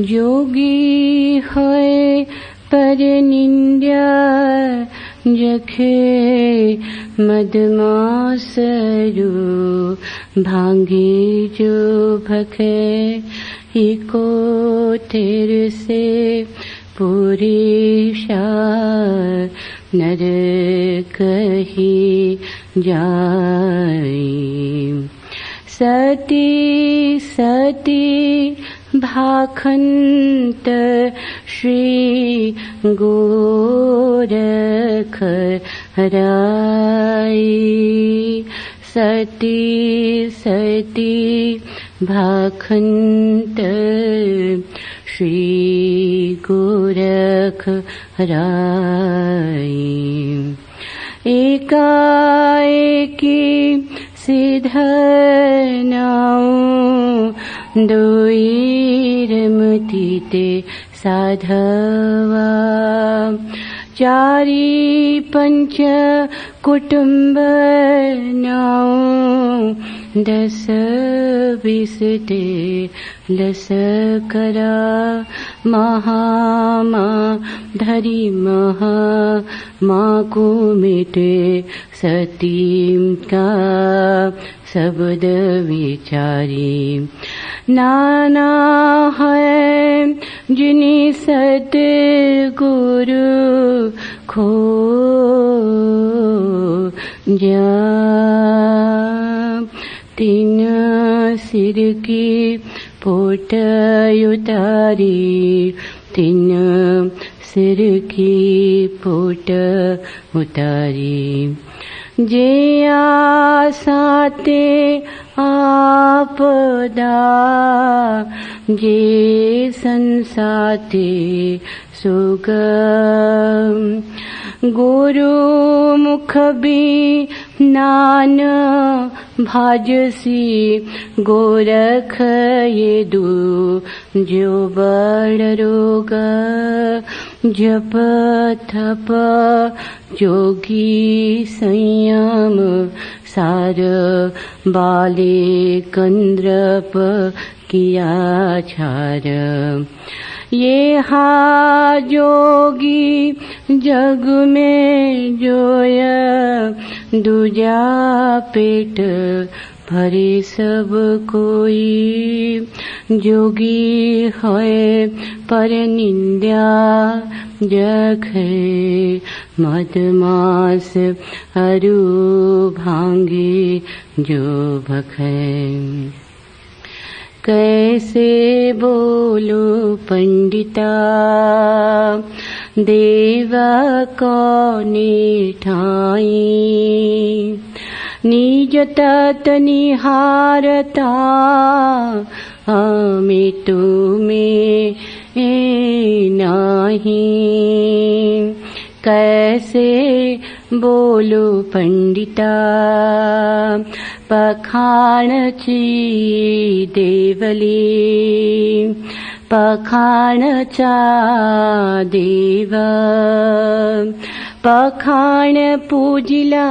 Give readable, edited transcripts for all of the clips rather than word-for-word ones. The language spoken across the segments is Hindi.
जोगी है पर निंद्या जखे मदमासरु भांगे जो भखे इको तेर से पुरीषा नर कही जाय। सती सती भाखंत श्री गोरख राय। सती सती भाखंत श्री गोरख राय। एकाएकी सिद्ध नाउ दुईरमती ते साधवा। चारी पंच कुटुंब नाउ 10 20 ते लस करा। महामा धरी महा माँ को मिटे सती का शब्द विचारी। नाना है जिनी सत गुरु खो जा। 3 सिर की पोट उतारी। 3 सिर की पोट उतारी। जे आसाते आपदा जे संसाते सुगम। गुरु मुख भी नान भाजसी गोरख ये दू जो बड़ रोग। जप थप जोगी संयम सार बाले कंद्रप किया छार। ये हा जोगी जग में जोय दूजा पेट भरे सब कोई। जोगी है पर निंद्या जखे मदमास अरु भांगे जो भखे। कैसे बोलो पंडिता देवा कौने ठाई। निज तत निहारता हमें तुम्हें नाही। कैसे बोलो पंडिता पखाण ची देवली। पखाण चा देव पखाण पूजिला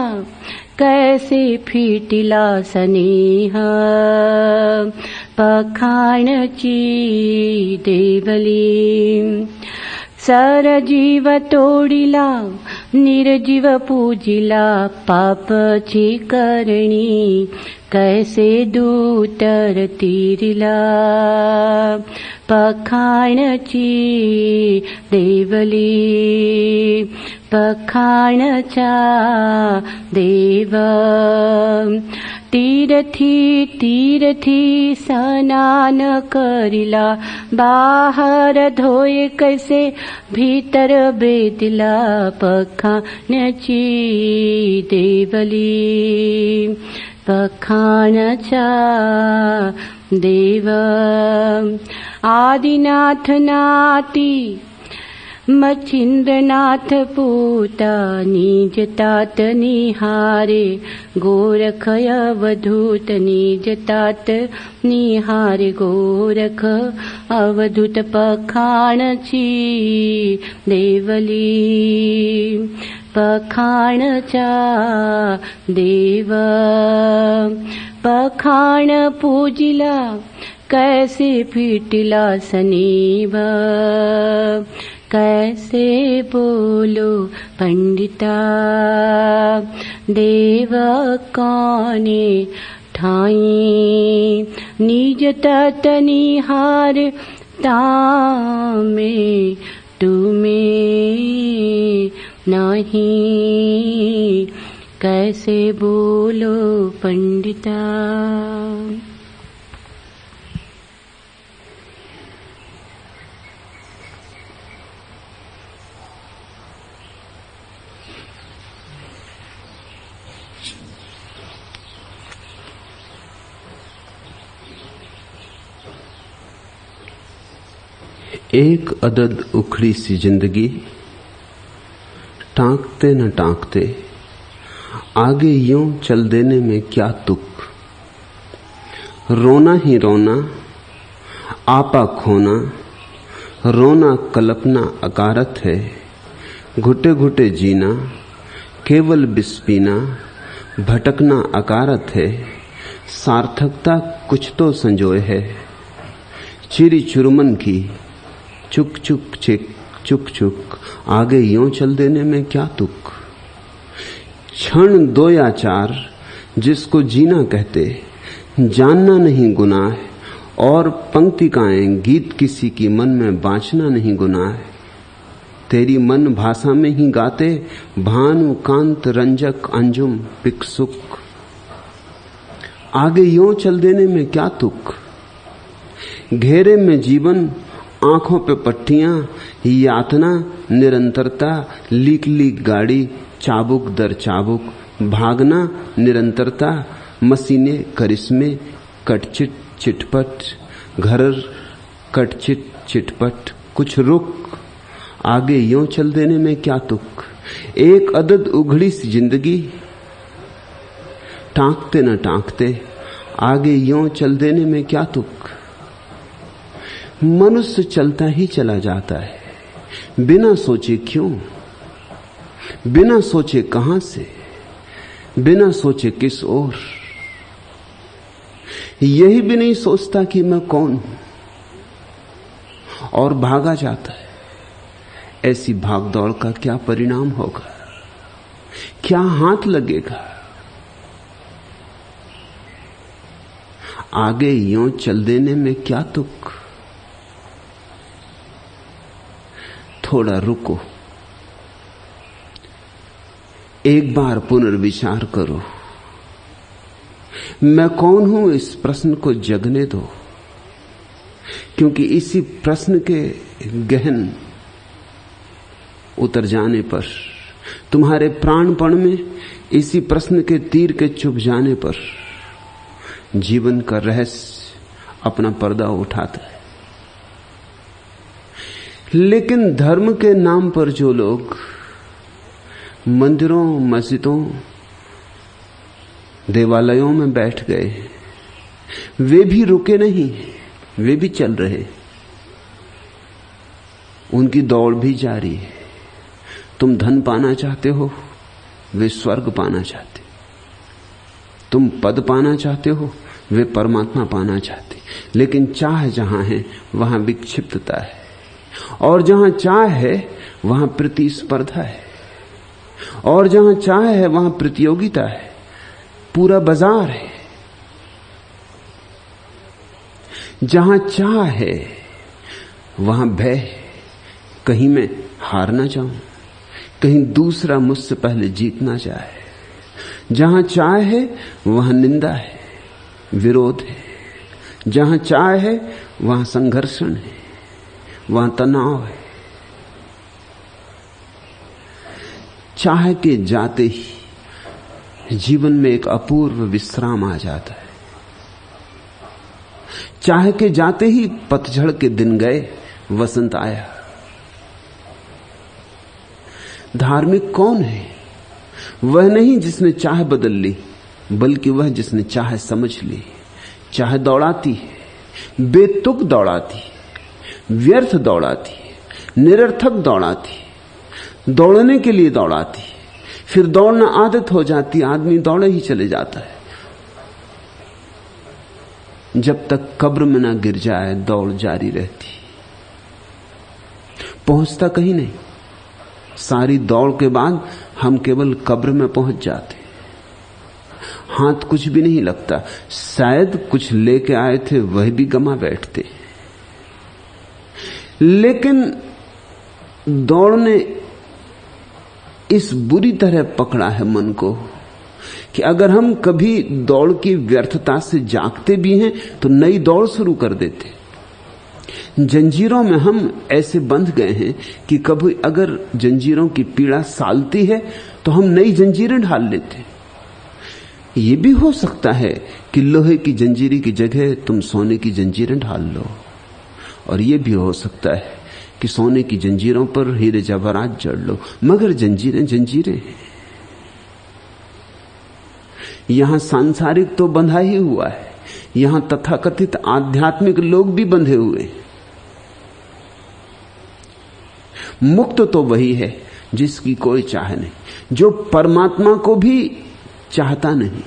कैसे फिटिला स्नेह। पखाणची देवली सरजीव तोडिला निर्जीव पूजिला। पापची करणी कैसे दूतर तीरिला। पखाणची देवली पखाणचा देव। तीर्थी तीर्थी स्नान करिला बाहर धोए कैसे भीतर बेदिला। पखाणची देवली पखाणचा देव। आदिनाथ नाती मच्छिंद्रनाथ पूता निज तात निहारे। गोरख अवधूत निज तात निहारे। गोरख अवधूत पखाणची देवली पखाणचा देव। पखाण पूजिला कैसे फिटिला सनीभ कैसे बोलो पंडिता देव काने ठाई निज तत निहार तामे तुम्हें नहीं कैसे बोलो पंडिता। एक अदद उखड़ी सी जिंदगी, टांकते न टांकते आगे यूं चल देने में क्या तुक। रोना ही रोना आपा खोना, रोना कल्पना अकारत है। घुटे घुटे जीना केवल बिस्पीना, भटकना अकारत है। सार्थकता कुछ तो संजोए है, चिरी चुरमन की चुक चुक चिक चुक चुक, आगे यूं चल देने में क्या तुक। क्षण दो या चार जिसको जीना कहते, जानना नहीं गुनाह, और पंक्तिकाएं गीत किसी की मन में बांचना नहीं गुनाह। तेरी मन भाषा में ही गाते, भानु कांत रंजक अंजुम पिकसुक। आगे यूं चल देने में क्या तुक। घेरे में जीवन आंखों पे पट्टियां, यातना निरंतरता, लीक लीक गाड़ी चाबुक दर चाबुक, भागना निरंतरता, मशीने करिश्मे कटचिट चिटपट, घरर कटचिट चिटपट। कुछ रुक, आगे यूं चल देने में क्या तुक। एक अदद उघड़ी सी जिंदगी, टांकते न टांकते आगे यूं चल देने में क्या तुक। मनुष्य चलता ही चला जाता है, बिना सोचे क्यों, बिना सोचे कहां से, बिना सोचे किस ओर। यही भी नहीं सोचता कि मैं कौन हूं, और भागा जाता है। ऐसी भागदौड़ का क्या परिणाम होगा, क्या हाथ लगेगा। आगे यूं चल देने में क्या तुक। थोड़ा रुको, एक बार पुनर्विचार करो। मैं कौन हूं, इस प्रश्न को जगने दो, क्योंकि इसी प्रश्न के गहन उतर जाने पर, तुम्हारे प्राणपण में इसी प्रश्न के तीर के चुभ जाने पर, जीवन का रहस्य अपना पर्दा उठाता है। लेकिन धर्म के नाम पर जो लोग मंदिरों मस्जिदों देवालयों में बैठ गए, वे भी रुके नहीं, वे भी चल रहे, उनकी दौड़ भी जारी है। तुम धन पाना चाहते हो, वे स्वर्ग पाना चाहते। तुम पद पाना चाहते हो, वे परमात्मा पाना चाहते। लेकिन चाह जहां है वहां विक्षिप्तता है, और जहां चाह है वहां प्रतिस्पर्धा है, और जहां चाह है वहां प्रतियोगिता है, पूरा बाजार है। जहां चाह है वहां भय, कहीं मैं हार ना जाऊं, कहीं दूसरा मुझसे पहले जीत ना जाए। जहां चाह है वहां निंदा है, विरोध है। जहां चाह है वहां संघर्षण है, वहां तनाव है। चाह के जाते ही जीवन में एक अपूर्व विश्राम आ जाता है। चाह के जाते ही पतझड़ के दिन गए, वसंत आया। धार्मिक कौन है? वह नहीं जिसने चाह बदल ली, बल्कि वह जिसने चाह समझ ली। चाह दौड़ाती है, बेतुक दौड़ाती है, व्यर्थ दौड़ाती है, निरर्थक दौड़ाती है, दौड़ने के लिए दौड़ाती है। फिर दौड़ना आदत हो जाती, आदमी दौड़े ही चले जाता है। जब तक कब्र में ना गिर जाए दौड़ जारी रहती, पहुंचता कहीं नहीं। सारी दौड़ के बाद हम केवल कब्र में पहुंच जाते, हाथ कुछ भी नहीं लगता, शायद कुछ लेके आए थे वह भी गमा बैठते। लेकिन दौड़ ने इस बुरी तरह पकड़ा है मन को कि अगर हम कभी दौड़ की व्यर्थता से जागते भी हैं तो नई दौड़ शुरू कर देते। जंजीरों में हम ऐसे बंध गए हैं कि कभी अगर जंजीरों की पीड़ा सालती है तो हम नई जंजीरें ढाल लेते। ये भी हो सकता है कि लोहे की जंजीरी की जगह तुम सोने की जंजीरें ढाल लो, और ये भी हो सकता है कि सोने की जंजीरों पर हीरे जवाहरात जड़ लो, मगर जंजीरें जंजीरें हैं। यहां सांसारिक तो बंधा ही हुआ है, यहां तथाकथित आध्यात्मिक लोग भी बंधे हुए हैं। मुक्त तो वही है जिसकी कोई चाह नहीं, जो परमात्मा को भी चाहता नहीं,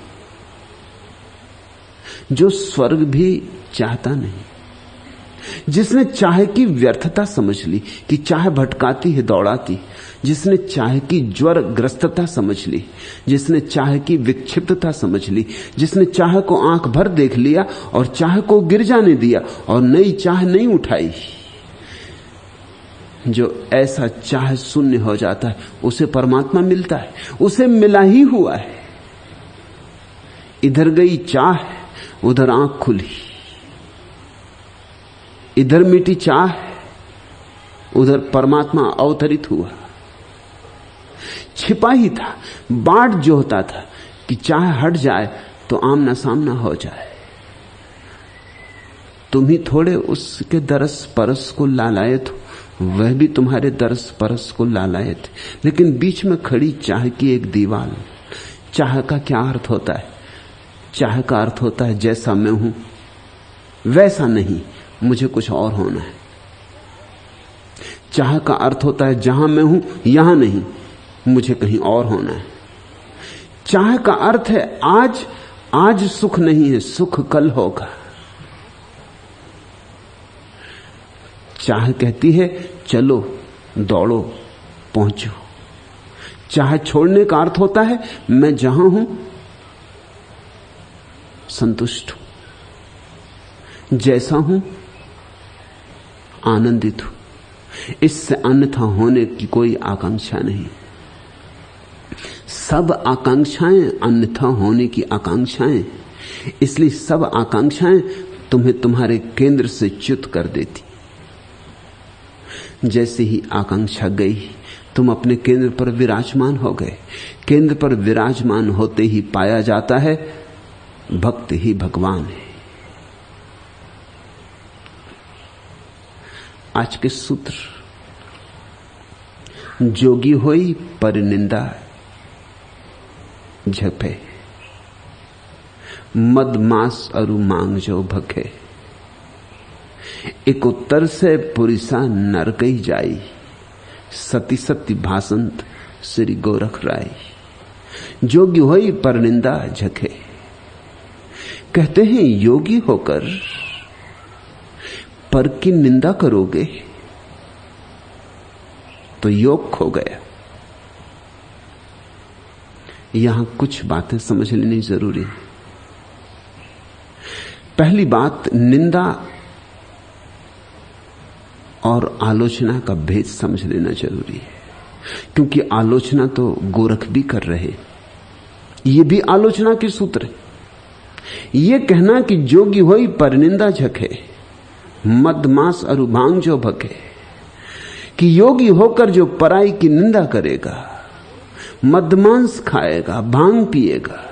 जो स्वर्ग भी चाहता नहीं, जिसने चाह की व्यर्थता समझ ली कि चाह भटकाती है दौड़ाती, जिसने चाह की ज्वर ग्रस्तता समझ ली, जिसने चाह की विक्षिप्तता समझ ली, जिसने चाह को आंख भर देख लिया और चाह को गिर जाने दिया और नई चाह नहीं उठाई, जो ऐसा चाह शून्य हो जाता है उसे परमात्मा मिलता है, उसे मिला ही हुआ है। इधर गई चाह, उधर आंख खुली, इधर मिटी चाह, उधर परमात्मा अवतरित हुआ। छिपा ही था, बाट जो होता था कि चाह हट जाए तो आमना सामना हो जाए। तुम ही थोड़े उसके दरस परस को लालाए थे, वह भी तुम्हारे दरस परस को लालाए थे, लेकिन बीच में खड़ी चाह की एक दीवार। चाह का क्या अर्थ होता है? चाह का अर्थ होता है जैसा मैं हूं वैसा नहीं, मुझे कुछ और होना है। चाह का अर्थ होता है जहां मैं हूं यहां नहीं, मुझे कहीं और होना है। चाह का अर्थ है आज सुख नहीं है, सुख कल होगा। चाह कहती है चलो, दौड़ो, पहुंचो। चाह छोड़ने का अर्थ होता है मैं जहां हूं संतुष्ट हूं, जैसा हूं आनंदित हूं, इससे अन्यथा होने की कोई आकांक्षा नहीं। सब आकांक्षाएं अन्यथा होने की आकांक्षाएं, इसलिए सब आकांक्षाएं तुम्हें तुम्हारे केंद्र से च्युत कर देती। जैसे ही आकांक्षा गई तुम अपने केंद्र पर विराजमान हो गए। केंद्र पर विराजमान होते ही पाया जाता है भक्त ही भगवान है। आज के सूत्र, जोगी होई पर निंदा झपे, मद मास अरु मांग जो भखे, एक उत्तर से पुरिसा नरकई जाई, सती सती भाषंत श्री गोरख राई। जोगी होई पर निंदा झके, कहते हैं योगी होकर पर की निंदा करोगे तो योग खो गया। यहां कुछ बातें समझ लेनी जरूरी है। पहली बात, निंदा और आलोचना का भेद समझ लेना जरूरी है, क्योंकि आलोचना तो गोरख भी कर रहे, ये भी आलोचना के सूत्र है। ये कहना कि जोगी होई पर निंदा झके, मद मास अरु भांग जो भके, कि योगी होकर जो पराई की निंदा करेगा, मदमांस खाएगा, भांग पिएगा,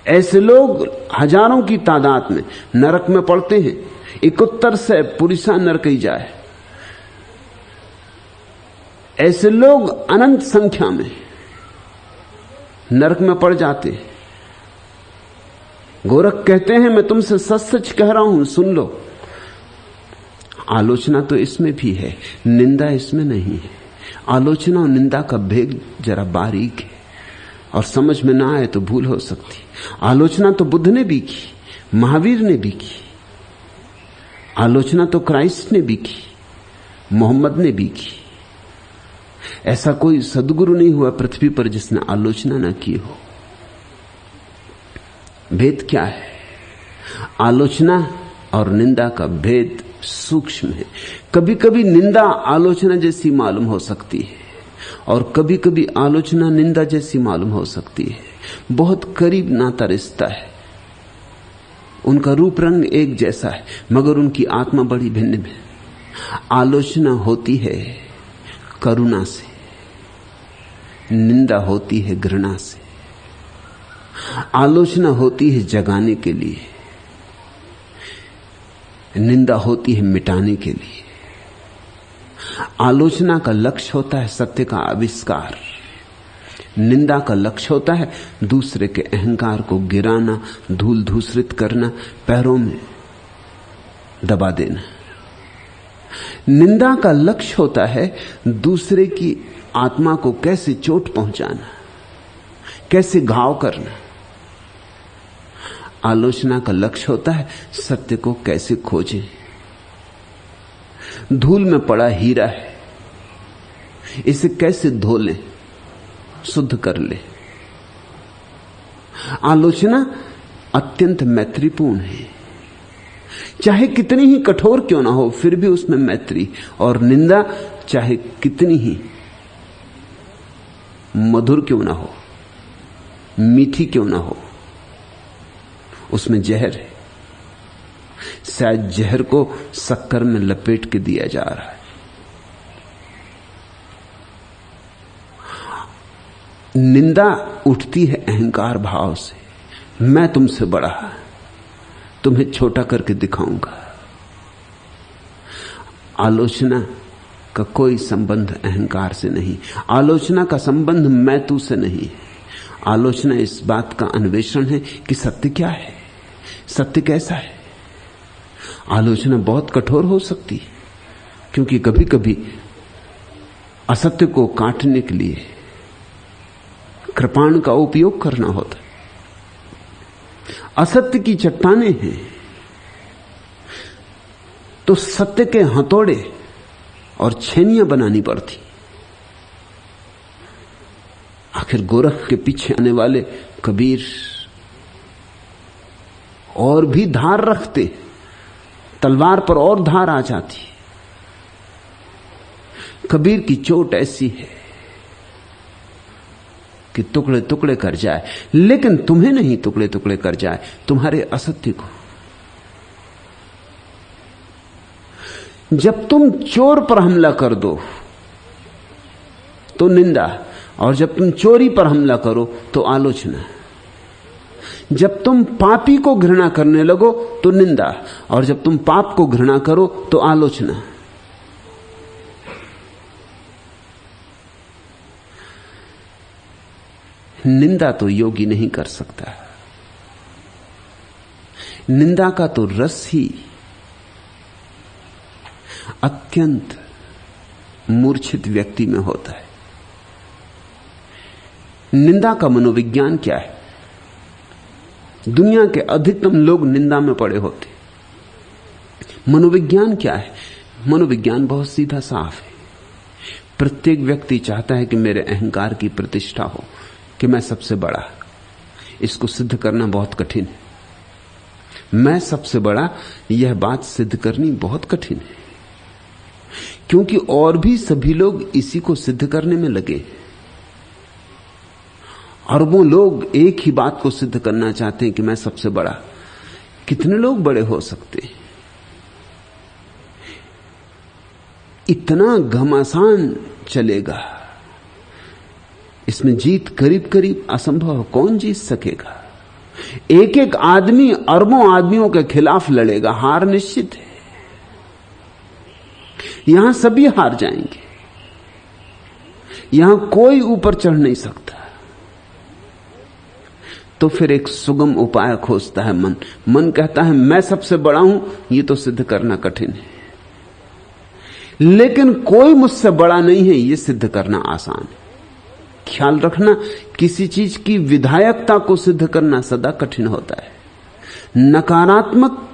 ऐसे लोग हजारों की तादाद में नरक में पड़ते हैं। एक उत्तर से पुरिसा नरकई जाए, ऐसे लोग अनंत संख्या में नरक में पड़ जाते हैं। गोरख कहते हैं मैं तुमसे सच सच कह रहा हूं, सुन लो। आलोचना तो इसमें भी है, निंदा इसमें नहीं है। आलोचना और निंदा का भेद जरा बारीक है और समझ में ना आए तो भूल हो सकती। आलोचना तो बुद्ध ने भी की, महावीर ने भी की, आलोचना तो क्राइस्ट ने भी की, मोहम्मद ने भी की। ऐसा कोई सद्गुरु नहीं हुआ पृथ्वी पर जिसने आलोचना न की हो। भेद क्या है? आलोचना और निंदा का भेद सूक्ष्म है। कभी कभी निंदा आलोचना जैसी मालूम हो सकती है और कभी कभी आलोचना निंदा जैसी मालूम हो सकती है। बहुत करीब नाता रिश्ता है, उनका रूप रंग एक जैसा है, मगर उनकी आत्मा बड़ी भिन्न है। आलोचना होती है करुणा से, निंदा होती है घृणा से। आलोचना होती है जगाने के लिए, निंदा होती है मिटाने के लिए। आलोचना का लक्ष्य होता है सत्य का आविष्कार, निंदा का लक्ष्य होता है दूसरे के अहंकार को गिराना, धूल धूसरित करना, पैरों में दबा देना। निंदा का लक्ष्य होता है दूसरे की आत्मा को कैसे चोट पहुंचाना, कैसे घाव करना। आलोचना का लक्ष्य होता है सत्य को कैसे खोजें। धूल में पड़ा हीरा है, इसे कैसे धो लें, शुद्ध कर ले। आलोचना अत्यंत मैत्रीपूर्ण है, चाहे कितनी ही कठोर क्यों ना हो फिर भी उसमें मैत्री। और निंदा चाहे कितनी ही मधुर क्यों ना हो, मीठी क्यों ना हो, उसमें जहर है। शायद जहर को शक्कर में लपेट के दिया जा रहा है। निंदा उठती है अहंकार भाव से, मैं तुमसे बड़ा, तुम्हें छोटा करके दिखाऊंगा। आलोचना का कोई संबंध अहंकार से नहीं, आलोचना का संबंध मैं तू से नहीं है। आलोचना इस बात का अन्वेषण है कि सत्य क्या है, सत्य कैसा है। आलोचना बहुत कठोर हो सकती है, क्योंकि कभी कभी असत्य को काटने के लिए कृपाण का उपयोग करना होता है। असत्य की चट्टानें हैं तो सत्य के हथौड़े और छेनियां बनानी पड़ती। आखिर गोरख के पीछे आने वाले कबीर और भी धार रखते, तलवार पर और धार आ जाती। कबीर की चोट ऐसी है कि टुकड़े टुकड़े कर जाए, लेकिन तुम्हें नहीं टुकड़े टुकड़े कर जाए, तुम्हारे असत्य को। जब तुम चोर पर हमला कर दो तो निंदा, और जब तुम चोरी पर हमला करो तो आलोचना। जब तुम पापी को घृणा करने लगो तो निंदा, और जब तुम पाप को घृणा करो तो आलोचना। निंदा तो योगी नहीं कर सकता, निंदा का तो रस ही अत्यंत मूर्छित व्यक्ति में होता है। निंदा का मनोविज्ञान क्या है? दुनिया के अधिकतम लोग निंदा में पड़े होते। मनोविज्ञान क्या है? मनोविज्ञान बहुत सीधा साफ है। प्रत्येक व्यक्ति चाहता है कि मेरे अहंकार की प्रतिष्ठा हो, कि मैं सबसे बड़ा। इसको सिद्ध करना बहुत कठिन है। मैं सबसे बड़ा, यह बात सिद्ध करनी बहुत कठिन है, क्योंकि और भी सभी लोग इसी को सिद्ध करने में लगे। अरबों लोग एक ही बात को सिद्ध करना चाहते हैं कि मैं सबसे बड़ा। कितने लोग बड़े हो सकते हैं? इतना घमासान चलेगा, इसमें जीत करीब करीब असंभव। कौन जीत सकेगा? एक एक आदमी अरबों आदमियों के खिलाफ लड़ेगा, हार निश्चित है। यहां सभी हार जाएंगे, यहां कोई ऊपर चढ़ नहीं सकता। तो फिर एक सुगम उपाय खोजता है मन। मन कहता है मैं सबसे बड़ा हूं, यह तो सिद्ध करना कठिन है, लेकिन कोई मुझसे बड़ा नहीं है, यह सिद्ध करना आसान है। ख्याल रखना, किसी चीज की विधायकता को सिद्ध करना सदा कठिन होता है, नकारात्मक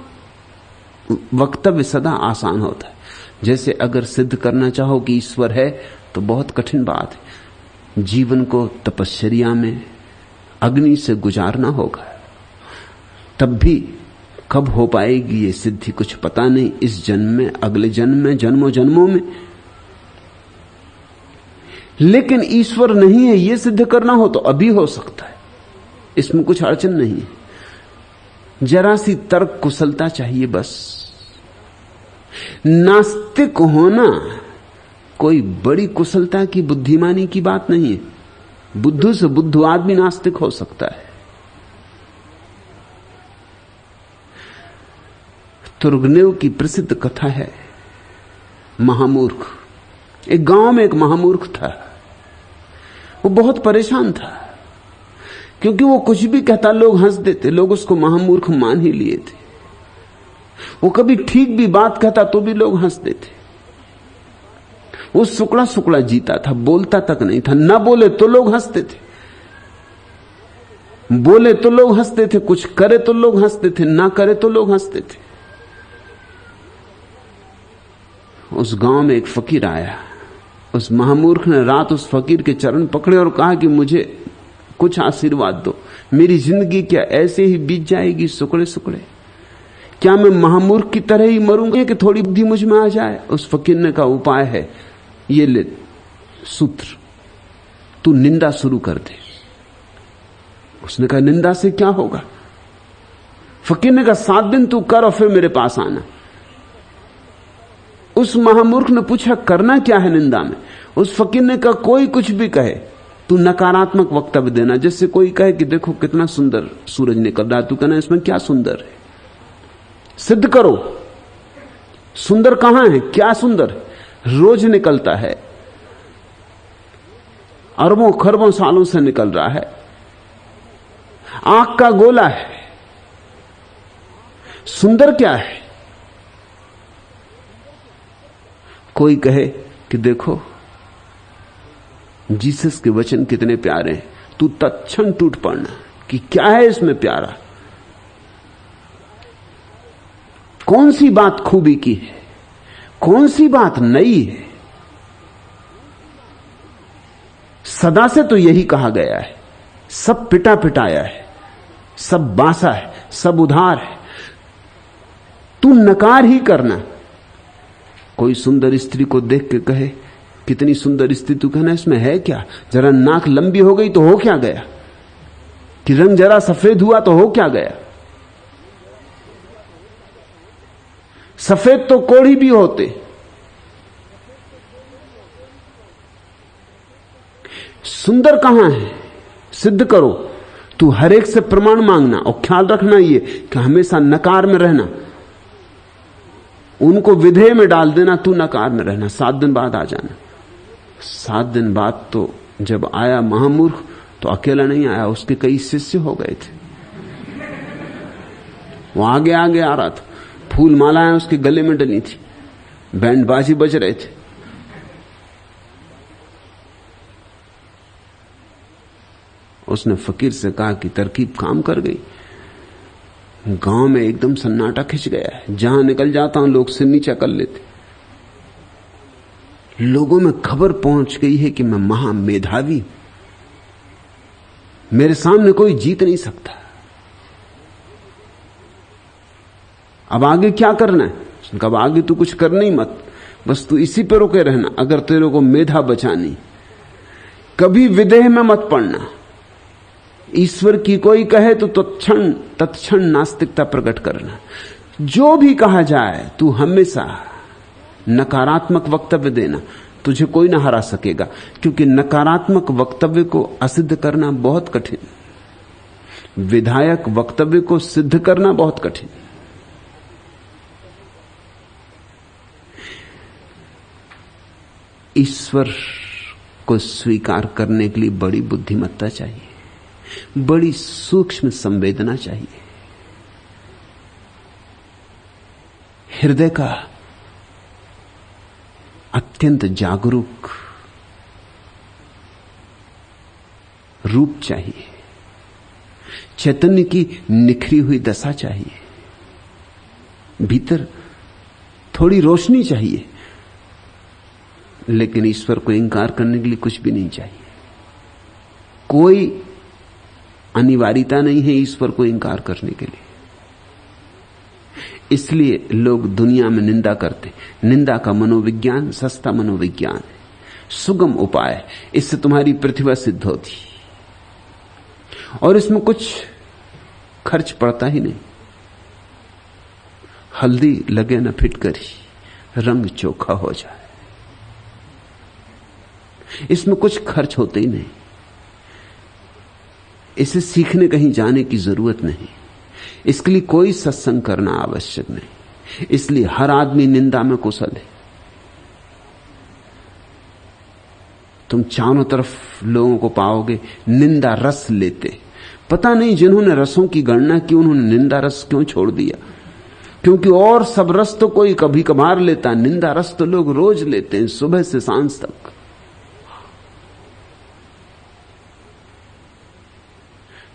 वक्तव्य सदा आसान होता है। जैसे अगर सिद्ध करना चाहो कि ईश्वर है तो बहुत कठिन बात है। जीवन को तपश्चर्या में अग्नि से गुजारना होगा, तब भी कब हो पाएगी ये सिद्धि कुछ पता नहीं, इस जन्म में, अगले जन्म में, जन्मों जन्मों में। लेकिन ईश्वर नहीं है ये सिद्ध करना हो तो अभी हो सकता है, इसमें कुछ अड़चन नहीं है। जरा सी तर्क कुशलता चाहिए बस। नास्तिक होना कोई बड़ी कुशलता की, बुद्धिमानी की बात नहीं है। बुद्धू से बुद्धू आदमी नास्तिक हो सकता है। तुर्गनेव की प्रसिद्ध कथा है महामूर्ख। एक गांव में एक महामूर्ख था। वो बहुत परेशान था क्योंकि वो कुछ भी कहता लोग हंस देते, लोग उसको महामूर्ख मान ही लिए थे। वो कभी ठीक भी बात कहता तो भी लोग हंस देते। वो सुकड़ा सुकड़ा जीता था, बोलता तक नहीं था। ना बोले तो लोग हंसते थे, बोले तो लोग हंसते थे, कुछ करे तो लोग हंसते थे, ना करे तो लोग हंसते थे। उस गांव में एक फकीर आया। उस महामूर्ख ने रात उस फकीर के चरण पकड़े और कहा कि मुझे कुछ आशीर्वाद दो, मेरी जिंदगी क्या ऐसे ही बीत जाएगी सुकड़े सुकड़े? क्या मैं महामूर्ख की तरह ही मरूंगा कि थोड़ी बुद्धि मुझ में आ जाए? उस फकीर ने कहा उपाय है, ये ले सूत्र, तू निंदा शुरू कर दे। उसने कहा निंदा से क्या होगा? फकीर ने कहा 7 दिन तू कर और फिर मेरे पास आना। उस महामूर्ख ने पूछा करना क्या है निंदा में? उस फकीर ने कहा कोई कुछ भी कहे, तू नकारात्मक वक्तव्य देना। जैसे कोई कहे कि देखो कितना सुंदर सूरज निकल रहा है, तू कहना इसमें क्या सुंदर है? सिद्ध करो सुंदर कहां है, क्या सुंदर है? रोज निकलता है, अरबों खरबों सालों से निकल रहा है, आंख का गोला है, सुंदर क्या है? कोई कहे कि देखो जीसस के वचन कितने प्यारे हैं, तू तत्क्षण टूट पड़ना कि क्या है इसमें प्यारा, कौन सी बात खूबी की है, कौन सी बात नई है? सदा से तो यही कहा गया है, सब पिटा पिटाया है, सब बासा है, सब उधार है, तू नकार ही करना। कोई सुंदर स्त्री को देख के कहे कितनी सुंदर स्त्री, तू कहना इसमें है क्या? जरा नाक लंबी हो गई तो हो क्या गया? कि रंग जरा सफेद हुआ तो हो क्या गया? सफेद तो कोढ़ी भी होते। सुंदर कहां है? सिद्ध करो। तू हर एक से प्रमाण मांगना और ख्याल रखना ये कि हमेशा नकार में रहना, उनको विधेय में डाल देना, तू नकार में रहना। 7 दिन बाद आ जाना। 7 दिन बाद तो जब आया महामूर्ख तो अकेला नहीं आया, उसके कई शिष्य हो गए थे। वो आगे आगे आ रहा था, फूल मालाएं उसके गले में डली थी, बैंड बाजी बज रहे थे। उसने फकीर से कहा कि तरकीब काम कर गई। गांव में एकदम सन्नाटा खिंच गया है। जहां निकल जाता हूं लोग सिर नीचा कर लेते। लोगों में खबर पहुंच गई है कि मैं महामेधावी, मेरे सामने कोई जीत नहीं सकता। अब आगे क्या करना है? अब आगे तू कुछ करना ही मत, बस तू इसी पे रुके रहना। अगर तेरे को मेधा बचानी, कभी विदेह में मत पड़ना। ईश्वर की कोई कहे तो तत्क्षण नास्तिकता प्रकट करना। जो भी कहा जाए तू हमेशा नकारात्मक वक्तव्य देना, तुझे कोई ना हरा सकेगा। क्योंकि नकारात्मक वक्तव्य को असिद्ध करना बहुत कठिन, विधायक वक्तव्य को सिद्ध करना बहुत कठिन। ईश्वर को स्वीकार करने के लिए बड़ी बुद्धिमत्ता चाहिए, बड़ी सूक्ष्म संवेदना चाहिए, हृदय का अत्यंत जागरूक रूप चाहिए। चैतन्य की निखरी हुई दशा चाहिए, भीतर थोड़ी रोशनी चाहिए, लेकिन ईश्वर को इंकार करने के लिए कुछ भी नहीं चाहिए। कोई अनिवार्यता नहीं है ईश्वर को इंकार करने के लिए। इसलिए लोग दुनिया में निंदा करते। निंदा का मनोविज्ञान सस्ता मनोविज्ञान है, सुगम उपाय है। इससे तुम्हारी प्रतिभा सिद्ध होती और इसमें कुछ खर्च पड़ता ही नहीं। हल्दी लगे न फिटकरी, रंग चोखा हो जाए, इसमें कुछ खर्च होते ही नहीं। इसे सीखने कहीं जाने की जरूरत नहीं, इसके लिए कोई सत्संग करना आवश्यक नहीं। इसलिए हर आदमी निंदा में कुशल है। तुम चारों तरफ लोगों को पाओगे निंदा रस लेते। पता नहीं जिन्होंने रसों की गणना की उन्होंने निंदा रस क्यों छोड़ दिया, क्योंकि और सब रस तो कोई कभी कभार लेता, निंदा रस तो लोग रोज लेते हैं, सुबह से सांझ तक।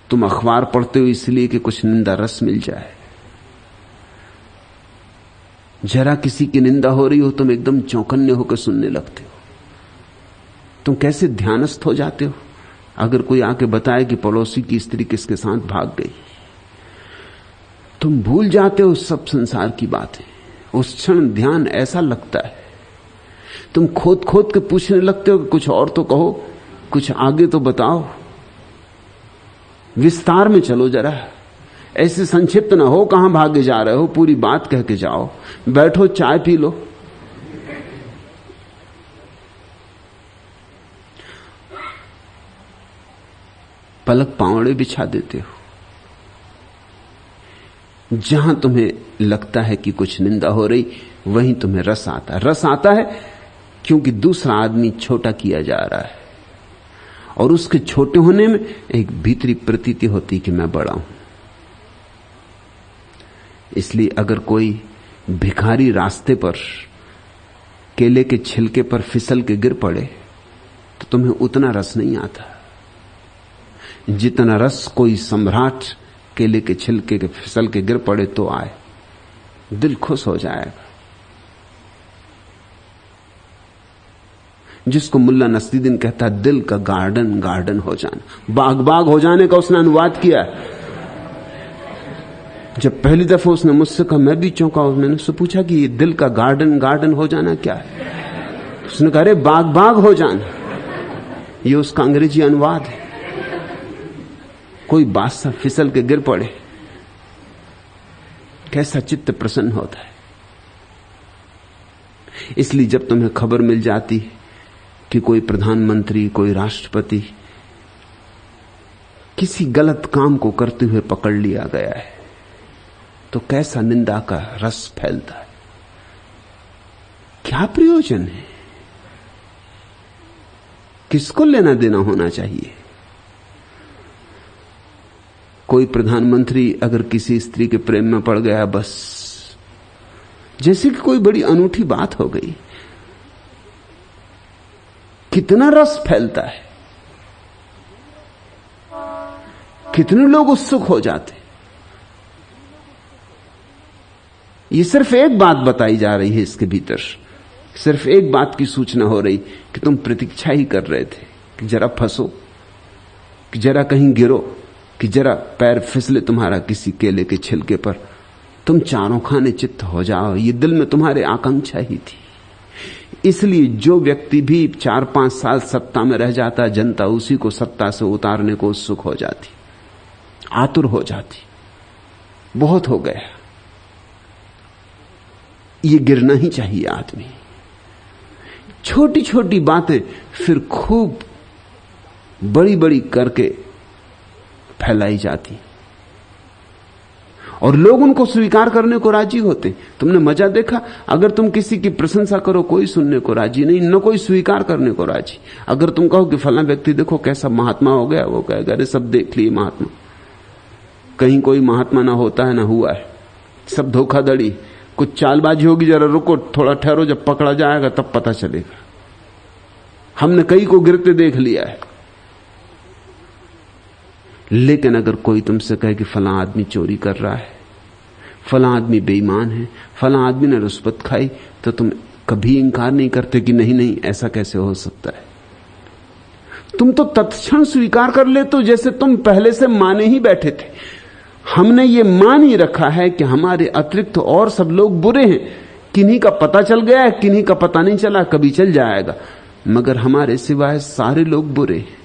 तुम अखबार पढ़ते हो इसलिए कि कुछ निंदा रस मिल जाए। जरा किसी की निंदा हो रही हो तुम एकदम चौकन्ने होकर सुनने लगते हो। तुम कैसे ध्यानस्थ हो जाते हो अगर कोई आके बताए कि पड़ोसी की स्त्री किसके साथ भाग गई। तुम भूल जाते हो सब संसार की बातें। उस क्षण ध्यान ऐसा लगता है, तुम खोद खोद के पूछने लगते हो कि कुछ और तो कहो, कुछ आगे तो बताओ, विस्तार में चलो जरा। ऐसे संक्षिप्त ना हो कहां भागे जा रहे हो, पूरी बात कह के जाओ। बैठो चाय पी लो। पलक पावड़े बिछा देते हो। जहां तुम्हें लगता है कि कुछ निंदा हो रही वहीं तुम्हें रस आता है। रस आता है क्योंकि दूसरा आदमी छोटा किया जा रहा है और उसके छोटे होने में एक भीतरी प्रतीति होती कि मैं बड़ा हूं। इसलिए अगर कोई भिखारी रास्ते पर केले के छिलके पर फिसल के गिर पड़े तो तुम्हें उतना रस नहीं आता जितना रस कोई सम्राट केले के छिलके के फिसल के गिर पड़े तो आए। दिल खुश हो जाएगा। जिसको मुल्ला नसरुद्दीन कहता है दिल का गार्डन गार्डन हो जाना, बाग बाग हो जाने का उसने अनुवाद किया। जब पहली दफा उसने मुझसे कहा मैं भी चौंका। मैंने उससे पूछा कि ये दिल का गार्डन गार्डन हो जाना क्या है। उसने कहा अरे बाग बाग हो जाना, ये उसका अंग्रेजी अनुवाद है। कोई बादशाह फिसल के गिर पड़े कैसा चित्त प्रसन्न होता है। इसलिए जब तुम्हें खबर मिल जाती कि कोई प्रधानमंत्री कोई राष्ट्रपति किसी गलत काम को करते हुए पकड़ लिया गया है तो कैसा निंदा का रस फैलता है। क्या प्रयोजन है, किसको लेना देना होना चाहिए। कोई प्रधानमंत्री अगर किसी स्त्री के प्रेम में पड़ गया बस जैसे कि कोई बड़ी अनूठी बात हो गई। कितना रस फैलता है, कितने लोग उत्सुक हो जाते। ये सिर्फ एक बात बताई जा रही है इसके भीतर, सिर्फ एक बात की सूचना हो रही कि तुम प्रतीक्षा ही कर रहे थे कि जरा फंसो, कि जरा कहीं गिरो, कि जरा पैर फिसले तुम्हारा किसी केले के छिलके पर, तुम चारों खाने चित्त हो जाओ। ये दिल में तुम्हारे आकांक्षा ही थी। इसलिए जो व्यक्ति भी 4-5 साल सत्ता में रह जाता जनता उसी को सत्ता से उतारने को उत्सुक हो जाती, आतुर हो जाती। बहुत हो गया, ये गिरना ही चाहिए आदमी। छोटी छोटी बातें फिर खूब बड़ी बड़ी करके फैलाई जाती और लोग उनको स्वीकार करने को राजी होते। तुमने मजा देखा, अगर तुम किसी की प्रशंसा करो कोई सुनने को राजी नहीं, न कोई स्वीकार करने को राजी। अगर तुम कहो कि फला व्यक्ति देखो कैसा महात्मा हो गया, वो कहेगा अरे सब देख लिए महात्मा। कहीं कोई महात्मा ना होता है ना हुआ है, सब धोखाधड़ी, कुछ चालबाजी होगी, जरा रुको थोड़ा ठहरो, जब पकड़ा जाएगा तब पता चलेगा। हमने कई को गिरते देख लिया है, लेकिन अगर कोई तुमसे कहे कि फलां आदमी चोरी कर रहा है, फलां आदमी बेईमान है, फलां आदमी ने रिश्वत खाई, तो तुम कभी इंकार नहीं करते कि नहीं नहीं ऐसा कैसे हो सकता है। तुम तो तत्क्षण स्वीकार कर लेते हो, जैसे तुम पहले से माने ही बैठे थे। हमने ये मान ही रखा है कि हमारे अतिरिक्त और सब लोग बुरे हैं। किन्हीं का पता चल गया है, किन्हीं का पता नहीं चला, कभी चल जाएगा, मगर हमारे सिवाय सारे लोग बुरे हैं।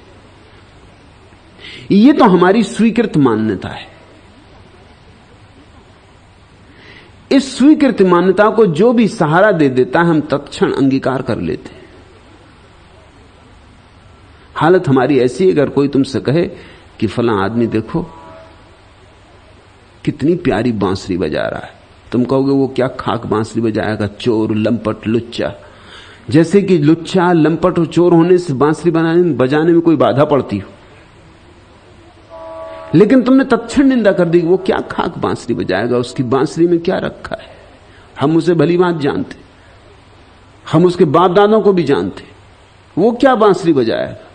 ये तो हमारी स्वीकृत मान्यता है। इस स्वीकृत मान्यता को जो भी सहारा दे देता है, हम तत्क्षण अंगीकार कर लेते हैं। हालत हमारी ऐसी है, अगर कोई तुमसे कहे कि फलां आदमी देखो कितनी प्यारी बांसुरी बजा रहा है, तुम कहोगे वो क्या खाक बांसुरी बजाएगा, चोर, लंपट, लुच्चा। जैसे कि लुच्चा, लंपट और चोर होने से बांसुरी बजाने में कोई बाधा पड़ती हो। लेकिन तुमने तत्क्षण निंदा कर दी, वो क्या खाक बांसुरी बजाएगा, उसकी बांसुरी में क्या रखा है। हम उसे भली बात जानते, हम उसके बाप दादों को भी जानते, वो क्या बांसुरी बजाएगा।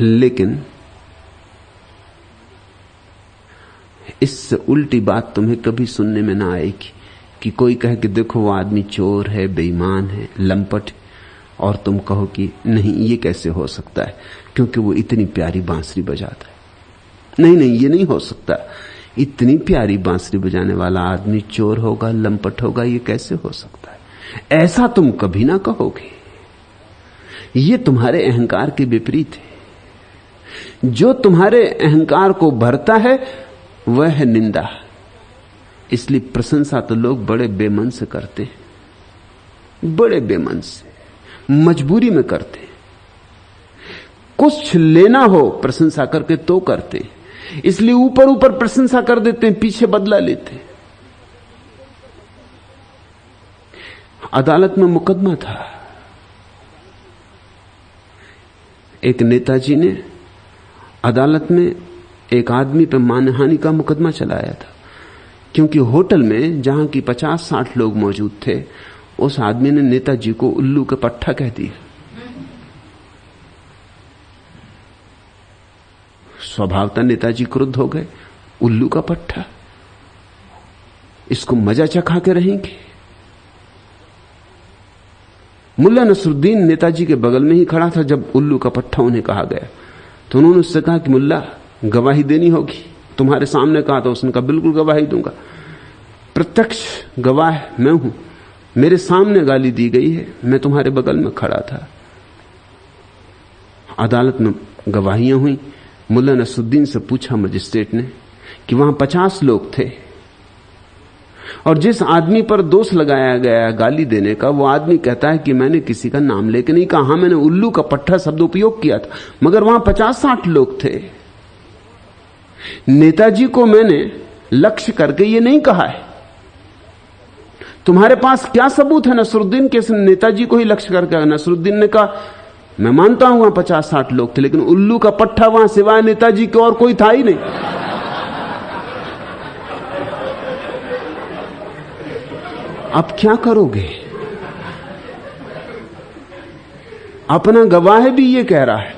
लेकिन इससे उल्टी बात तुम्हें कभी सुनने में ना आएगी कि कोई कहे कि देखो वो आदमी चोर है, बेईमान है, लंपट, और तुम कहो कि नहीं ये कैसे हो सकता है क्योंकि वो इतनी प्यारी बांसुरी बजाता है। नहीं नहीं, ये नहीं हो सकता, इतनी प्यारी बांसुरी बजाने वाला आदमी चोर होगा, लंपट होगा, ये कैसे हो सकता है। ऐसा तुम कभी ना कहोगे। ये तुम्हारे अहंकार के विपरीत है। जो तुम्हारे अहंकार को भरता है वह है निंदा। इसलिए प्रशंसा तो लोग बड़े बेमन से करते हैं, बड़े बेमन से, मजबूरी में करते हैं। कुछ लेना हो प्रशंसा करके तो करते हैं। इसलिए ऊपर ऊपर प्रशंसा कर देते हैं, पीछे बदला लेते हैं। अदालत में मुकदमा था, एक नेताजी ने अदालत में एक आदमी पर मानहानि का मुकदमा चलाया था, क्योंकि होटल में जहां की 50-60 लोग मौजूद थे, उस आदमी ने नेताजी को उल्लू का पट्टा कह दिया। स्वभावतः नेताजी क्रुद्ध हो गए, उल्लू का पट्टा, इसको मजा चखा के रहेंगे। मुल्ला नसरुद्दीन नेताजी के बगल में ही खड़ा था जब उल्लू का पट्टा उन्हें कहा गया, तो उन्होंने उससे कहा कि मुल्ला गवाही देनी होगी, तुम्हारे सामने कहा था। उसने कहा बिल्कुल गवाही दूंगा, प्रत्यक्ष गवाह मैं हूं, मेरे सामने गाली दी गई है, मैं तुम्हारे बगल में खड़ा था। अदालत में गवाहियां हुई। मुल्ला नसरुद्दीन से पूछा मजिस्ट्रेट ने कि वहां 50 लोग थे और जिस आदमी पर दोष लगाया गया गाली देने का, वो आदमी कहता है कि मैंने किसी का नाम लेके नहीं कहा, हाँ मैंने उल्लू का पट्टा शब्द उपयोग किया था, मगर वहां 50-60 लोग थे। नेताजी को मैंने लक्ष्य करके ये नहीं कहा है। तुम्हारे पास क्या सबूत है नसरुद्दीन के नेताजी को ही लक्ष्य करके? नसरुद्दीन ने कहा मैं मानता हूं वहां 50-60 लोग थे, लेकिन उल्लू का पट्टा वहां सिवाय नेताजी के और कोई था ही नहीं। अब क्या करोगे? अपना गवाह भी ये कह रहा है।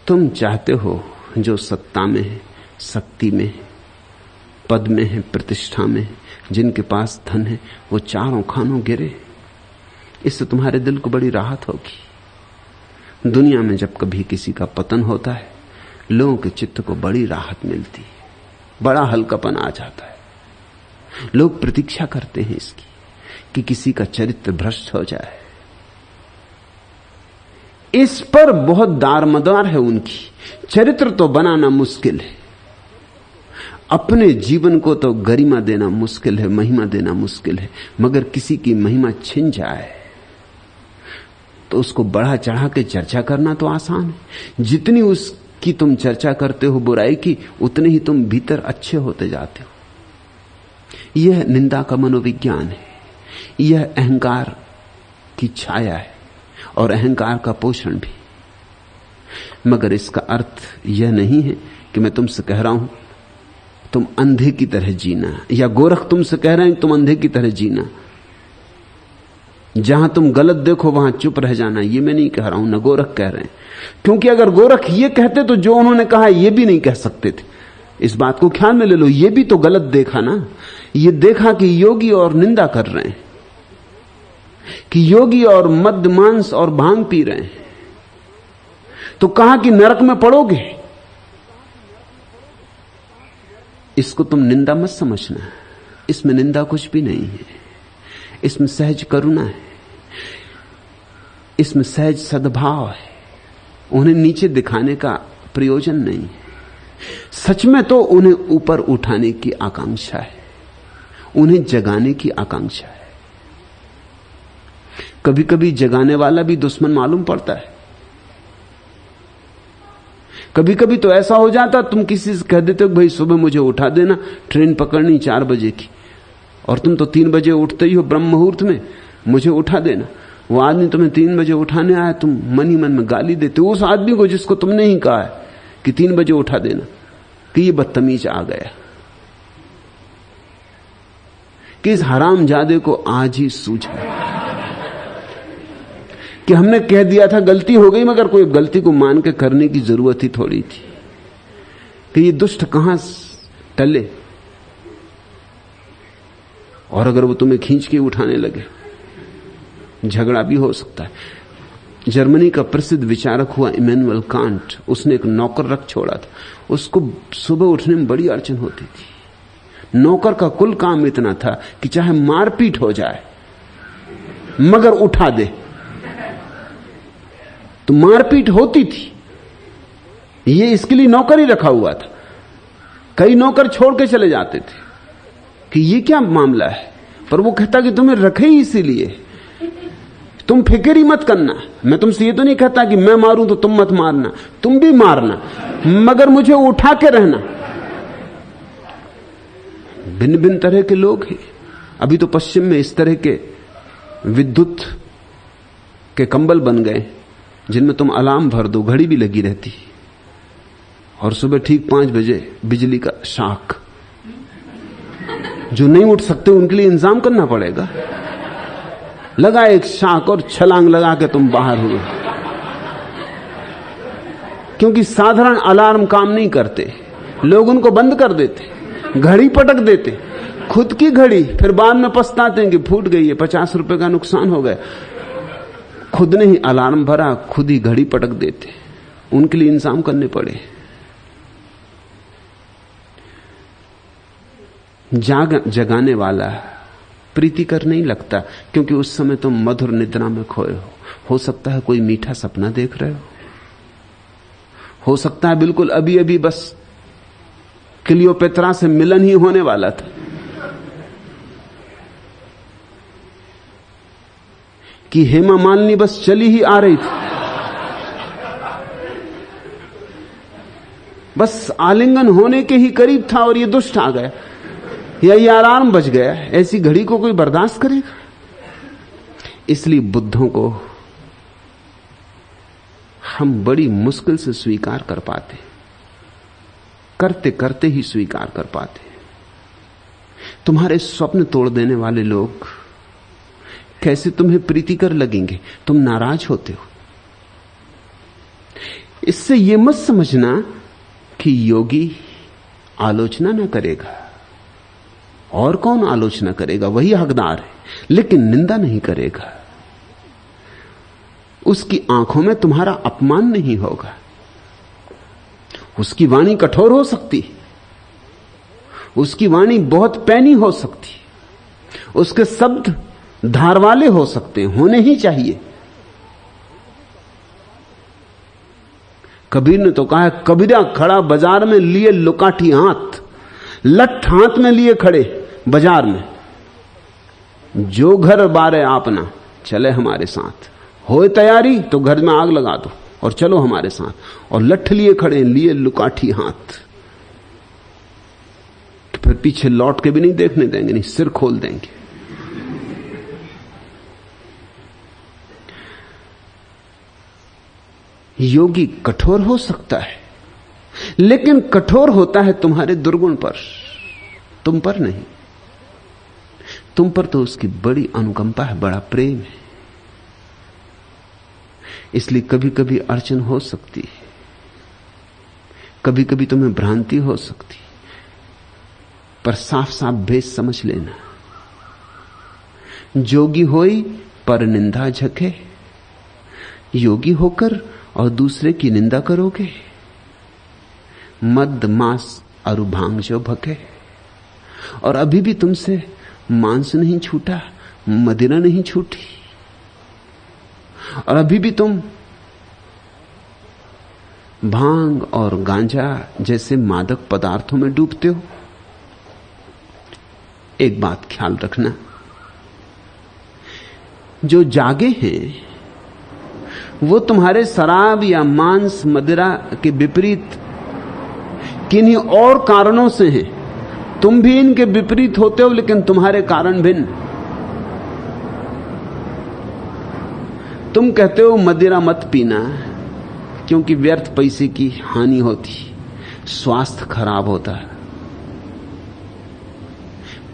तुम चाहते हो जो सत्ता में है, शक्ति में है, पद में है, प्रतिष्ठा में है, जिनके पास धन है, वो चारों खानों गिरे। इससे तुम्हारे दिल को बड़ी राहत होगी। दुनिया में जब कभी किसी का पतन होता है, लोगों के चित्त को बड़ी राहत मिलती है, बड़ा हल्कापन आ जाता है। लोग प्रतीक्षा करते हैं इसकी कि किसी का चरित्र भ्रष्ट हो जाए। इस पर बहुत दारमदार है उनकी। चरित्र तो बनाना मुश्किल है, अपने जीवन को तो गरिमा देना मुश्किल है, महिमा देना मुश्किल है, मगर किसी की महिमा छिन जाए तो उसको बढ़ा चढ़ा के चर्चा करना तो आसान है। जितनी उसकी तुम चर्चा करते हो बुराई की, उतने ही तुम भीतर अच्छे होते जाते हो। यह निंदा का मनोविज्ञान है, यह अहंकार की छाया है और अहंकार का पोषण भी। मगर इसका अर्थ यह नहीं है कि मैं तुमसे कह रहा हूं तुम अंधे की तरह जीना, या गोरख तुमसे कह रहे हैं तुम अंधे की तरह जीना। जहां तुम गलत देखो वहां चुप रह जाना। ये मैं नहीं कह रहा हूं, न गोरख कह रहे हैं, क्योंकि अगर गोरख ये कहते तो जो उन्होंने कहा ये भी नहीं कह सकते थे। इस बात को ख्याल में ले लो, ये भी तो गलत देखा ना। ये देखा कि योगी और निंदा कर रहे हैं, कि योगी और मद्य मांस और भांग पी रहे हैं, तो कहा कि नरक में पड़ोगे। इसको तुम निंदा मत समझना, इसमें निंदा कुछ भी नहीं है, इसमें सहज करुणा है, इसमें सहज सद्भाव है। उन्हें नीचे दिखाने का प्रयोजन नहीं है। सच में तो उन्हें ऊपर उठाने की आकांक्षा है, उन्हें जगाने की आकांक्षा है। कभी कभी जगाने वाला भी दुश्मन मालूम पड़ता है। कभी कभी तो ऐसा हो जाता, तुम किसी से कह देते हो भाई सुबह मुझे उठा देना, ट्रेन पकड़नी 4 बजे की, और तुम तो 3 बजे उठते ही हो ब्रह्म मुहूर्त में, मुझे उठा देना। वो आदमी तुम्हें 3 बजे उठाने आया, तुम मन ही मन में गाली देते हो उस आदमी को जिसको तुमने ही कहा है कि 3 बजे उठा देना, कि ये बदतमीज आ गया, कि इस हरामजादे को आज ही सूझा कि हमने कह दिया था, गलती हो गई, मगर कोई गलती को मान के करने की जरूरत ही थोड़ी थी, कि ये दुष्ट कहां टले। और अगर वो तुम्हें खींच के उठाने लगे, झगड़ा भी हो सकता है। जर्मनी का प्रसिद्ध विचारक हुआ इमैनुअल कांट, उसने एक नौकर रख छोड़ा था। उसको सुबह उठने में बड़ी अड़चन होती थी। नौकर का कुल काम इतना था कि चाहे मारपीट हो जाए मगर उठा दे। तो मारपीट होती थी, ये इसके लिए नौकर ही रखा हुआ था। कई नौकर छोड़ के चले जाते थे कि ये क्या मामला है, पर वो कहता कि तुम्हें रखे ही इसीलिए, तुम फिक्र ही मत करना। मैं तुमसे ये तो नहीं कहता कि मैं मारूं तो तुम मत मारना, तुम भी मारना, मगर मुझे उठा के रहना। भिन्न भिन्न तरह के लोग हैं। अभी तो पश्चिम में इस तरह के विद्युत के कंबल बन गए जिनमें तुम अलार्म भर दो, घड़ी भी लगी रहती, और सुबह ठीक 5 बजे बिजली का शाख। जो नहीं उठ सकते उनके लिए इंतजाम करना पड़ेगा। लगा एक शाख और छलांग लगा के तुम बाहर हुए, क्योंकि साधारण अलार्म काम नहीं करते। लोग उनको बंद कर देते, घड़ी पटक देते, खुद की घड़ी, फिर बाद में पछताते हैं कि फूट गई है, 50 रुपए का नुकसान हो गया। खुद ने ही अलार्म भरा, खुद ही घड़ी पटक देते, उनके लिए इंतजाम करने पड़े। जगाने वाला प्रीतिकर नहीं लगता, क्योंकि उस समय तुम मधुर निद्रा में खोए हो सकता है कोई मीठा सपना देख रहे हो सकता है बिल्कुल अभी अभी बस क्लियोपेत्रा से मिलन ही होने वाला था, कि हेमा मालिनी बस चली ही आ रही थी, बस आलिंगन होने के ही करीब था और ये दुष्ट आ गया, या ये अलार्म बज गया। ऐसी घड़ी को कोई बर्दाश्त करेगा? इसलिए बुद्धों को हम बड़ी मुश्किल से स्वीकार कर पाते, करते करते ही स्वीकार कर पाते। तुम्हारे स्वप्न तोड़ देने वाले लोग कैसे तुम्हें प्रीतिकर लगेंगे? तुम नाराज होते हो। इससे यह मत समझना कि योगी आलोचना ना करेगा, और कौन आलोचना करेगा, वही हकदार है, लेकिन निंदा नहीं करेगा। उसकी आंखों में तुम्हारा अपमान नहीं होगा। उसकी वाणी कठोर हो सकती, उसकी वाणी बहुत पैनी हो सकती, उसके शब्द धार वाले हो सकते हैं, होने ही चाहिए। कबीर ने तो कहा है, कबीरा खड़ा बाजार में लिए लुकाठी हाथ, लठ हाथ में लिए खड़े बाजार में, जो घर बारे आपना चले हमारे साथ, होए तैयारी तो घर में आग लगा दो और चलो हमारे साथ, और लठ लिए खड़े, लिए लुकाठी हाथ, तो फिर पीछे लौट के भी नहीं देखने देंगे, नहीं सिर खोल देंगे। योगी कठोर हो सकता है, लेकिन कठोर होता है तुम्हारे दुर्गुण पर, तुम पर नहीं। तुम पर तो उसकी बड़ी अनुकंपा है, बड़ा प्रेम है। इसलिए कभी कभी अड़चन हो सकती है, कभी कभी तुम्हें भ्रांति हो सकती, पर साफ साफ भेद समझ लेना। जोगी होई पर निंदा झके, योगी होकर और दूसरे की निंदा करोगे। मद मांस अरु भांग जो भके, और अभी भी तुमसे मांस नहीं छूटा, मदिरा नहीं छूटी, और अभी भी तुम भांग और गांजा जैसे मादक पदार्थों में डूबते हो। एक बात ख्याल रखना, जो जागे हैं वो तुम्हारे शराब या मांस मदिरा के विपरीत किन्हीं और कारणों से हैं। तुम भी इनके विपरीत होते हो, लेकिन तुम्हारे कारण भिन्न। तुम कहते हो मदिरा मत पीना क्योंकि व्यर्थ पैसे की हानि होती, स्वास्थ्य खराब होता है,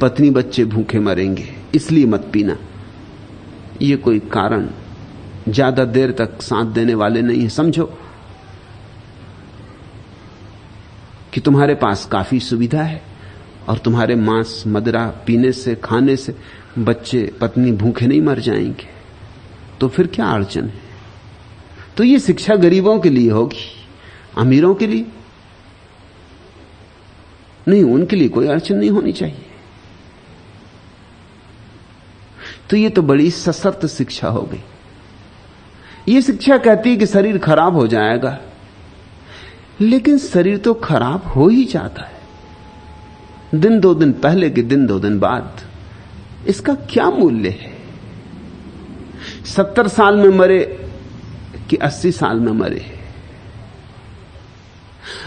पत्नी बच्चे भूखे मरेंगे, इसलिए मत पीना। ये कोई कारण ज्यादा देर तक साथ देने वाले नहीं है। समझो कि तुम्हारे पास काफी सुविधा है और तुम्हारे मांस मदिरा पीने से, खाने से बच्चे पत्नी भूखे नहीं मर जाएंगे, तो फिर क्या अड़चन है? तो ये शिक्षा गरीबों के लिए होगी, अमीरों के लिए नहीं, उनके लिए कोई अड़चन नहीं होनी चाहिए। तो ये तो बड़ी सशर्त शिक्षा हो गई। ये शिक्षा कहती है कि शरीर खराब हो जाएगा, लेकिन शरीर तो खराब हो ही जाता है, दिन 2 दिन पहले के दिन 2 दिन बाद। इसका क्या मूल्य है? 70 साल में मरे कि 80 साल में मरे?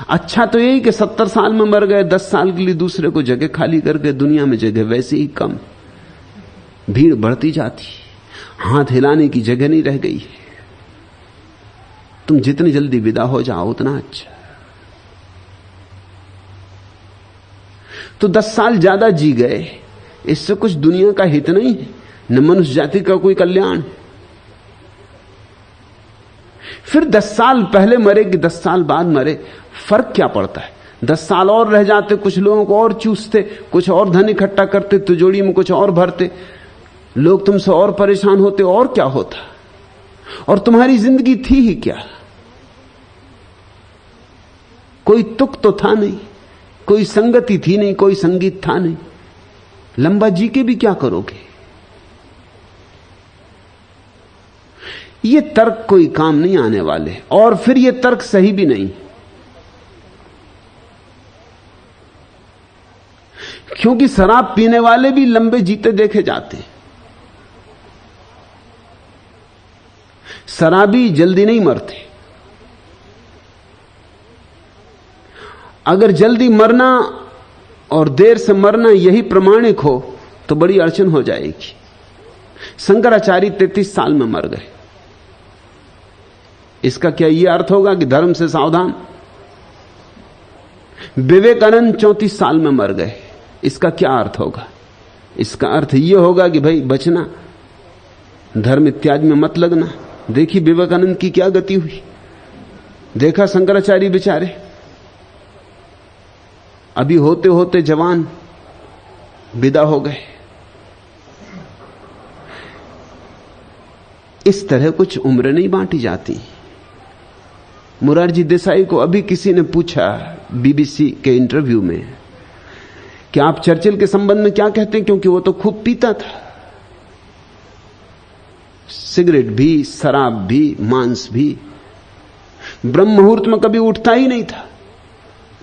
अच्छा तो यही कि 70 साल में मर गए, 10 साल के लिए दूसरे को जगह खाली करके, दुनिया में जगह वैसे ही कम, भीड़ बढ़ती जाती, हाथ हिलाने की जगह नहीं रह गई। तुम जितनी जल्दी विदा हो जाओ उतना अच्छा। तो 10 साल ज्यादा जी गए, इससे कुछ दुनिया का हित नहीं है, न मनुष्य जाति का कोई कल्याण। फिर 10 साल पहले मरे कि 10 साल बाद मरे, फर्क क्या पड़ता है? 10 साल और रह जाते, कुछ लोगों को और चूसते, कुछ और धन इकट्ठा करते, तिजोरी में कुछ और भरते, लोग तुमसे और परेशान होते, और क्या होता? और तुम्हारी जिंदगी थी ही क्या? कोई तुक तो था नहीं, कोई संगति थी नहीं, कोई संगीत था नहीं। लंबा जी के भी क्या करोगे? ये तर्क कोई काम नहीं आने वाले, और फिर ये तर्क सही भी नहीं, क्योंकि शराब पीने वाले भी लंबे जीते देखे जाते। शराबी जल्दी नहीं मरते। अगर जल्दी मरना और देर से मरना यही प्रमाणिक हो तो बड़ी अड़चन हो जाएगी। शंकराचार्य 33 साल में मर गए। इसका क्या यह अर्थ होगा कि धर्म से सावधान? विवेकानंद 34 साल में मर गए। इसका क्या अर्थ होगा? इसका अर्थ यह होगा कि भाई बचना, धर्म इत्यादि में मत लगना। देखी विवेकानंद की क्या गति हुई, देखा शंकराचार्य बेचारे अभी होते होते जवान विदा हो गए। इस तरह कुछ उम्र नहीं बांटी जाती। मुरारजी देसाई को अभी किसी ने पूछा बीबीसी के इंटरव्यू में कि आप चर्चिल के संबंध में क्या कहते हैं, क्योंकि वो तो खूब पीता था, सिगरेट भी, शराब भी, मांस भी। ब्रह्म मुहूर्त में कभी उठता ही नहीं था,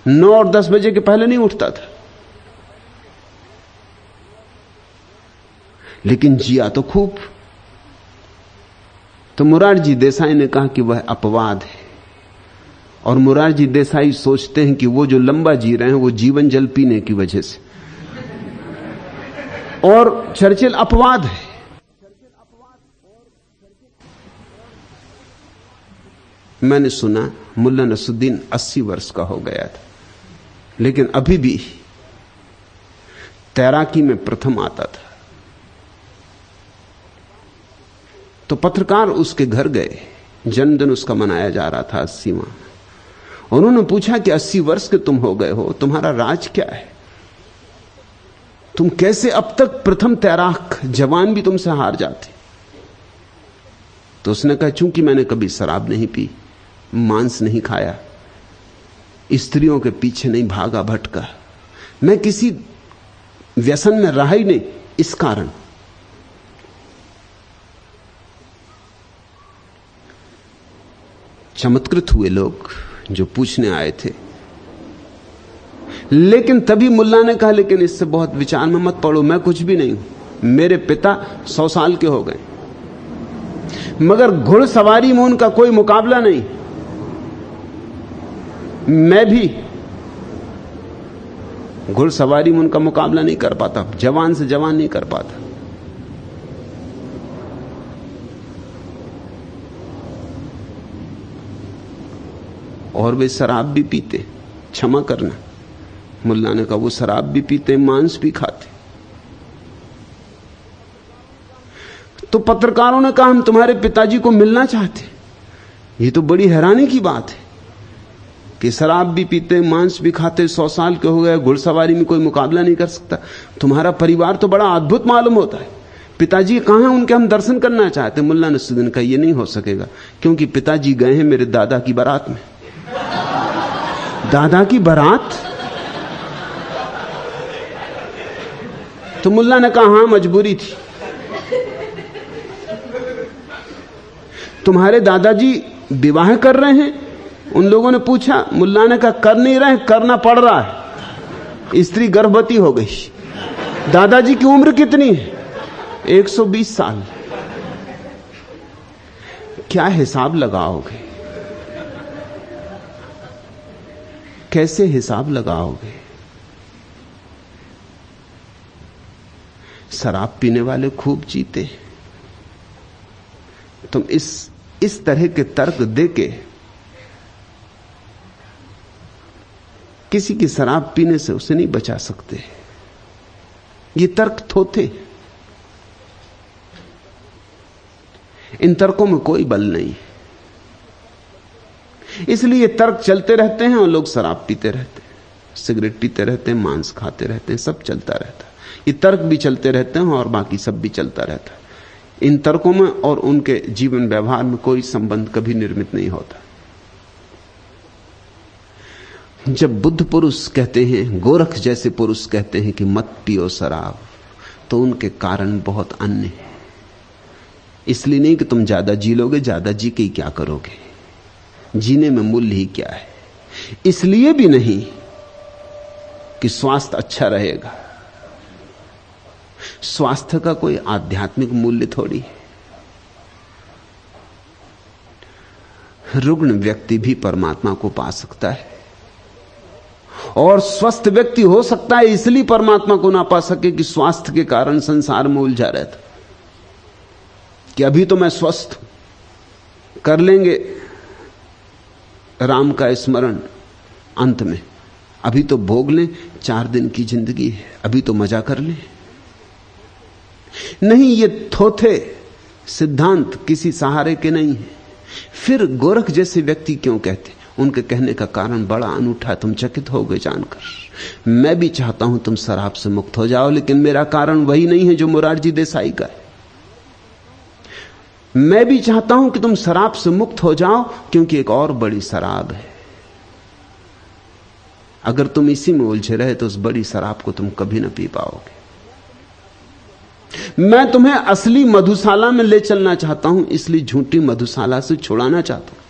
9 और 10 बजे के पहले नहीं उठता था, लेकिन जिया तो खूब। तो मुरारजी देसाई ने कहा कि वह अपवाद है, और मुरारजी देसाई सोचते हैं कि वो जो लंबा जी रहे हैं वो जीवन जल पीने की वजह से, और चर्चिल अपवाद है। मैंने सुना मुल्ला नसरुद्दीन 80 वर्ष का हो गया था, लेकिन अभी भी तैराकी में प्रथम आता था। तो पत्रकार उसके घर गए जन्मदिन उसका मनाया जा रहा था 80वां। उन्होंने पूछा कि 80 वर्ष के तुम हो गए हो, तुम्हारा राज क्या है? तुम कैसे अब तक प्रथम तैराक जवान भी तुमसे हार जाते? तो उसने कहा, चूंकि मैंने कभी शराब नहीं पी, मांस नहीं खाया, स्त्रियों के पीछे नहीं भागा भटका, मैं किसी व्यसन में रहा ही नहीं, इस कारण। चमत्कृत हुए लोग जो पूछने आए थे। लेकिन तभी मुल्ला ने कहा, लेकिन इससे बहुत विचार में मत पड़ो, मैं कुछ भी नहीं हूं। मेरे पिता 100 साल के हो गए, मगर घुड़सवारी में उनका कोई मुकाबला नहीं। मैं भी घुड़सवारी में उनका मुकाबला नहीं कर पाता, जवान से जवान नहीं कर पाता। और वे शराब भी पीते, क्षमा करना, मुल्ला ने कहा, वो शराब भी पीते, मांस भी खाते। तो पत्रकारों ने कहा, हम तुम्हारे पिताजी को मिलना चाहते। ये तो बड़ी हैरानी की बात है कि शराब भी पीते, मांस भी खाते, 100 साल के हो गए, घुड़सवारी में कोई मुकाबला नहीं कर सकता। तुम्हारा परिवार तो बड़ा अद्भुत मालूम होता है। पिताजी कहां हैं? उनके हम दर्शन करना चाहते। मुल्ला नसरुद्दीन कहा, यह नहीं हो सकेगा, क्योंकि पिताजी गए हैं मेरे दादा की बारात में। दादा की बारात? तो मुल्ला ने कहा, हां, मजबूरी थी। तुम्हारे दादाजी विवाह कर रहे हैं? उन लोगों ने पूछा। मुल्ला ने कहा, कर नहीं रहे, करना पड़ रहा है। स्त्री गर्भवती हो गई। दादाजी की उम्र कितनी है? 120 साल। क्या हिसाब लगाओगे? कैसे हिसाब लगाओगे? शराब पीने वाले खूब जीते। तुम इस तरह के तर्क देके किसी की शराब पीने से उसे नहीं बचा सकते। ये तर्क थोथे। इन तर्कों में कोई बल नहीं, इसलिए ये तर्क चलते रहते हैं और लोग शराब पीते रहते हैं, सिगरेट पीते रहते हैं, मांस खाते रहते हैं, सब चलता रहता है। ये तर्क भी चलते रहते हैं और बाकी सब भी चलता रहता है। इन तर्कों में और उनके जीवन व्यवहार में कोई संबंध कभी निर्मित नहीं होता। जब बुद्ध पुरुष कहते हैं, गोरख जैसे पुरुष कहते हैं कि मत पियो शराब, तो उनके कारण बहुत अन्य है। इसलिए नहीं कि तुम ज्यादा जी लोगे, ज्यादा जी के क्या करोगे, जीने में मूल्य ही क्या है। इसलिए भी नहीं कि स्वास्थ्य अच्छा रहेगा। स्वास्थ्य का कोई आध्यात्मिक मूल्य थोड़ी है। रुग्ण व्यक्ति भी परमात्मा को पा सकता है, और स्वस्थ व्यक्ति हो सकता है इसलिए परमात्मा को ना पा सके कि स्वास्थ्य के कारण संसार में उलझा रहता, कि अभी तो मैं स्वस्थ हूं, कर लेंगे राम का स्मरण अंत में, अभी तो भोग लें, 4 दिन की जिंदगी है, अभी तो मजा कर लें। नहीं, ये थोथे सिद्धांत किसी सहारे के नहीं है। फिर गोरख जैसे व्यक्ति क्यों कहते? उनके कहने का कारण बड़ा अनूठा, तुम चकित हो गए जानकर। मैं भी चाहता हूं तुम शराब से मुक्त हो जाओ, लेकिन मेरा कारण वही नहीं है जो मोरारजी देसाई का है। मैं भी चाहता हूं कि तुम शराब से मुक्त हो जाओ, क्योंकि एक और बड़ी शराब है। अगर तुम इसी में उलझे रहे तो उस बड़ी शराब को तुम कभी ना पी पाओगे। मैं तुम्हें असली मधुशाला में ले चलना चाहता हूं, इसलिए झूठी मधुशाला से छुड़ाना चाहता हूं।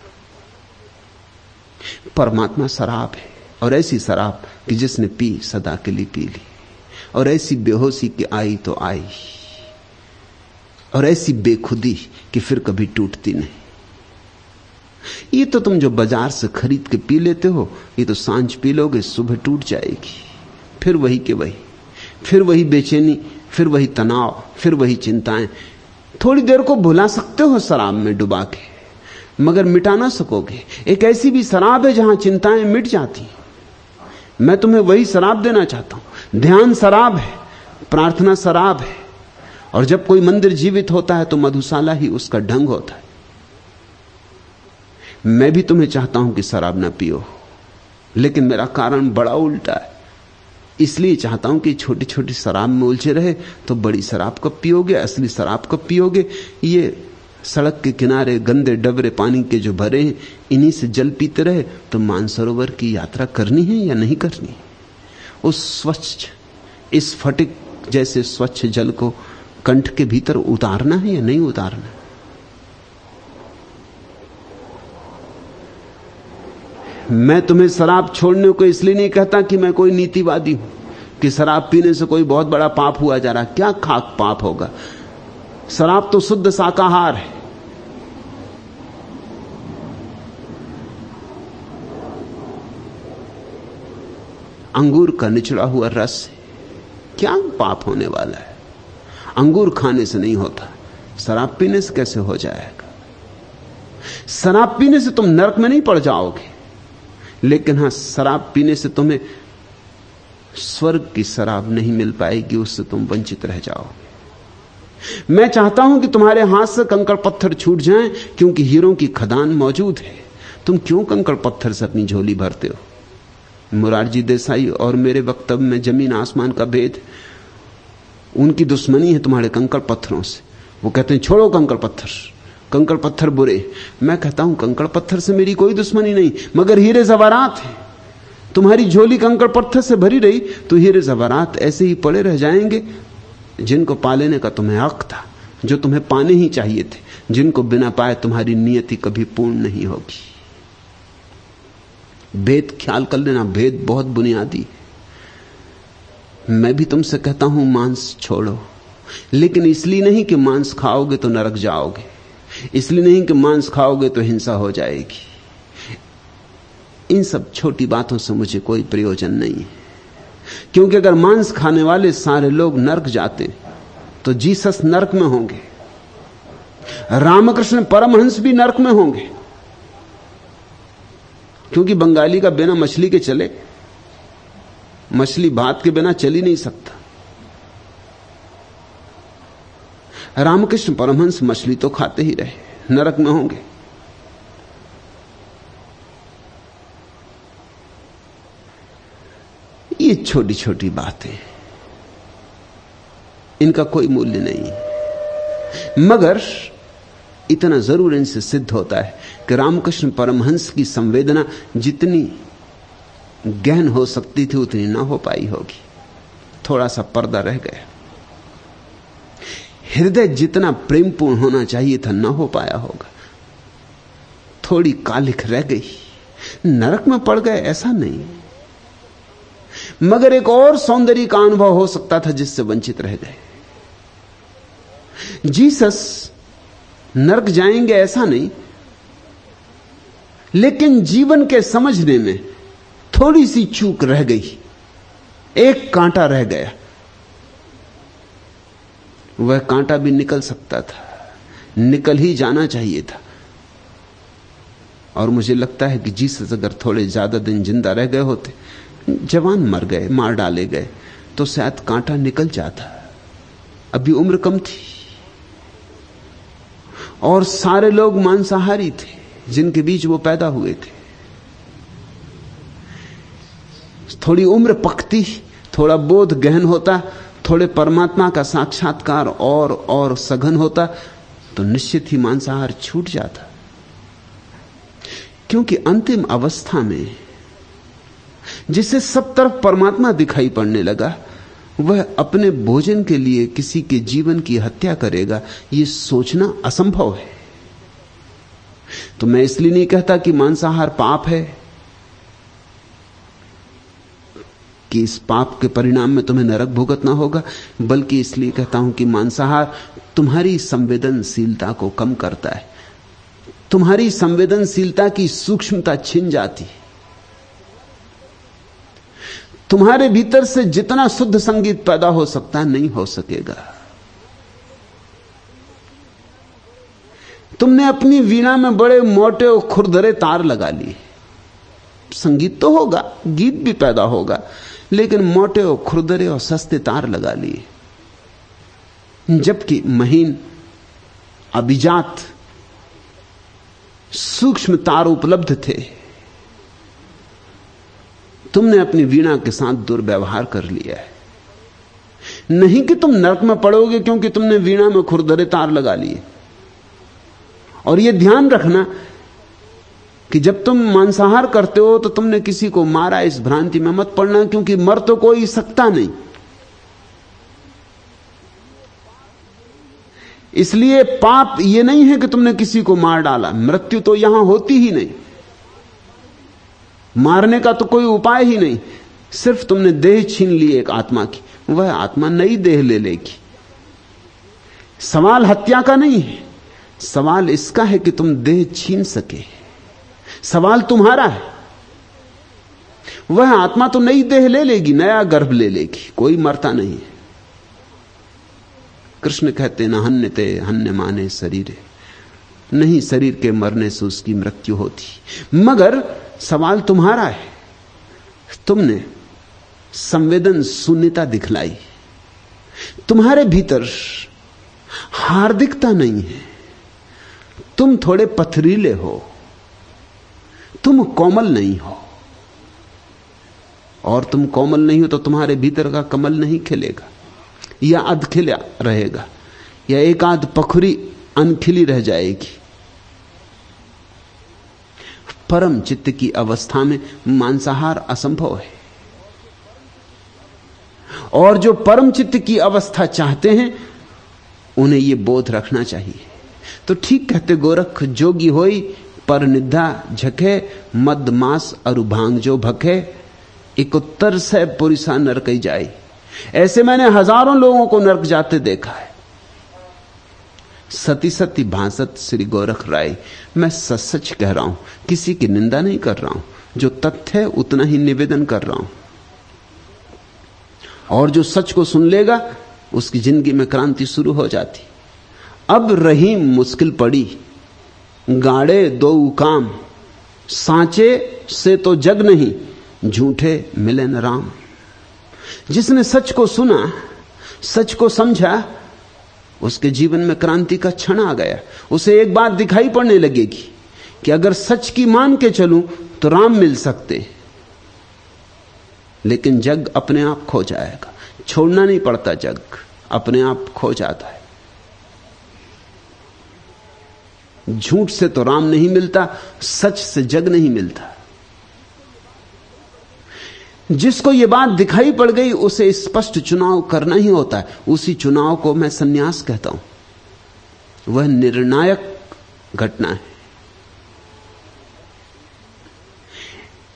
परमात्मा शराब है, और ऐसी शराब कि जिसने पी सदा के लिए पी ली, और ऐसी बेहोशी की आई तो आई, और ऐसी बेखुदी कि फिर कभी टूटती नहीं। ये तो तुम जो बाजार से खरीद के पी लेते हो, ये तो सांझ पी लोगे, सुबह टूट जाएगी, फिर वही के वही, फिर वही बेचैनी, फिर वही तनाव, फिर वही चिंताएं। थोड़ी देर को भुला सकते हो शराब में डुबा के, मगर मिटा ना सकोगे। एक ऐसी भी शराब है जहां चिंताएं मिट जाती। मैं तुम्हें वही शराब देना चाहता हूं। ध्यान शराब है, प्रार्थना शराब है, और जब कोई मंदिर जीवित होता है तो मधुशाला ही उसका ढंग होता है। मैं भी तुम्हें चाहता हूं कि शराब ना पियो, लेकिन मेरा कारण बड़ा उल्टा है। इसलिए चाहता हूं कि छोटी छोटी शराब में उलझे रहे तो बड़ी शराब कब पियोगे, असली शराब कब पियोगे। ये सड़क के किनारे गंदे डबरे पानी के जो भरे हैं, इन्हीं से जल पीते रहे तो मानसरोवर की यात्रा करनी है या नहीं करनी। उस स्वच्छ, इस फटिक जैसे स्वच्छ जल को कंठ के भीतर उतारना है या नहीं उतारना। मैं तुम्हें शराब छोड़ने को इसलिए नहीं कहता कि मैं कोई नीतिवादी हूं, कि शराब पीने से कोई बहुत बड़ा पाप हुआ जा रहा। क्या खाक पाप होगा। शराब तो शुद्ध शाकाहार है। अंगूर का निचड़ा हुआ रस, क्या पाप होने वाला है। अंगूर खाने से नहीं होता, शराब पीने से कैसे हो जाएगा। शराब पीने से तुम नरक में नहीं पड़ जाओगे, लेकिन हां, शराब पीने से तुम्हें स्वर्ग की शराब नहीं मिल पाएगी, उससे तुम वंचित रह जाओगे। मैं चाहता हूं कि तुम्हारे हाथ से कंकड़ पत्थर छूट जाएं, क्योंकि हीरों की खदान मौजूद है। तुम क्यों कंकड़ पत्थर से अपनी झोली भरते हो। मुरारजी देसाई और मेरे वक्तव्य में जमीन आसमान का भेद। उनकी दुश्मनी है तुम्हारे कंकड़ पत्थरों से। वो कहते हैं छोड़ो कंकड़ पत्थर, कंकड़ पत्थर बुरे। मैं कहता हूं कंकड़ पत्थर से मेरी कोई दुश्मनी नहीं, मगर हीरे जवारात हैं। तुम्हारी झोली कंकड़ पत्थर से भरी रही तो हीरे जवारात ऐसे ही पड़े रह जाएंगे, जिनको पा लेने का तुम्हें हक था, जो तुम्हें पाने ही चाहिए थे, जिनको बिना पाए तुम्हारी नियति कभी पूर्ण नहीं होगी। भेद ख्याल कर लेना, भेद बहुत बुनियादी। मैं भी तुमसे कहता हूं मांस छोड़ो, लेकिन इसलिए नहीं कि मांस खाओगे तो नरक जाओगे, इसलिए नहीं कि मांस खाओगे तो हिंसा हो जाएगी। इन सब छोटी बातों से मुझे कोई प्रयोजन नहीं है, क्योंकि अगर मांस खाने वाले सारे लोग नरक जाते तो जीसस नरक में होंगे, रामकृष्ण परमहंस भी नरक में होंगे, क्योंकि बंगाली का बिना मछली के चले, मछली भात के बिना चल ही नहीं सकता। रामकृष्ण परमहंस मछली तो खाते ही रहे, नरक में होंगे। ये छोटी छोटी बातें, इनका कोई मूल्य नहीं, मगर इतना जरूर इनसे सिद्ध होता है कि रामकृष्ण परमहंस की संवेदना जितनी गहन हो सकती थी उतनी ना हो पाई होगी। थोड़ा सा पर्दा रह गया। हृदय जितना प्रेमपूर्ण होना चाहिए था ना हो पाया होगा। थोड़ी कालिख रह गई। नरक में पड़ गए ऐसा नहीं, मगर एक और सौंदर्य का अनुभव हो सकता था जिससे वंचित रह गए। जीसस नरक जाएंगे ऐसा नहीं, लेकिन जीवन के समझने में थोड़ी सी चूक रह गई, एक कांटा रह गया। वह कांटा भी निकल सकता था, निकल ही जाना चाहिए था। और मुझे लगता है कि जीसस अगर थोड़े ज्यादा दिन जिंदा रह गए होते, जवान मर गए, मार डाले गए, तो शायद कांटा निकल जाता। अभी उम्र कम थी और सारे लोग मांसाहारी थे जिनके बीच वो पैदा हुए थे। थोड़ी उम्र पकती, थोड़ा बोध गहन होता, थोड़े परमात्मा का साक्षात्कार और सघन होता, तो निश्चित ही मांसाहार छूट जाता। क्योंकि अंतिम अवस्था में जिसे सब तरफ परमात्मा दिखाई पड़ने लगा, वह अपने भोजन के लिए किसी के जीवन की हत्या करेगा, यह सोचना असंभव है। तो मैं इसलिए नहीं कहता कि मांसाहार पाप है कि इस पाप के परिणाम में तुम्हें नरक भुगतना होगा, बल्कि इसलिए कहता हूं कि मांसाहार तुम्हारी संवेदनशीलता को कम करता है, तुम्हारी संवेदनशीलता की सूक्ष्मता छिन जाती है। तुम्हारे भीतर से जितना शुद्ध संगीत पैदा हो सकता है नहीं हो सकेगा। तुमने अपनी वीणा में बड़े मोटे और खुरदरे तार लगा लिए, संगीत तो होगा, गीत भी पैदा होगा, लेकिन मोटे और खुरदरे और सस्ते तार लगा लिए, जबकि महीन अभिजात सूक्ष्म तार उपलब्ध थे। तुमने अपनी वीणा के साथ दुर्व्यवहार कर लिया है। नहीं कि तुम नरक में पड़ोगे क्योंकि तुमने वीणा में खुरदरे तार लगा लिए। और यह ध्यान रखना कि जब तुम मांसाहार करते हो तो तुमने किसी को मारा, इस भ्रांति में मत पड़ना, क्योंकि मर तो कोई सकता नहीं। इसलिए पाप यह नहीं है कि तुमने किसी को मार डाला, मृत्यु तो यहां होती ही नहीं, मारने का तो कोई उपाय ही नहीं। सिर्फ तुमने देह छीन ली एक आत्मा की, वह आत्मा नई देह ले लेगी। सवाल हत्या का नहीं है, सवाल इसका है कि तुम देह छीन सके। सवाल तुम्हारा है। वह आत्मा तो नई देह ले लेगी, नया गर्भ ले लेगी, कोई मरता नहीं है। कृष्ण कहते ना हन्यते हन्य माने शरीरे, नहीं शरीर के मरने से उसकी मृत्यु होती। मगर सवाल तुम्हारा है। तुमने संवेदन शून्यता दिखलाई। तुम्हारे भीतर हार्दिकता नहीं है। तुम थोड़े पथरीले हो, तुम कोमल नहीं हो। और तुम कोमल नहीं हो तो तुम्हारे भीतर का कमल नहीं खिलेगा, या अधखिला रहेगा, या एक आध पखुरी अनखिली रह जाएगी। परम चित्त की अवस्था में मांसाहार असंभव है। और जो परम चित्त की अवस्था चाहते हैं उन्हें यह बोध रखना चाहिए। तो ठीक कहते गोरख, जोगी होई पर निद्रा झके, मद मास अरु भांग जो भखे, एक उत्तर से पुरुषा नरक जाई। ऐसे मैंने हजारों लोगों को नरक जाते देखा है। सती सती भासत श्री गोरख राय। मैं सच सच कह रहा हूं, किसी की निंदा नहीं कर रहा हूं, जो तथ्य है उतना ही निवेदन कर रहा हूं। और जो सच को सुन लेगा उसकी जिंदगी में क्रांति शुरू हो जाती। अब रही मुश्किल पड़ी, गाड़े दो काम, सांचे से तो जग नहीं, झूठे मिले न राम। जिसने सच को सुना, सच को समझा, उसके जीवन में क्रांति का क्षण आ गया। उसे एक बात दिखाई पड़ने लगेगी कि अगर सच की मान के चलूं तो राम मिल सकते, लेकिन जग अपने आप खो जाएगा। छोड़ना नहीं पड़ता, जग अपने आप खो जाता है। झूठ से तो राम नहीं मिलता, सच से जग नहीं मिलता। जिसको यह बात दिखाई पड़ गई उसे स्पष्ट चुनाव करना ही होता है। उसी चुनाव को मैं संन्यास कहता हूं। वह निर्णायक घटना है।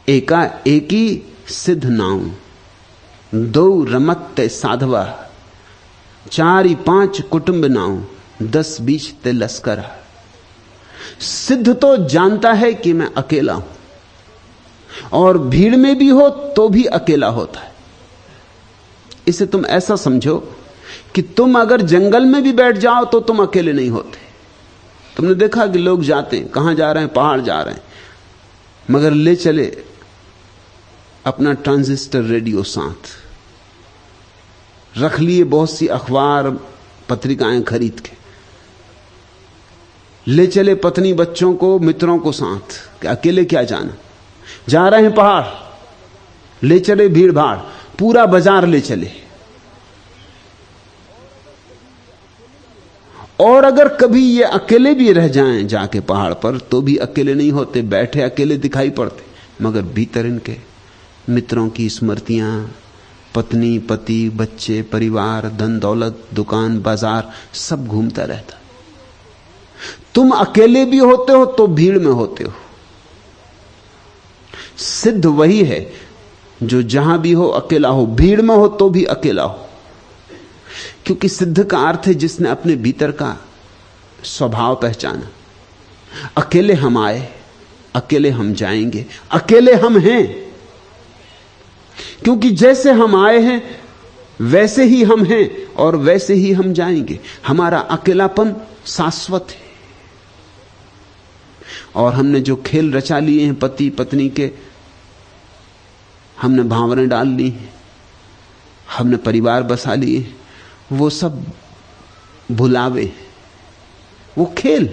एका एकी सिद्ध नाऊ, दो रमत ते साधवा, चारि पांच कुटुंब नाऊ, 10 बीच ते लश्करा। सिद्ध तो जानता है कि मैं अकेला हूं, और भीड़ में भी हो तो भी अकेला होता है। इसे तुम ऐसा समझो कि तुम अगर जंगल में भी बैठ जाओ तो तुम अकेले नहीं होते। तुमने देखा कि लोग जाते हैं, कहां जा रहे हैं, पहाड़ जा रहे हैं, मगर ले चले अपना ट्रांजिस्टर रेडियो साथ, रख लिए बहुत सी अखबार पत्रिकाएं खरीद के, ले चले पत्नी बच्चों को, मित्रों को साथ, कि अकेले क्या जाना। जा रहे हैं पहाड़, ले चले भीड़ भाड़, पूरा बाजार ले चले। और अगर कभी ये अकेले भी रह जाएं जाके पहाड़ पर तो भी अकेले नहीं होते। बैठे अकेले दिखाई पड़ते, मगर भीतर इनके मित्रों की स्मृतियां, पत्नी पति बच्चे परिवार धन दौलत दुकान बाजार सब घूमता रहता। तुम अकेले भी होते हो तो भीड़ में होते हो। सिद्ध वही है जो जहां भी हो अकेला हो, भीड़ में हो तो भी अकेला हो। क्योंकि सिद्ध का अर्थ है जिसने अपने भीतर का स्वभाव पहचाना। अकेले हम आए, अकेले हम जाएंगे, अकेले हम हैं। क्योंकि जैसे हम आए हैं वैसे ही हम हैं और वैसे ही हम जाएंगे। हमारा अकेलापन शाश्वत है। और हमने जो खेल रचा लिए हैं पति पत्नी के, हमने भावरें डाल ली हैं, हमने परिवार बसा लिए, वो सब भुलावे, वो खेल।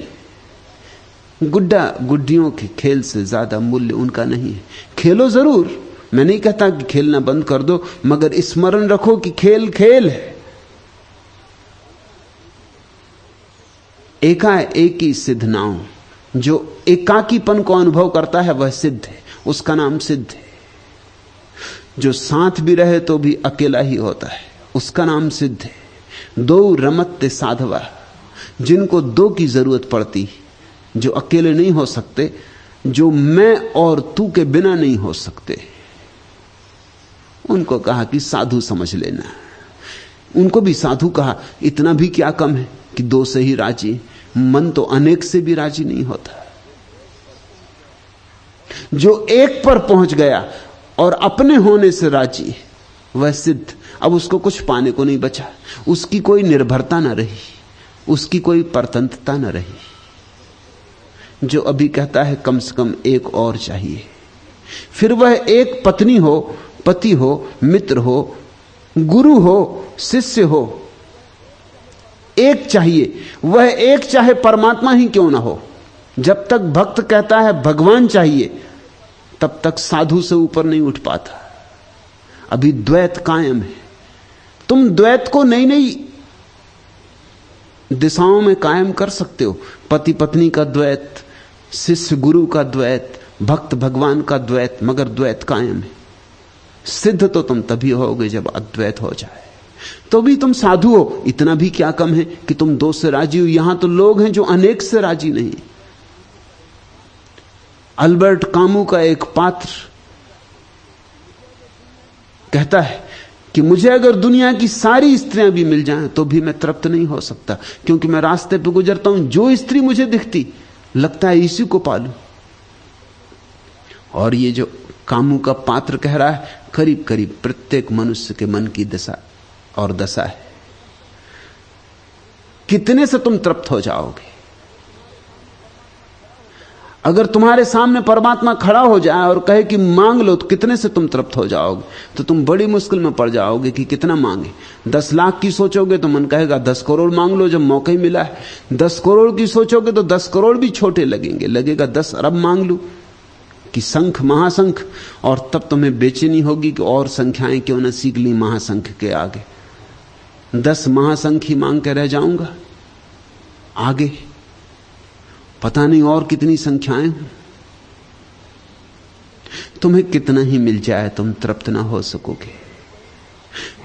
गुड्डा गुड्डियों के खेल से ज्यादा मूल्य उनका नहीं है। खेलो जरूर, मैं नहीं कहता कि खेलना बंद कर दो, मगर स्मरण रखो कि खेल खेल है। एकाएकी सिद्ध नाव, जो एकाकीपन को अनुभव करता है वह सिद्ध है, उसका नाम सिद्ध है। जो साथ भी रहे तो भी अकेला ही होता है, उसका नाम सिद्ध है। दो रमत्ते साधवा, जिनको दो की जरूरत पड़ती, जो अकेले नहीं हो सकते, जो मैं और तू के बिना नहीं हो सकते, उनको कहा कि साधु समझ लेना। उनको भी साधु कहा, इतना भी क्या कम है कि दो से ही राजी, मन तो अनेक से भी राजी नहीं होता। जो एक पर पहुंच गया और अपने होने से राजी, वह सिद्ध। अब उसको कुछ पाने को नहीं बचा, उसकी कोई निर्भरता ना रही, उसकी कोई परतंत्रता ना रही। जो अभी कहता है कम से कम एक और चाहिए, फिर वह एक पत्नी हो, पति हो, मित्र हो, गुरु हो, शिष्य हो, एक चाहिए। वह एक चाहे परमात्मा ही क्यों ना हो। जब तक भक्त कहता है भगवान चाहिए, तब तक साधु से ऊपर नहीं उठ पाता। अभी द्वैत कायम है। तुम द्वैत को नई नई दिशाओं में कायम कर सकते हो। पति पत्नी का द्वैत, शिष्य गुरु का द्वैत, भक्त भगवान का द्वैत, मगर द्वैत कायम है। सिद्ध तो तुम तभी होगे जब अद्वैत हो जाए। तो भी तुम साधु हो, इतना भी क्या कम है कि तुम दो से राजी हो। यहां तो लोग हैं जो अनेक से राजी नहीं। अल्बर्ट कामू का एक पात्र कहता है कि मुझे अगर दुनिया की सारी स्त्रियां भी मिल जाएं तो भी मैं तृप्त नहीं हो सकता, क्योंकि मैं रास्ते पे गुजरता हूं, जो स्त्री मुझे दिखती लगता है इसी को पालूं। और ये जो कामू का पात्र कह रहा है, करीब करीब प्रत्येक मनुष्य के मन की दशा और दशा है। कितने से तुम तृप्त हो जाओगे? अगर तुम्हारे सामने परमात्मा खड़ा हो जाए और कहे कि मांग लो, तो कितने से तुम तृप्त हो जाओगे? तो तुम बड़ी मुश्किल में पड़ जाओगे कि कितना मांगे। 10 लाख की सोचोगे तो मन कहेगा 10 करोड़ मांग लो, जब मौका ही मिला है। 10 करोड़ की सोचोगे तो 10 करोड़ भी छोटे लगेंगे, लगेगा 10 अरब मांग लूं कि संख महासंख। और तब तुम्हें बेचैनी होगी कि और संख्याएं क्यों न सीख ली महासंख के आगे। 10 महासंख ही मांग के रह जाऊंगा, आगे पता नहीं और कितनी संख्याएं हों। तुम्हें कितना ही मिल जाए तुम तृप्त ना हो सकोगे।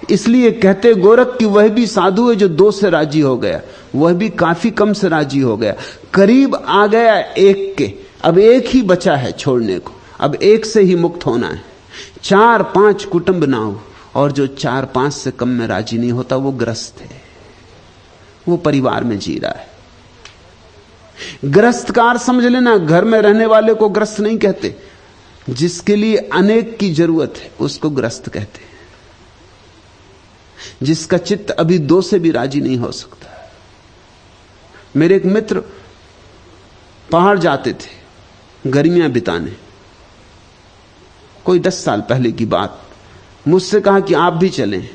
इसलिए कहते गोरख कि वह भी साधु है जो 2 से राजी हो गया, वह भी काफी कम से राजी हो गया, करीब आ गया एक के। अब एक ही बचा है छोड़ने को, अब एक से ही मुक्त होना है। 4-5 कुटुंब ना हो, और जो 4-5 से कम में राजी नहीं होता वो ग्रस्त है, वो परिवार में जी रहा है। ग्रस्तकार समझ लेना, घर में रहने वाले को ग्रस्त नहीं कहते, जिसके लिए अनेक की जरूरत है उसको ग्रस्त कहते हैं। जिसका चित्त अभी 2 से भी राजी नहीं हो सकता। मेरे एक मित्र पहाड़ जाते थे गर्मियां बिताने, कोई 10 साल पहले की बात। मुझसे कहा कि आप भी चलें।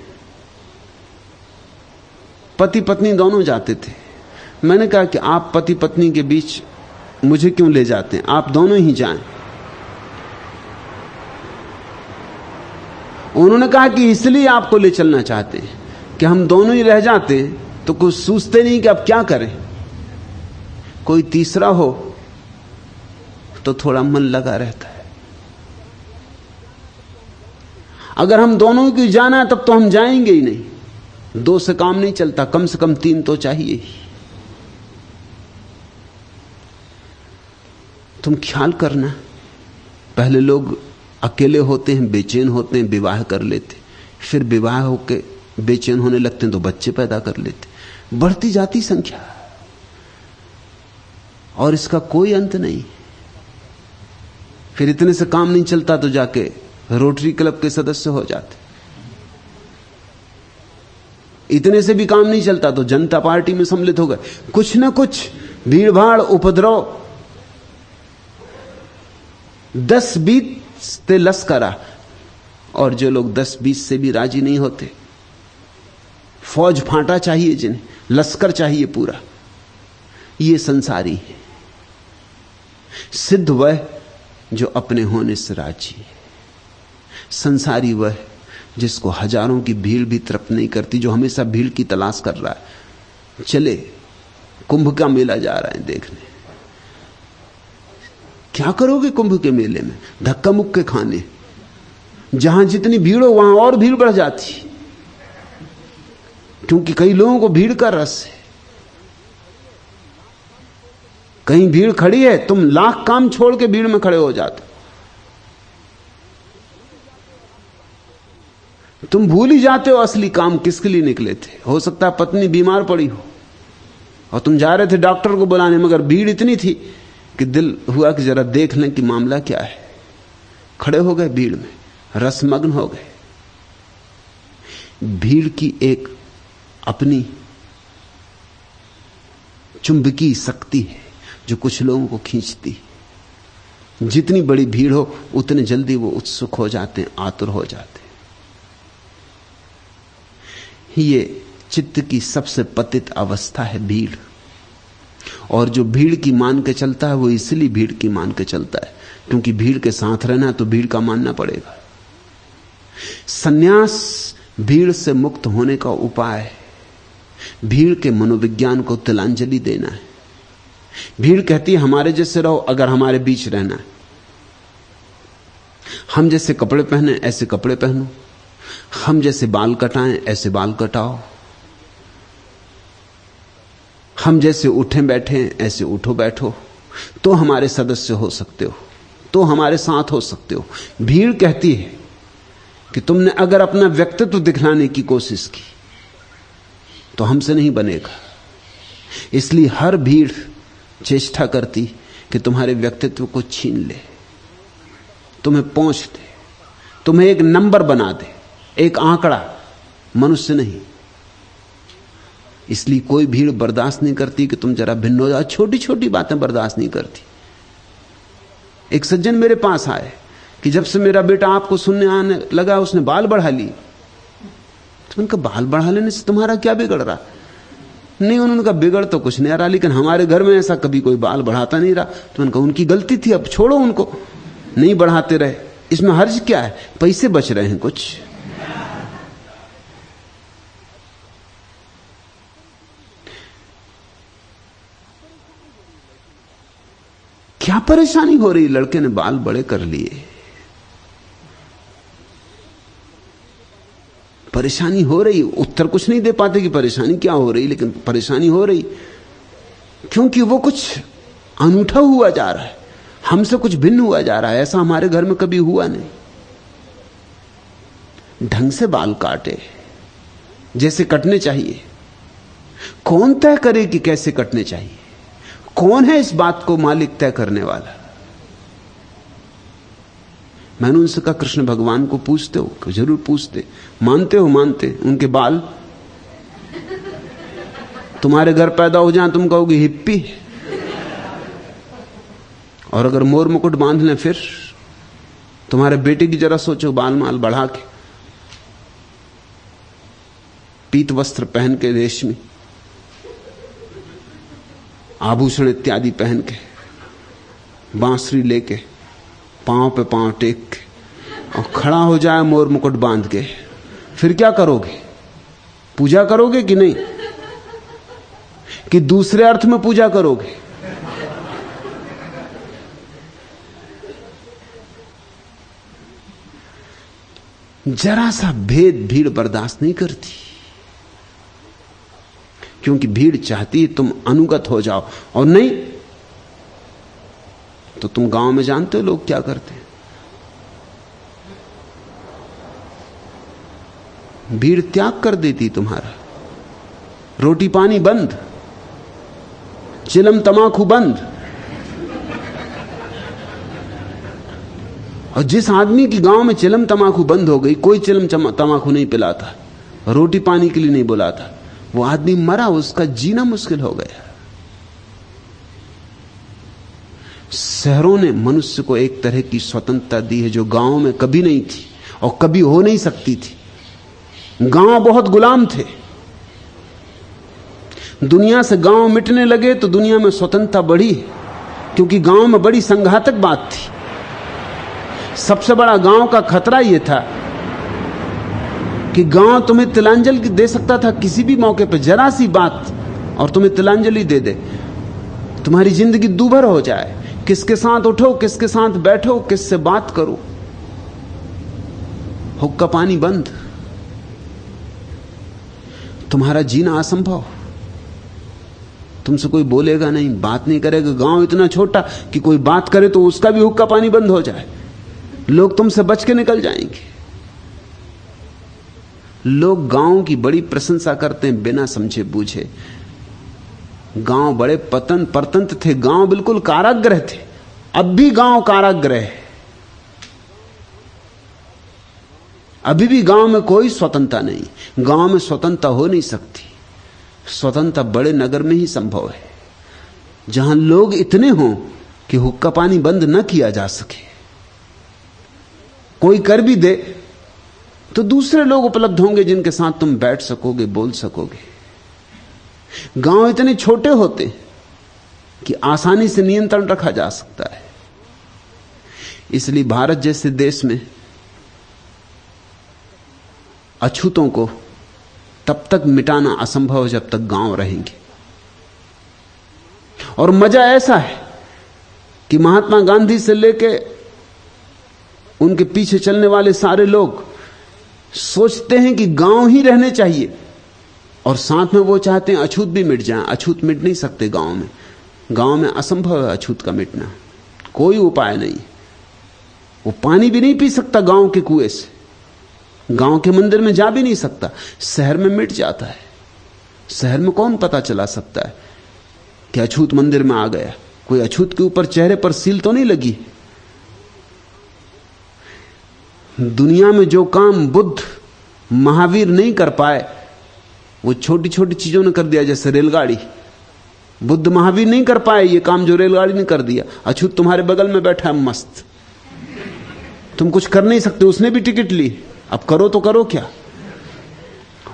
पति पत्नी दोनों जाते थे। मैंने कहा कि आप पति पत्नी के बीच मुझे क्यों ले जाते हैं, आप दोनों ही जाएं। उन्होंने कहा कि इसलिए आपको ले चलना चाहते हैं कि हम दोनों ही रह जाते तो कुछ सोचते नहीं कि अब क्या करें, कोई तीसरा हो तो थोड़ा मन लगा रहता है। अगर हम दोनों की जाना है तब तो हम जाएंगे ही नहीं, 2 से काम नहीं चलता, कम से कम 3 तो चाहिए ही। तुम ख्याल करना, पहले लोग अकेले होते हैं, बेचैन होते हैं, विवाह कर लेते, फिर विवाह होके बेचैन होने लगते हैं तो बच्चे पैदा कर लेते, बढ़ती जाती संख्या, और इसका कोई अंत नहीं। फिर इतने से काम नहीं चलता तो जाके रोटरी क्लब के सदस्य हो जाते, इतने से भी काम नहीं चलता तो जनता पार्टी में सम्मिलित हो गए। कुछ ना कुछ भीड़ भाड़, उपद्रव, 10-20 ते लश्करा। और जो लोग 10-20 से भी राजी नहीं होते, फौज फांटा चाहिए जिन्हें, लश्कर चाहिए पूरा, ये संसारी है। सिद्ध वह जो अपने होने से राजी है। संसारी वह जिसको हजारों की भीड़ भी तृप्त नहीं करती, जो हमेशा भीड़ की तलाश कर रहा है। चले, कुंभ का मेला जा रहा है देखने। क्या करोगे कुंभ के मेले में? धक्का मुक्के खाने। जहां जितनी भीड़ हो वहां और भीड़ बढ़ जाती, क्योंकि कई लोगों को भीड़ का रस है। कहीं भीड़ खड़ी है, तुम लाख काम छोड़ के भीड़ में खड़े हो जाते। तुम भूल ही जाते हो असली काम किसके लिए निकले थे। हो सकता है पत्नी बीमार पड़ी हो और तुम जा रहे थे डॉक्टर को बुलाने, मगर भीड़ इतनी थी कि दिल हुआ कि जरा देख लें कि मामला क्या है। खड़े हो गए भीड़ में, रसमग्न हो गए। भीड़ की एक अपनी चुंबकीय शक्ति है जो कुछ लोगों को खींचती है। जितनी बड़ी भीड़ हो उतने जल्दी वो उत्सुक हो जाते हैं, आतुर हो जाते हैं। ये चित्त की सबसे पतित अवस्था है भीड़। और जो भीड़ की मान के चलता है वो इसलिए भीड़ की मान के चलता है क्योंकि भीड़ के साथ रहना तो भीड़ का मानना पड़ेगा। सन्यास भीड़ से मुक्त होने का उपाय है। भीड़ के मनोविज्ञान को तिलांजलि देना है। भीड़ कहती है हमारे जैसे रहो अगर हमारे बीच रहना है। हम जैसे कपड़े पहने ऐसे कपड़े पहनो, हम जैसे बाल कटाएं ऐसे बाल कटाओ, हम जैसे उठे बैठे ऐसे उठो बैठो, तो हमारे सदस्य हो सकते हो, तो हमारे साथ हो सकते हो। भीड़ कहती है कि तुमने अगर अपना व्यक्तित्व दिखलाने की कोशिश की तो हमसे नहीं बनेगा। इसलिए हर भीड़ चेष्टा करती कि तुम्हारे व्यक्तित्व को छीन ले, तुम्हें पहुंच दे, तुम्हें एक नंबर बना दे, एक आंकड़ा, मनुष्य नहीं। इसलिए कोई भीड़ बर्दाश्त नहीं करती कि तुम जरा भिन्न हो जाओ। छोटी छोटी बातें बर्दाश्त नहीं करती। एक सज्जन मेरे पास आए कि जब से मेरा बेटा आपको सुनने आने लगा उसने बाल बढ़ा ली। तो उनका बाल बढ़ा लेने से तुम्हारा क्या बिगड़ रहा? नहीं, उन्होंने कहा बिगड़ तो कुछ नहीं आ रहा, लेकिन हमारे घर में ऐसा कभी कोई बाल बढ़ाता नहीं रहा। तो उनका उनकी गलती थी, अब छोड़ो उनको, नहीं बढ़ाते रहे, इसमें हर्ज क्या है? पैसे बच रहे हैं कुछ। क्या परेशानी हो रही? लड़के ने बाल बड़े कर लिए, परेशानी हो रही। उत्तर कुछ नहीं दे पाते कि परेशानी क्या हो रही, लेकिन परेशानी हो रही क्योंकि वो कुछ अनूठा हुआ जा रहा है, हमसे कुछ भिन्न हुआ जा रहा है। ऐसा हमारे घर में कभी हुआ नहीं। ढंग से बाल काटे जैसे कटने चाहिए। कौन तय करे कि कैसे कटने चाहिए? कौन है इस बात को मालिक तय करने वाला? मैंने उनसे कहा कृष्ण भगवान को पूछते हो? जरूर पूछते। मानते हो? मानते। उनके बाल तुम्हारे घर पैदा हो जाए तुम कहोगे हिप्पी, और अगर मोर मुकुट बांध लें फिर तुम्हारे बेटे की जरा सोचो, बाल माल बढ़ा के, पीत वस्त्र पहन के, रेशमी आभूषण इत्यादि पहन के, बांसुरी लेके, पांव पे पांव टेक के, और खड़ा हो जाए मोर मुकुट बांध के, फिर क्या करोगे? पूजा करोगे कि नहीं? कि दूसरे अर्थ में पूजा करोगे? जरा सा भेद भीड़ बर्दाश्त नहीं करती, क्योंकि भीड़ चाहती है तुम अनुगत हो जाओ, और नहीं तो तुम गांव में जानते हो लोग क्या करते हैं। भीड़ त्याग कर देती तुम्हारा। रोटी पानी बंद, चिलम तमाकू बंद। और जिस आदमी की गांव में चिलम तमाकू बंद हो गई, कोई चिलम तमाकू नहीं पिलाता, रोटी पानी के लिए नहीं बुलाता, वो आदमी मरा, उसका जीना मुश्किल हो गया। शहरों ने मनुष्य को एक तरह की स्वतंत्रता दी है जो गांव में कभी नहीं थी और कभी हो नहीं सकती थी। गांव बहुत गुलाम थे। दुनिया से गांव मिटने लगे तो दुनिया में स्वतंत्रता बढ़ी, क्योंकि गांव में बड़ी संघातक बात थी। सबसे बड़ा गांव का खतरा यह था कि गांव तुम्हें तिलांजलि दे सकता था किसी भी मौके पर, जरा सी बात और तुम्हें तिलांजलि दे दे, तुम्हारी जिंदगी दूभर हो जाए। किसके साथ उठो, किसके साथ बैठो, किससे बात करो, हुक्का पानी बंद, तुम्हारा जीना असंभव। तुमसे कोई बोलेगा नहीं, बात नहीं करेगा। गांव इतना छोटा कि कोई बात करे तो उसका भी हुक्का पानी बंद हो जाए, लोग तुमसे बच के निकल जाएंगे। लोग गांव की बड़ी प्रशंसा करते हैं बिना समझे बूझे। गांव बड़े परतंत्र थे, गांव बिल्कुल कारागृह थे। अब भी गांव कारागृह है। अभी भी गांव में कोई स्वतंत्रता नहीं। गांव में स्वतंत्रता हो नहीं सकती। स्वतंत्रता बड़े नगर में ही संभव है, जहां लोग इतने हों कि हुक्का पानी बंद न किया जा सके। कोई कर भी दे तो दूसरे लोग उपलब्ध होंगे जिनके साथ तुम बैठ सकोगे, बोल सकोगे। गांव इतने छोटे होते कि आसानी से नियंत्रण रखा जा सकता है। इसलिए भारत जैसे देश में अछूतों को तब तक मिटाना असंभव है जब तक गांव रहेंगे। और मजा ऐसा है कि महात्मा गांधी से लेके उनके पीछे चलने वाले सारे लोग सोचते हैं कि गांव ही रहने चाहिए, और साथ में वो चाहते हैं अछूत भी मिट जाएं। अछूत मिट नहीं सकते गांव में। गांव में असंभव है अछूत का मिटना, कोई उपाय नहीं। वो पानी भी नहीं पी सकता गांव के कुएं से, गांव के मंदिर में जा भी नहीं सकता। शहर में मिट जाता है। शहर में कौन पता चला सकता है कि अछूत मंदिर में आ गया? कोई अछूत के ऊपर चेहरे पर सील तो नहीं लगी। दुनिया में जो काम बुद्ध महावीर नहीं कर पाए वो छोटी छोटी चीजों ने कर दिया। जैसे रेलगाड़ी, बुद्ध महावीर नहीं कर पाए ये काम जो रेलगाड़ी ने कर दिया। अछूत तुम्हारे बगल में बैठा है मस्त, तुम कुछ कर नहीं सकते। उसने भी टिकट ली, अब करो तो करो क्या?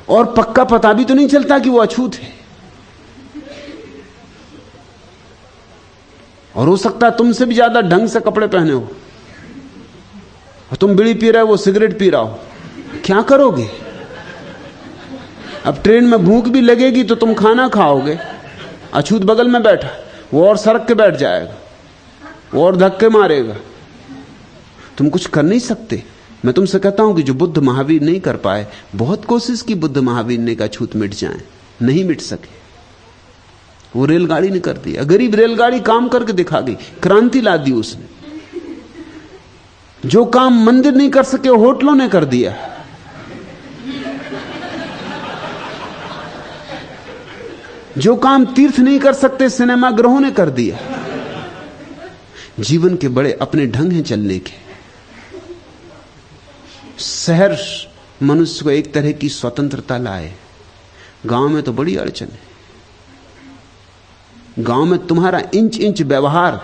और पक्का पता भी तो नहीं चलता कि वो अछूत है। और हो सकता है तुमसे भी ज्यादा ढंग से कपड़े पहने हो, और तुम बीड़ी पी रहे हो, वो सिगरेट पी रहा हो। क्या करोगे? अब ट्रेन में भूख भी लगेगी तो तुम खाना खाओगे। अछूत बगल में बैठा, वो और सड़क के बैठ जाएगा, वो और धक्के मारेगा। तुम कुछ कर नहीं सकते। मैं तुमसे कहता हूं कि जो बुद्ध महावीर नहीं कर पाए, बहुत कोशिश की बुद्ध महावीर ने का अछूत मिट जाए, नहीं मिट सके। वो रेलगाड़ी ने कर दिया। गरीब रेलगाड़ी काम करके दिखा गई, क्रांति ला दी उसने। जो काम मंदिर नहीं कर सके होटलों ने कर दिया। जो काम तीर्थ नहीं कर सकते सिनेमागृहों ने कर दिया। जीवन के बड़े अपने ढंग हैं चलने के। शहर मनुष्य को एक तरह की स्वतंत्रता लाए, गांव में तो बड़ी अड़चन है। गांव में तुम्हारा इंच इंच व्यवहार,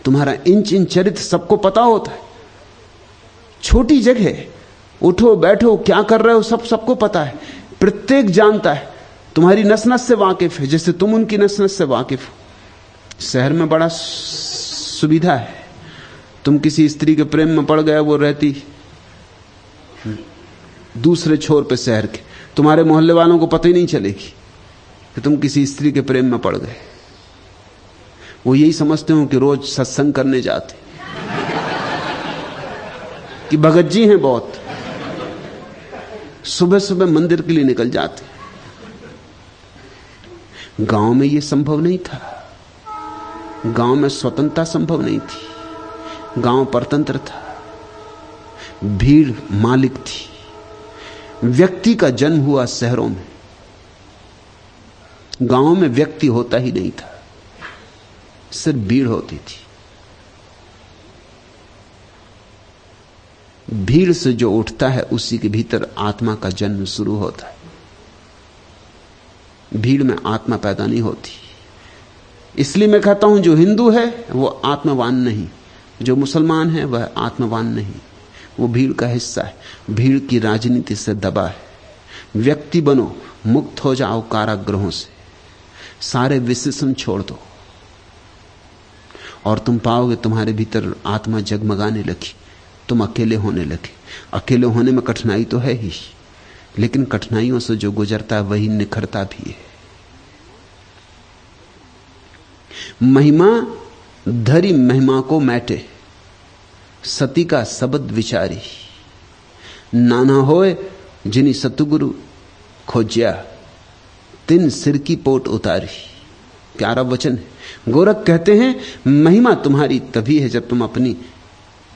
तुम्हारा इंच इंच चरित्र सबको पता होता है। छोटी जगह उठो बैठो क्या कर रहे हो सबको पता है। प्रत्येक जानता है, तुम्हारी नस नस से वाकिफ है जैसे तुम उनकी नस नस से वाकिफ हो। शहर में बड़ा सुविधा है। तुम किसी स्त्री के प्रेम में पड़ गए, वो रहती दूसरे छोर पे शहर के, तुम्हारे मोहल्ले वालों को पता ही नहीं चलेगी कि तुम किसी स्त्री के प्रेम में पड़ गए। वो यही समझते हो कि रोज सत्संग करने जाते, कि भगत जी हैं बहुत, सुबह सुबह मंदिर के लिए निकल जाते। गांव में यह संभव नहीं था। गांव में स्वतंत्रता संभव नहीं थी। गांव परतंत्र था, भीड़ मालिक थी। व्यक्ति का जन्म हुआ शहरों में, गांव में व्यक्ति होता ही नहीं था, सिर्फ भीड़ होती थी। भीड़ से जो उठता है उसी के भीतर आत्मा का जन्म शुरू होता है। भीड़ में आत्मा पैदा नहीं होती। इसलिए मैं कहता हूं जो हिंदू है वो आत्मवान नहीं, जो मुसलमान है वह आत्मवान नहीं, वो भीड़ का हिस्सा है, भीड़ की राजनीति से दबा है। व्यक्ति बनो, मुक्त हो जाओ कारागृहों से, सारे विशेषण छोड़ दो और तुम पाओगे तुम्हारे भीतर आत्मा जगमगाने लगी, तुम अकेले होने लगे। अकेले होने में कठिनाई तो है ही, लेकिन कठिनाइयों से जो गुजरता है वही निखरता भी है। महिमा धरी महिमा को मैटे, सती का शब्द विचारी। नाना होए जिनी सतगुरु खोज्या, तिन सिर की पोट उतारी। प्यारा वचन है। गोरख कहते हैं महिमा तुम्हारी तभी है जब तुम अपनी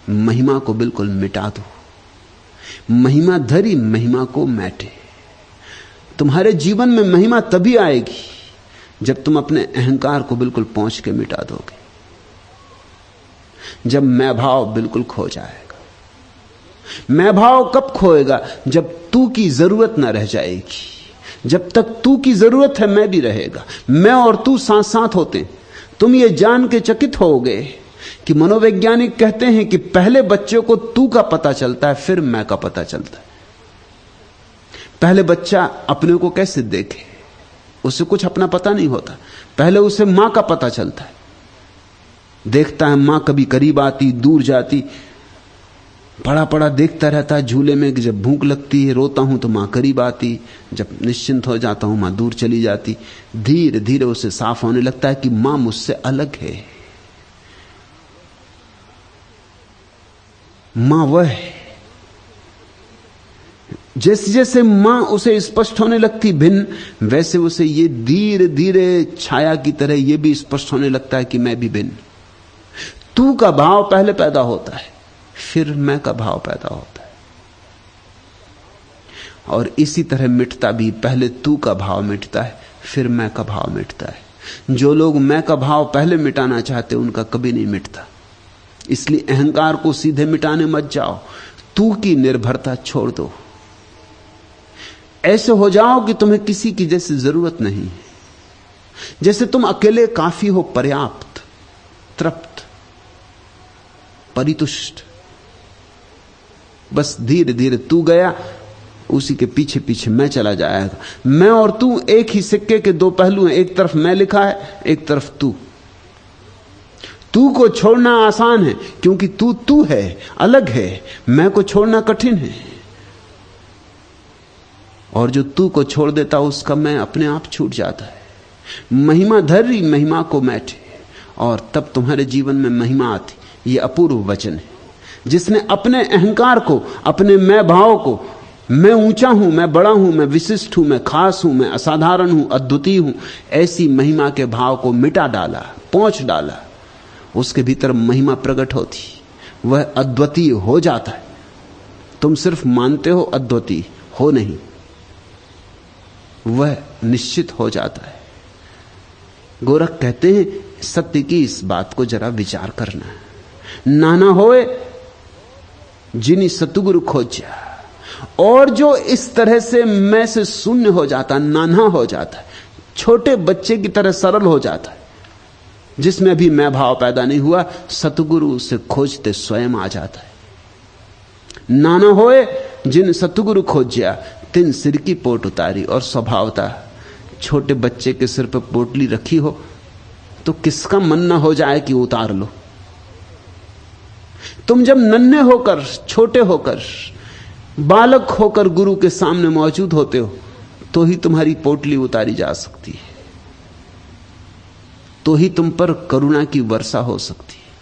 महिमा को बिल्कुल मिटा दो। महिमा धरी महिमा को मैटे। तुम्हारे जीवन में महिमा तभी आएगी जब तुम अपने अहंकार को बिल्कुल पहुंच के मिटा दोगे, जब मैं भाव बिल्कुल खो जाएगा। मैं भाव कब खोएगा? जब तू की जरूरत ना रह जाएगी। जब तक तू की जरूरत है मैं भी रहेगा। मैं और तू साथ साथ होते हैं। तुम ये जान के चकित होगे कि मनोवैज्ञानिक कहते हैं कि पहले बच्चे को तू का पता चलता है, फिर मैं का पता चलता है। पहले बच्चा अपने को कैसे देखे, उसे कुछ अपना पता नहीं होता। पहले उसे मां का पता चलता है। देखता है मां कभी करीब आती, दूर जाती, पड़ा पड़ा देखता रहता है झूले में कि जब भूख लगती है रोता हूं तो मां करीब आती, जब निश्चिंत हो जाता हूं मां दूर चली जाती। धीरे धीरे उसे साफ होने लगता है कि मां मुझसे अलग है, मां वह है। जैसे जैसे मां उसे स्पष्ट होने लगती भिन्न, वैसे उसे ये धीरे धीरे छाया की तरह ये भी स्पष्ट होने लगता है कि मैं भी भिन्न। तू का भाव पहले पैदा होता है, फिर मैं का भाव पैदा होता है। और इसी तरह मिटता भी, पहले तू का भाव मिटता है, फिर मैं का भाव मिटता है। जो लोग मैं का भाव पहले मिटाना चाहते उनका कभी नहीं मिटता। इसलिए अहंकार को सीधे मिटाने मत जाओ, तू की निर्भरता छोड़ दो। ऐसे हो जाओ कि तुम्हें किसी की जैसे जरूरत नहीं, जैसे तुम अकेले काफी हो, पर्याप्त, तृप्त, परितुष्ट। बस धीरे धीरे तू गया, उसी के पीछे पीछे मैं चला जाएगा। मैं और तू एक ही सिक्के के दो पहलू हैं। एक तरफ मैं लिखा है, एक तरफ तू। तू को छोड़ना आसान है क्योंकि तू है, अलग है। मैं को छोड़ना कठिन है, और जो तू को छोड़ देता उसका मैं अपने आप छूट जाता है। महिमा धरी महिमा को मैटे, और तब तुम्हारे जीवन में महिमा आती। ये अपूर्व वचन है। जिसने अपने अहंकार को, अपने मैं भाव को, मैं ऊंचा हूं, मैं बड़ा हूं, मैं विशिष्ट हूं, मैं खास हूं, मैं असाधारण हूं, अद्वितीय हूं, ऐसी महिमा के भाव को मिटा डाला, पहुंच डाला, उसके भीतर महिमा प्रकट होती, वह अद्वितीय हो जाता है। तुम सिर्फ मानते हो, अद्वितीय हो नहीं, वह निश्चित हो जाता है। गोरख कहते हैं सत्य की इस बात को जरा विचार करना है। नाना होए जिनी सतगुरु खोजा। और जो इस तरह से मैं से शून्य हो जाता, नाना हो जाता है, छोटे बच्चे की तरह सरल हो जाता है, जिसमें अभी मैं भाव पैदा नहीं हुआ, सतगुरु से खोजते स्वयं आ जाता है। नाना होए जिन सतगुरु खोजा, तिन सिर की पोट उतारी। और स्वभावता छोटे बच्चे के सिर पर पोटली रखी हो तो किसका मन ना हो जाए कि उतार लो। तुम जब नन्हे होकर, छोटे होकर, बालक होकर गुरु के सामने मौजूद होते हो तो ही तुम्हारी पोटली उतारी जा सकती है, तो ही तुम पर करुणा की वर्षा हो सकती है।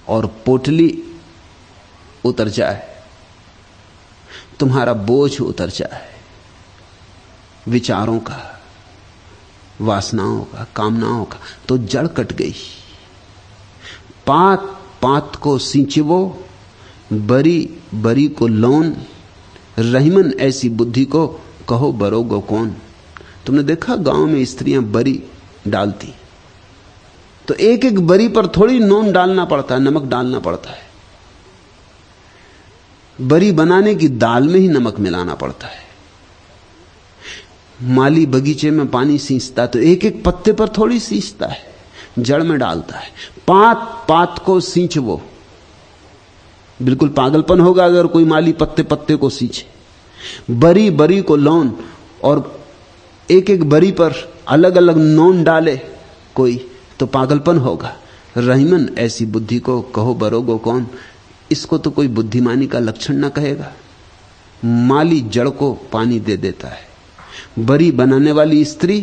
और पोटली उतर जाए, तुम्हारा बोझ उतर जाए, विचारों का, वासनाओं का, कामनाओं का, तो जड़ कट गई। पात पात को सींचवो, बरी बरी को लौन, रहीमन ऐसी बुद्धि को कहो बरोगो कौन। तुमने देखा गांव में स्त्रियां बरी डालती, तो एक एक बरी पर थोड़ी नून डालना पड़ता है, नमक डालना पड़ता है। बरी बनाने की दाल में ही नमक मिलाना पड़ता है। माली बगीचे में पानी सींचता तो एक एक पत्ते पर थोड़ी सींचता है, जड़ में डालता है। पात पात को सींचवो, बिल्कुल पागलपन होगा अगर कोई माली पत्ते पत्ते को सींचे। बरी बरी को लौन, और एक एक बरी पर अलग अलग नोन डाले कोई, तो पागलपन होगा। रहीमन ऐसी बुद्धि को कहो बरोगो कौन, इसको तो कोई बुद्धिमानी का लक्षण ना कहेगा। माली जड़ को पानी दे देता है, बरी बनाने वाली स्त्री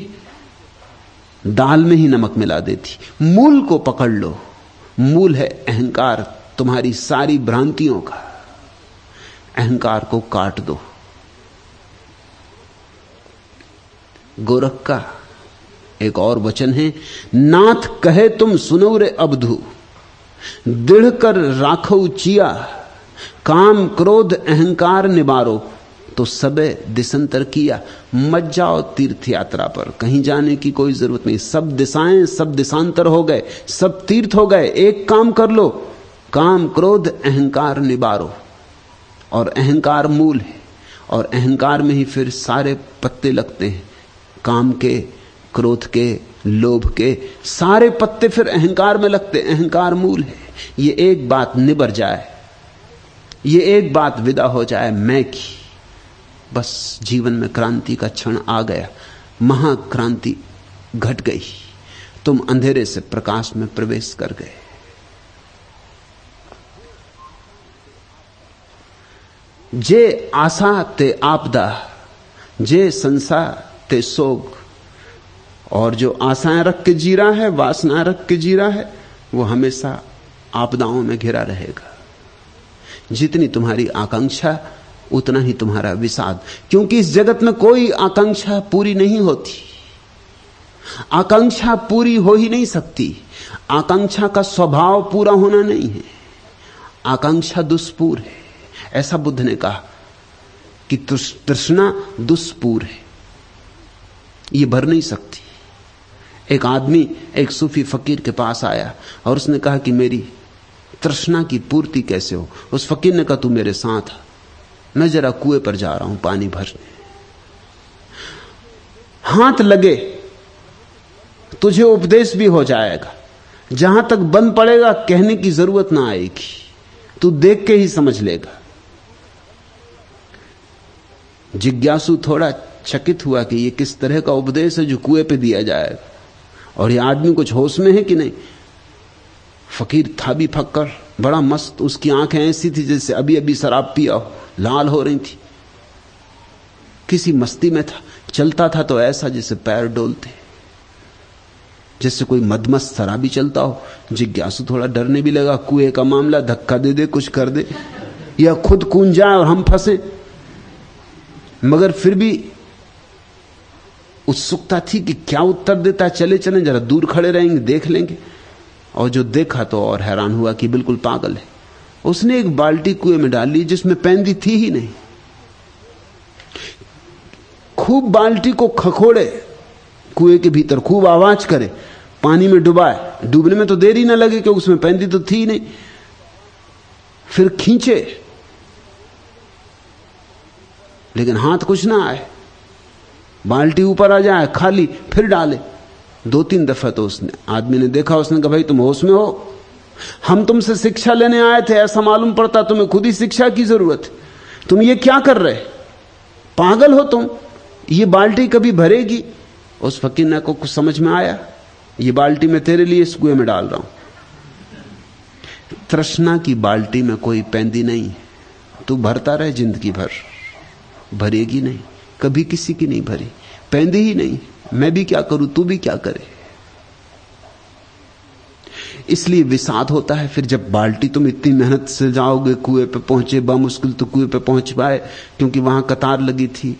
दाल में ही नमक मिला देती। मूल को पकड़ लो, मूल है अहंकार, तुम्हारी सारी भ्रांतियों का। अहंकार को काट दो। गोरख का एक और वचन है, नाथ कहे तुम सुनो रे अबधू, दृढ़ कर राखो चिया, काम क्रोध अहंकार निबारो, तो सबे दिशंतर किया। मत जाओ तीर्थ यात्रा पर, कहीं जाने की कोई जरूरत नहीं। सब दिशाएं, सब दिशांतर हो गए, सब तीर्थ हो गए। एक काम कर लो, काम क्रोध अहंकार निबारो। और अहंकार मूल है, और अहंकार में ही फिर सारे पत्ते लगते हैं। काम के, क्रोध के, लोभ के सारे पत्ते फिर अहंकार में लगते। अहंकार मूल है। ये एक बात निबर जाए, ये एक बात विदा हो जाए मैं की, बस जीवन में क्रांति का क्षण आ गया, महाक्रांति घट गई। तुम अंधेरे से प्रकाश में प्रवेश कर गए। जे आशा ते आपदा, जे संसा ते सोग। और जो आशाएं रख के जी रहा है, वासनाएं रख के जी रहा है, वो हमेशा आपदाओं में घिरा रहेगा। जितनी तुम्हारी आकांक्षा उतना ही तुम्हारा विषाद, क्योंकि इस जगत में कोई आकांक्षा पूरी नहीं होती। आकांक्षा पूरी हो ही नहीं सकती। आकांक्षा का स्वभाव पूरा होना नहीं है। आकांक्षा दुष्पूर है। ऐसा बुद्ध ने कहा कि तृष्णा दुष्पूर है, ये भर नहीं सकती। एक आदमी एक सूफी फकीर के पास आया और उसने कहा कि मेरी तृष्णा की पूर्ति कैसे हो। उस फकीर ने कहा तू मेरे साथ आ, मैं जरा कुएं पर जा रहा हूं पानी भरने। हाथ लगे, तुझे उपदेश भी हो जाएगा। जहां तक बंद पड़ेगा कहने की जरूरत ना आएगी, तू देख के ही समझ लेगा। जिज्ञासु थोड़ा चकित हुआ कि ये किस तरह का उपदेश है जो कुएं पे दिया जाएगा, और ये आदमी कुछ होश में है कि नहीं। फकीर था भी फक्कर, बड़ा मस्त। उसकी आंखें ऐसी थी जैसे अभी अभी शराब पिया हो, लाल हो रही थी। किसी मस्ती में था। चलता था तो ऐसा जैसे पैर डोलते, जैसे कोई मदमस्त शराबी चलता हो। जिज्ञासु थोड़ा डरने भी लगा, कुएं का मामला, धक्का दे दे, कुछ कर दे, या खुद कूद जाए और हम फंसे। मगर फिर भी उत्सुकता थी कि क्या उत्तर देता। चले चले, जरा दूर खड़े रहेंगे, देख लेंगे। और जो देखा तो और हैरान हुआ कि बिल्कुल पागल है। उसने एक बाल्टी कुएं में डाल ली जिसमें पैंदी थी ही नहीं। खूब बाल्टी को खखोड़े कुएं के भीतर, खूब आवाज करे, पानी में डुबाए। डूबने में तो देर ही ना लगे क्योंकि उसमें पैंदी तो थी ही नहीं। फिर खींचे, लेकिन हाथ कुछ ना आए। बाल्टी ऊपर आ जाए खाली, फिर डाले। 2-3 दफा तो उसने, आदमी ने देखा, उसने कहा भाई तुम होश में हो, हम तुमसे शिक्षा लेने आए थे, ऐसा मालूम पड़ता तुम्हें खुद ही शिक्षा की जरूरत है। तुम ये क्या कर रहे, पागल हो तुम, ये बाल्टी कभी भरेगी। उस फकीर ने को कुछ समझ में आया, ये बाल्टी मैं तेरे लिए इस कुएं में डाल रहा हूं। तृष्णा की बाल्टी में कोई पैंदी नहीं है, तू भरता रहे जिंदगी भर, भरेगी नहीं, कभी किसी की नहीं भरी, पैंदी ही नहीं। मैं भी क्या करूं, तू भी क्या करे। इसलिए विषाद होता है फिर जब बाल्टी तुम इतनी मेहनत से जाओगे, कुएं पे पहुंचे, बामुश्किल तो कुएं पे पहुंच पाए क्योंकि वहां कतार लगी थी,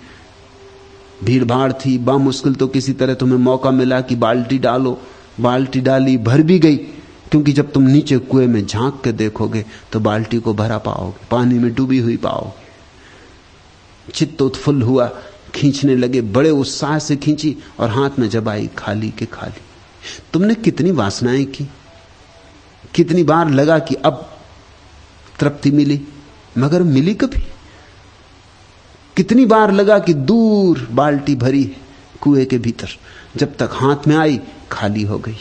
भीड़ भाड़ थी, बामुश्किल तो किसी तरह तुम्हें मौका मिला कि बाल्टी डालो। बाल्टी डाली, भर भी गई, क्योंकि जब तुम नीचे कुएं में झांक के देखोगे तो बाल्टी को भरा पाओगे, पानी में डूबी हुई पाओगे। चित्त उत्फुल्ल हुआ, खींचने लगे, बड़े उत्साह से खींची और हाथ में जब आई खाली के खाली। तुमने कितनी वासनाएं की, कितनी बार लगा कि अब तृप्ति मिली, मगर मिली कभी। कितनी बार लगा कि दूर बाल्टी भरी है कुएं के भीतर, जब तक हाथ में आई खाली हो गई।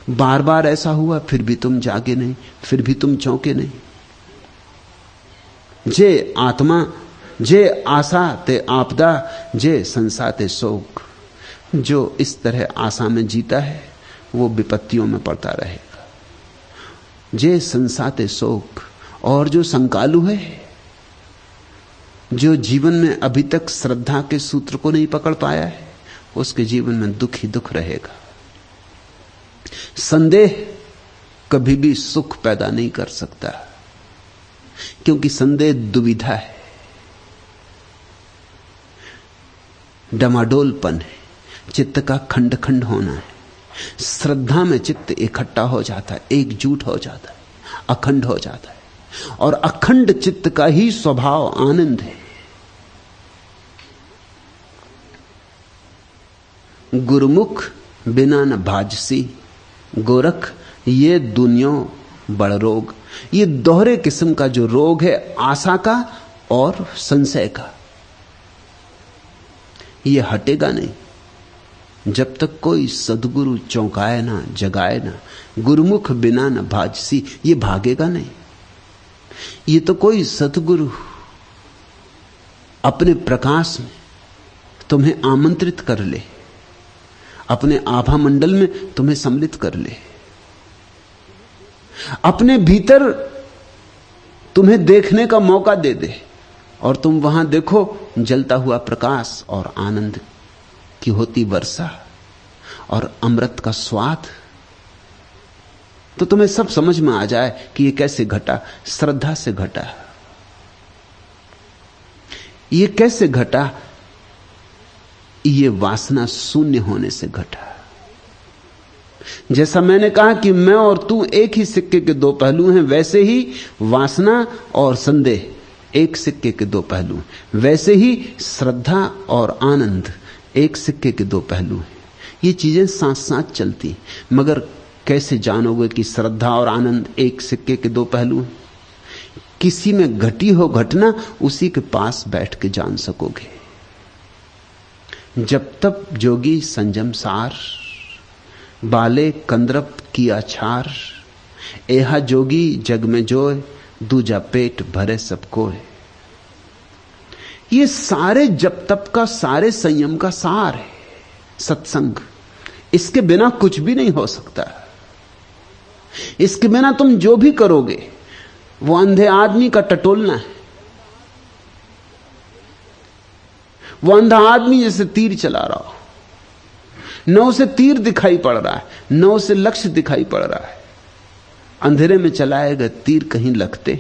बार बार ऐसा हुआ, फिर भी तुम जागे नहीं, फिर भी तुम चौंके नहीं। जे आत्मा, जे आशा ते आपदा, जे संसा ते शोक। जो इस तरह आशा में जीता है वो विपत्तियों में पड़ता रहेगा। जे संसाते शोक, और जो संकालु है, जो जीवन में अभी तक श्रद्धा के सूत्र को नहीं पकड़ पाया है, उसके जीवन में दुख ही दुख रहेगा। संदेह कभी भी सुख पैदा नहीं कर सकता, क्योंकि संदेह दुविधा है, डमाडोलपन है, चित्त का खंड खंड होना है। श्रद्धा में चित्त इकट्ठा हो जाता है, एकजुट हो जाता है, अखंड हो जाता है, और अखंड चित्त का ही स्वभाव आनंद है। गुरुमुख बिना न भाजसी, गोरख ये दुनिया बड़ रोग। ये दोहरे किस्म का जो रोग है, आशा का और संशय का, ये हटेगा नहीं जब तक कोई सदगुरु चौंकाए ना, जगाए ना। गुरुमुख बिना न भाजसी, ये भागेगा नहीं। ये तो कोई सदगुरु अपने प्रकाश में तुम्हें आमंत्रित कर ले, अपने आभा मंडल में तुम्हें सम्मिलित कर ले, अपने भीतर तुम्हें देखने का मौका दे दे, और तुम वहां देखो जलता हुआ प्रकाश और आनंद की होती वर्षा और अमृत का स्वाद। तो तुम्हें सब समझ में आ जाए कि ये कैसे घटा। श्रद्धा से घटा। ये कैसे घटा? ये वासना शून्य होने से घटा। जैसा मैंने कहा कि मैं और तू एक ही सिक्के के दो पहलू हैं, वैसे ही वासना और संदेह एक सिक्के के दो पहलू हैं। वैसे ही श्रद्धा और आनंद एक सिक्के के दो पहलू हैं। ये चीजें साथ साथ चलती, मगर कैसे जानोगे कि श्रद्धा और आनंद एक सिक्के के दो पहलू हैं? किसी में घटी हो घटना, उसी के पास बैठ के जान सकोगे। जब तक जोगी संजम सार, बाले कंद्रप किया छार। एहा जोगी जग में जोय, दूजा पेट भरे सब कोय। ये सारे जप तप का, सारे संयम का सार है सत्संग। इसके बिना कुछ भी नहीं हो सकता। इसके बिना तुम जो भी करोगे वो अंधे आदमी का टटोलना है। वो अंधा आदमी जैसे तीर चला रहा हो, न उसे तीर दिखाई पड़ रहा है, न उसे लक्ष्य दिखाई पड़ रहा है। अंधेरे में चलाएगा तीर कहीं लगते,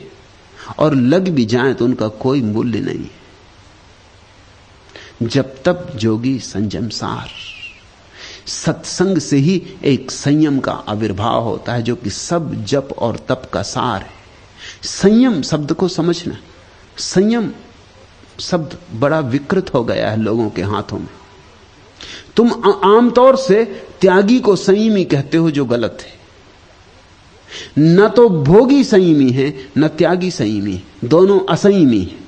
और लग भी जाए तो उनका कोई मूल्य नहीं है। जब तक जोगी संयम सार। सत्संग से ही एक संयम का आविर्भाव होता है, जो कि सब जप और तप का सार है। संयम शब्द को समझना। संयम शब्द बड़ा विकृत हो गया है लोगों के हाथों में। तुम आमतौर से त्यागी को संयमी कहते हो, जो गलत है। न तो भोगी संयमी है, न त्यागी संयमी है, दोनों असंयमी है।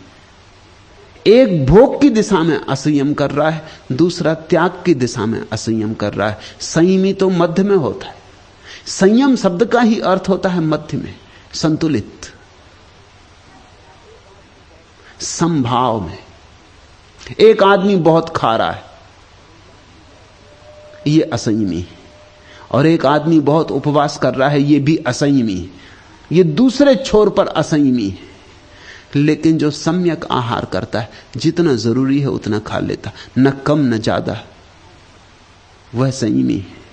एक भोग की दिशा में असंयम कर रहा है, दूसरा त्याग की दिशा में असंयम कर रहा है। संयमी तो मध्य में होता है। संयम शब्द का ही अर्थ होता है मध्य में, संतुलित, समभाव में। एक आदमी बहुत खा रहा है, ये असंयमी है, और एक आदमी बहुत उपवास कर रहा है, ये भी असंयमी है। ये दूसरे छोर पर असंयमी है। लेकिन जो सम्यक आहार करता है, जितना जरूरी है उतना खा लेता, न कम न ज्यादा, वह संयमी है।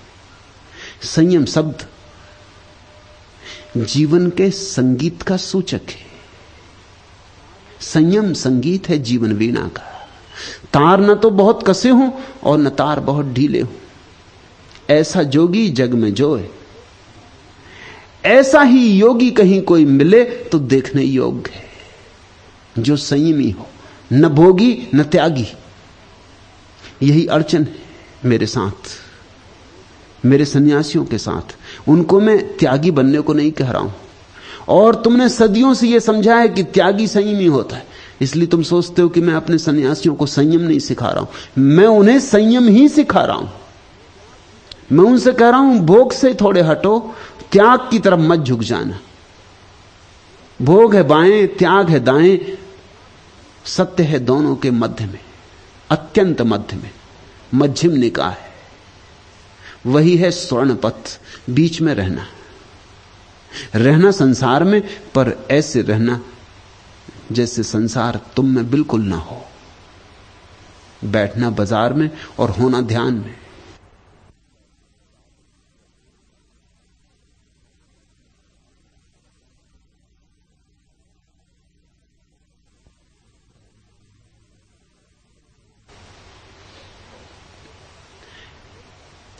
संयम शब्द जीवन के संगीत का सूचक है। संयम संगीत है जीवन वीणा का। तार न तो बहुत कसे हों और न तार बहुत ढीले हों। ऐसा जोगी जग में जोए। ऐसा ही योगी कहीं कोई मिले तो देखने योग्य है, जो संयमी हो, न भोगी न त्यागी। यही अड़चन है मेरे साथ, मेरे सन्यासियों के साथ। उनको मैं त्यागी बनने को नहीं कह रहा हूं, और तुमने सदियों से यह समझा है कि त्यागी संयमी होता है, इसलिए तुम सोचते हो कि मैं अपने सन्यासियों को संयम नहीं सिखा रहा हूं। मैं उन्हें संयम ही सिखा रहा हूं। मैं उनसे कह रहा हूं भोग से थोड़े हटो, त्याग की तरफ मत झुक जाना। भोग है बाएं, त्याग है दाएं, सत्य है दोनों के मध्य में, अत्यंत मध्य में, मध्यम निकाय है। वही है स्वर्ण पथ, बीच में रहना। रहना संसार में, पर ऐसे रहना जैसे संसार तुम में बिल्कुल ना हो। बैठना बाजार में और होना ध्यान में।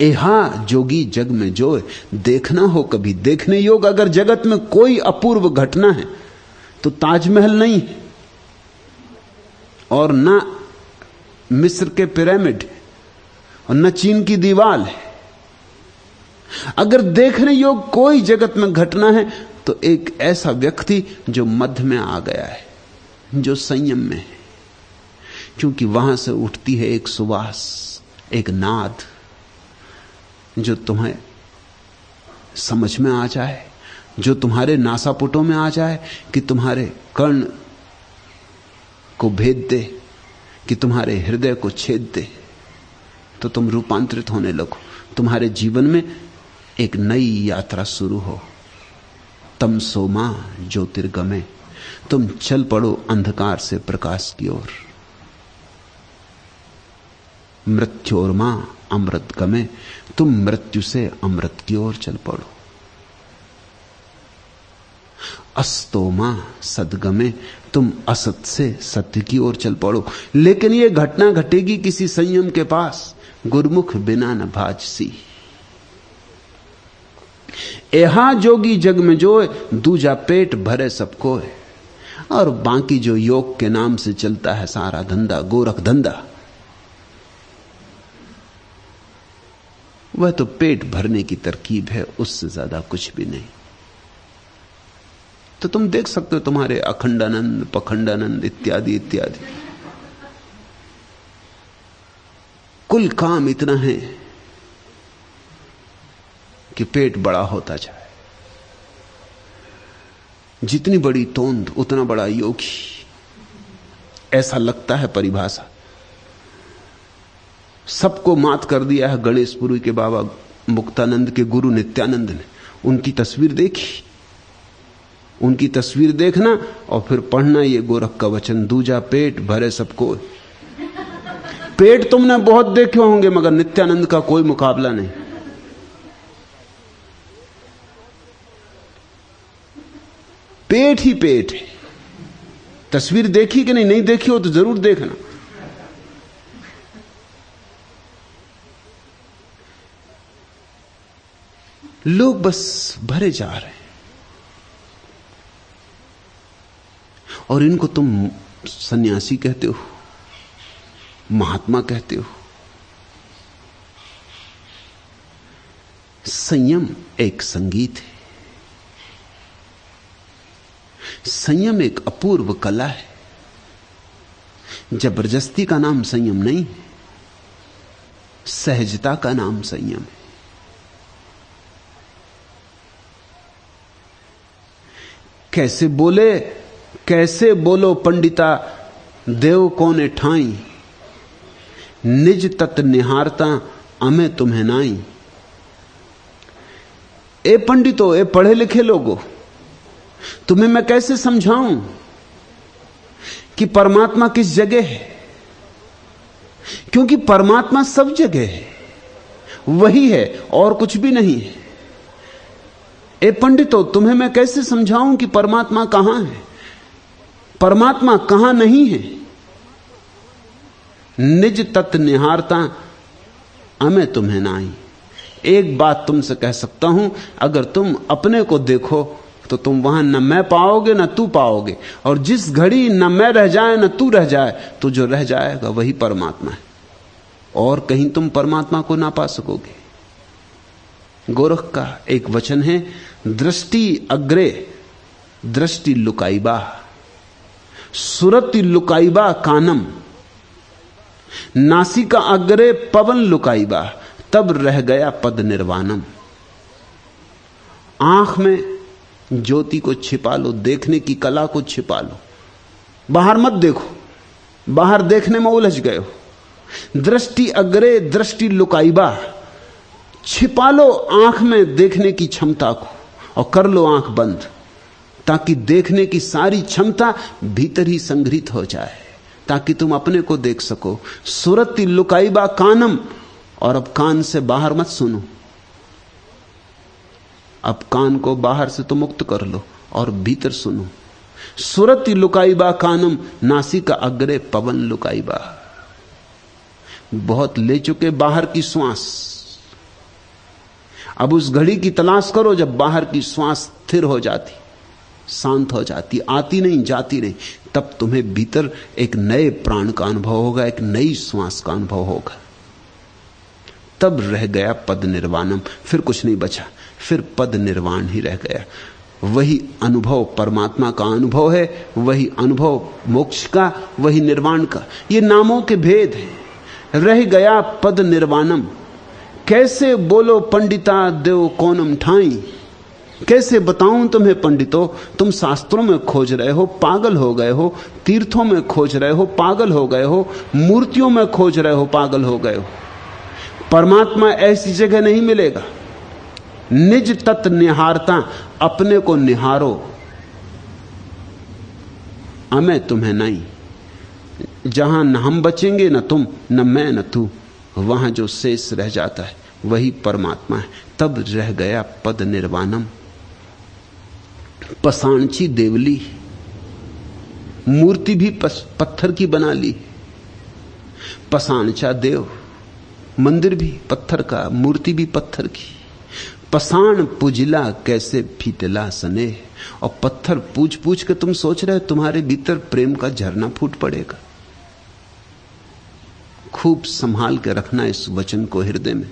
एहा जोगी जग में जो देखना हो कभी देखने योग। अगर जगत में कोई अपूर्व घटना है तो ताजमहल नहीं है, और ना मिस्र के पिरामिड, और न चीन की दीवार है। अगर देखने योग कोई जगत में घटना है तो एक ऐसा व्यक्ति जो मध्य में आ गया है, जो संयम में है, क्योंकि वहां से उठती है एक सुवास, एक नाद जो तुम्हें समझ में आ जाए, जो तुम्हारे नासापुटों में आ जाए, कि तुम्हारे कर्ण को भेद दे, कि तुम्हारे हृदय को छेद दे, तो तुम रूपांतरित होने लगो। तुम्हारे जीवन में एक नई यात्रा शुरू हो। तमसो मां ज्योतिर्गमय, तुम चल पड़ो अंधकार से प्रकाश की ओर। मृत्योर्मा अमृत गमे, तुम मृत्यु से अमृत की ओर चल पड़ो। अस्तोमा सदगमे, तुम असत से सत्य की ओर चल पड़ो। लेकिन यह घटना घटेगी किसी संयम के पास। गुरमुख बिना न भाजसी। एहा जोगी जग में जोए, दूजा पेट भरे सबको है। और बाकी जो योग के नाम से चलता है सारा धंधा, गोरख धंधा, वह तो पेट भरने की तरकीब है, उससे ज्यादा कुछ भी नहीं। तो तुम देख सकते हो तुम्हारे अखंडानंद, पखंडानंद इत्यादि इत्यादि, कुल काम इतना है कि पेट बड़ा होता जाए। जितनी बड़ी तोंद उतना बड़ा योगी, ऐसा लगता है परिभाषा। सबको मात कर दिया है गणेशपुरी के बाबा मुक्तानंद के गुरु नित्यानंद ने। उनकी तस्वीर देखी, उनकी तस्वीर देखना और फिर पढ़ना ये गोरख का वचन, दूजा पेट भरे सबको। पेट तुमने बहुत देखे होंगे मगर नित्यानंद का कोई मुकाबला नहीं। पेट ही पेट है। तस्वीर देखी कि नहीं? नहीं देखी हो तो जरूर देखना। लोग बस भरे जा रहे हैं और इनको तुम सन्यासी कहते हो, महात्मा कहते हो। संयम एक संगीत है। संयम एक अपूर्व कला है। जबरदस्ती का नाम संयम नहीं है, सहजता का नाम संयम है। कैसे बोलो पंडिता, देव कोने ठाई, निज तत् निहारता अमे तुम्हें नाई। ए पंडितों, ए पढ़े लिखे लोगों, तुम्हें मैं कैसे समझाऊं कि परमात्मा किस जगह है? क्योंकि परमात्मा सब जगह है, वही है और कुछ भी नहीं है। ए पंडितों, तुम्हें मैं कैसे समझाऊं कि परमात्मा कहां है? परमात्मा कहां नहीं है। निज तत् निहारता अमे तुम्हें नाई। एक बात तुमसे कह सकता हूं, अगर तुम अपने को देखो तो तुम वहां न मैं पाओगे न तू पाओगे, और जिस घड़ी न मैं रह जाए न तू रह जाए तो जो रह जाएगा वही परमात्मा है, और कहीं तुम परमात्मा को ना पा सकोगे। गोरख का एक वचन है, दृष्टि अग्रे दृष्टि लुकाईबा, सुरति लुकाईबा कानम, नासिका अग्रे पवन लुकाईबा, तब रह गया पद निर्वाणम। आंख में ज्योति को छिपा लो, देखने की कला को छिपा लो, बाहर मत देखो, बाहर देखने में उलझ गए हो। दृष्टि अग्रे दृष्टि लुकाईबा, छिपा लो आंख में देखने की क्षमता को और कर लो आंख बंद, ताकि देखने की सारी क्षमता भीतर ही संग्रहित हो जाए, ताकि तुम अपने को देख सको। सुरति लुकाईबा कानम, और अब कान से बाहर मत सुनो, अब कान को बाहर से तो मुक्त कर लो और भीतर सुनो। सुरति लुकाईबा कानम, नासिका अग्रे पवन लुकाईबा। बहुत ले चुके बाहर की श्वास, अब उस घड़ी की तलाश करो जब बाहर की श्वास स्थिर हो जाती, शांत हो जाती, आती नहीं जाती नहीं, तब तुम्हें भीतर एक नए प्राण का अनुभव होगा, एक नई श्वास का अनुभव होगा। तब रह गया पद निर्वाणम, फिर कुछ नहीं बचा, फिर पद निर्वाण ही रह गया। वही अनुभव परमात्मा का अनुभव है, वही अनुभव मोक्ष का, वही निर्वाण का। ये नामों के भेद हैं। रह गया पद निर्वाणम, कैसे बोलो पंडिता देव कोनम ठाई। कैसे बताऊं तुम्हें पंडितों, तुम शास्त्रों में खोज रहे हो, पागल हो गए हो, तीर्थों में खोज रहे हो, पागल हो गए हो, मूर्तियों में खोज रहे हो, पागल हो गए हो। परमात्मा ऐसी जगह नहीं मिलेगा। निज तत् निहारता, अपने को निहारो, मैं तुम्हें नहीं। जहां न हम बचेंगे, न तुम, न मैं, न तू, वहां जो शेष रह जाता है वही परमात्मा है। तब रह गया पद निर्वाणम। पसाणची देवली, मूर्ति भी पत्थर की बना ली। पसाणचा देव, मंदिर भी पत्थर का, मूर्ति भी पत्थर की। पसाण पुजिला कैसे फीटला सने। और पत्थर पूछ पूछ के तुम सोच रहे हो तुम्हारे भीतर प्रेम का झरना फूट पड़ेगा। खूब संभाल के रखना इस वचन को हृदय में।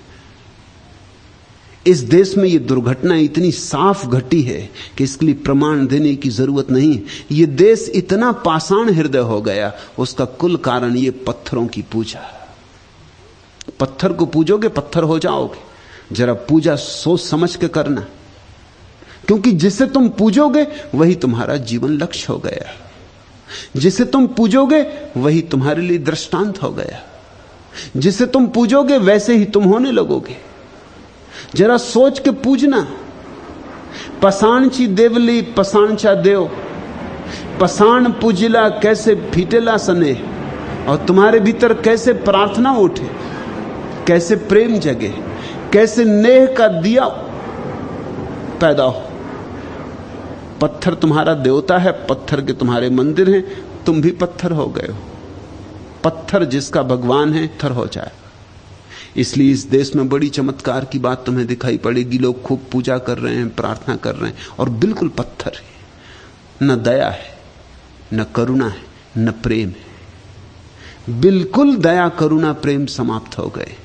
इस देश में यह दुर्घटना इतनी साफ घटी है कि इसके लिए प्रमाण देने की जरूरत नहीं। यह देश इतना पाषाण हृदय हो गया, उसका कुल कारण यह पत्थरों की पूजा। पत्थर को पूजोगे पत्थर हो जाओगे। जरा पूजा सोच समझ के करना, क्योंकि जिसे तुम पूजोगे वही तुम्हारा जीवन लक्ष्य हो गया। जिसे तुम पूजोगे वही तुम्हारे लिए दृष्टांत हो गया। जिसे तुम पूजोगे वैसे ही तुम होने लगोगे। जरा सोच के पूजना। पसाणची देवली पसाणचा देव, पसाण पूजिला कैसे फीटेला सने। और तुम्हारे भीतर कैसे प्रार्थना उठे, कैसे प्रेम जगे, कैसे नेह का दिया पैदा हो। पत्थर तुम्हारा देवता है, पत्थर के तुम्हारे मंदिर हैं, तुम भी पत्थर हो गए हो। पत्थर जिसका भगवान है पत्थर हो जाए। इसलिए इस देश में बड़ी चमत्कार की बात तुम्हें दिखाई पड़ेगी। लोग खूब पूजा कर रहे हैं, प्रार्थना कर रहे हैं, और बिल्कुल पत्थर है। न दया है, न करुणा है, न प्रेम है। बिल्कुल दया करुणा प्रेम समाप्त हो गए।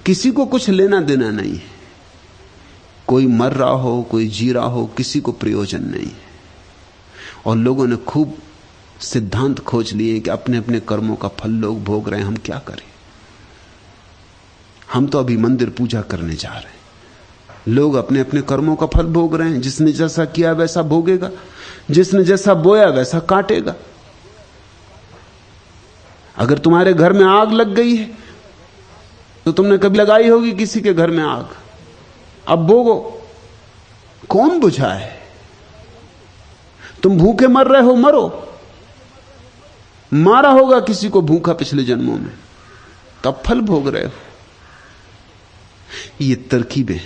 किसी को कुछ लेना देना नहीं है। कोई मर रहा हो, कोई जी रहा हो, किसी को प्रयोजन नहीं है। और लोगों ने खूब सिद्धांत खोज लिए कि अपने अपने कर्मों का फल लोग भोग रहे हैं, हम क्या करें। हम तो अभी मंदिर पूजा करने जा रहे हैं। लोग अपने अपने कर्मों का फल भोग रहे हैं। जिसने जैसा किया वैसा भोगेगा, जिसने जैसा बोया वैसा काटेगा। अगर तुम्हारे घर में आग लग गई है तो तुमने कभी लगाई होगी किसी के घर में आग, अब भोगो। कौन बुझाए? तुम भूखे मर रहे हो, मरो। मारा होगा किसी को भूखा पिछले जन्मों में, तब फल भोग रहे हो। ये तरकीबें,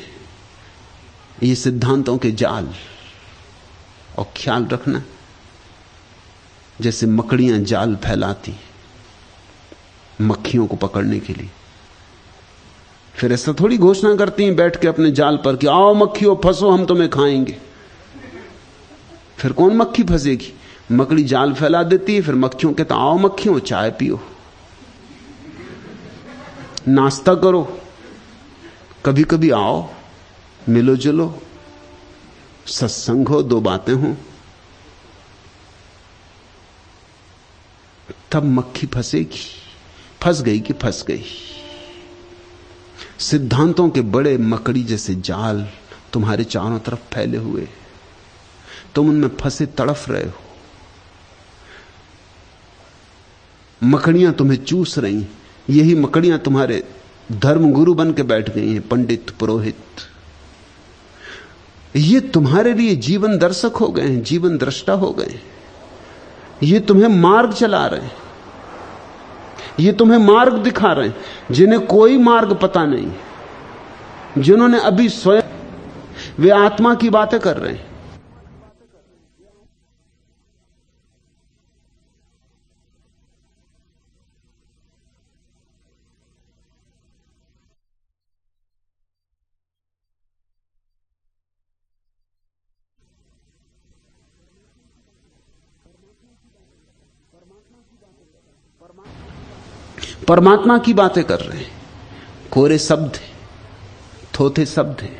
ये सिद्धांतों के जाल। और ख्याल रखना, जैसे मकड़ियां जाल फैलाती मक्खियों को पकड़ने के लिए, फिर ऐसा थोड़ी घोषणा करती हैं बैठ के अपने जाल पर कि आओ मक्खियों फंसो, हम तुम्हें खाएंगे। फिर कौन मक्खी फंसेगी? मकड़ी जाल फैला देती है, फिर मक्खियों कहता आओ मक्खियों चाय पियो, नाश्ता करो, कभी कभी आओ, मिलो जुलो, सत्संग हो, दो बातें हो। तब मक्खी फंसेगी। फंस गई कि फंस गई। सिद्धांतों के बड़े मकड़ी जैसे जाल तुम्हारे चारों तरफ फैले हुए, तुम उनमें फंसे तड़फ रहे हो। मकड़ियां तुम्हें चूस रही, यही मकड़ियां तुम्हारे धर्म गुरु बन के बैठ गई हैं, पंडित पुरोहित। ये तुम्हारे लिए जीवन दर्शक हो गए हैं, जीवन दृष्टा हो गए हैं। ये तुम्हें मार्ग चला रहे हैं, ये तुम्हें मार्ग दिखा रहे हैं। जिन्हें कोई मार्ग पता नहीं, जिन्होंने अभी स्वयं, वे आत्मा की बातें कर रहे हैं। परमात्मा की बातें कर रहे हैं। कोरे शब्द हैं, थोथे शब्द हैं,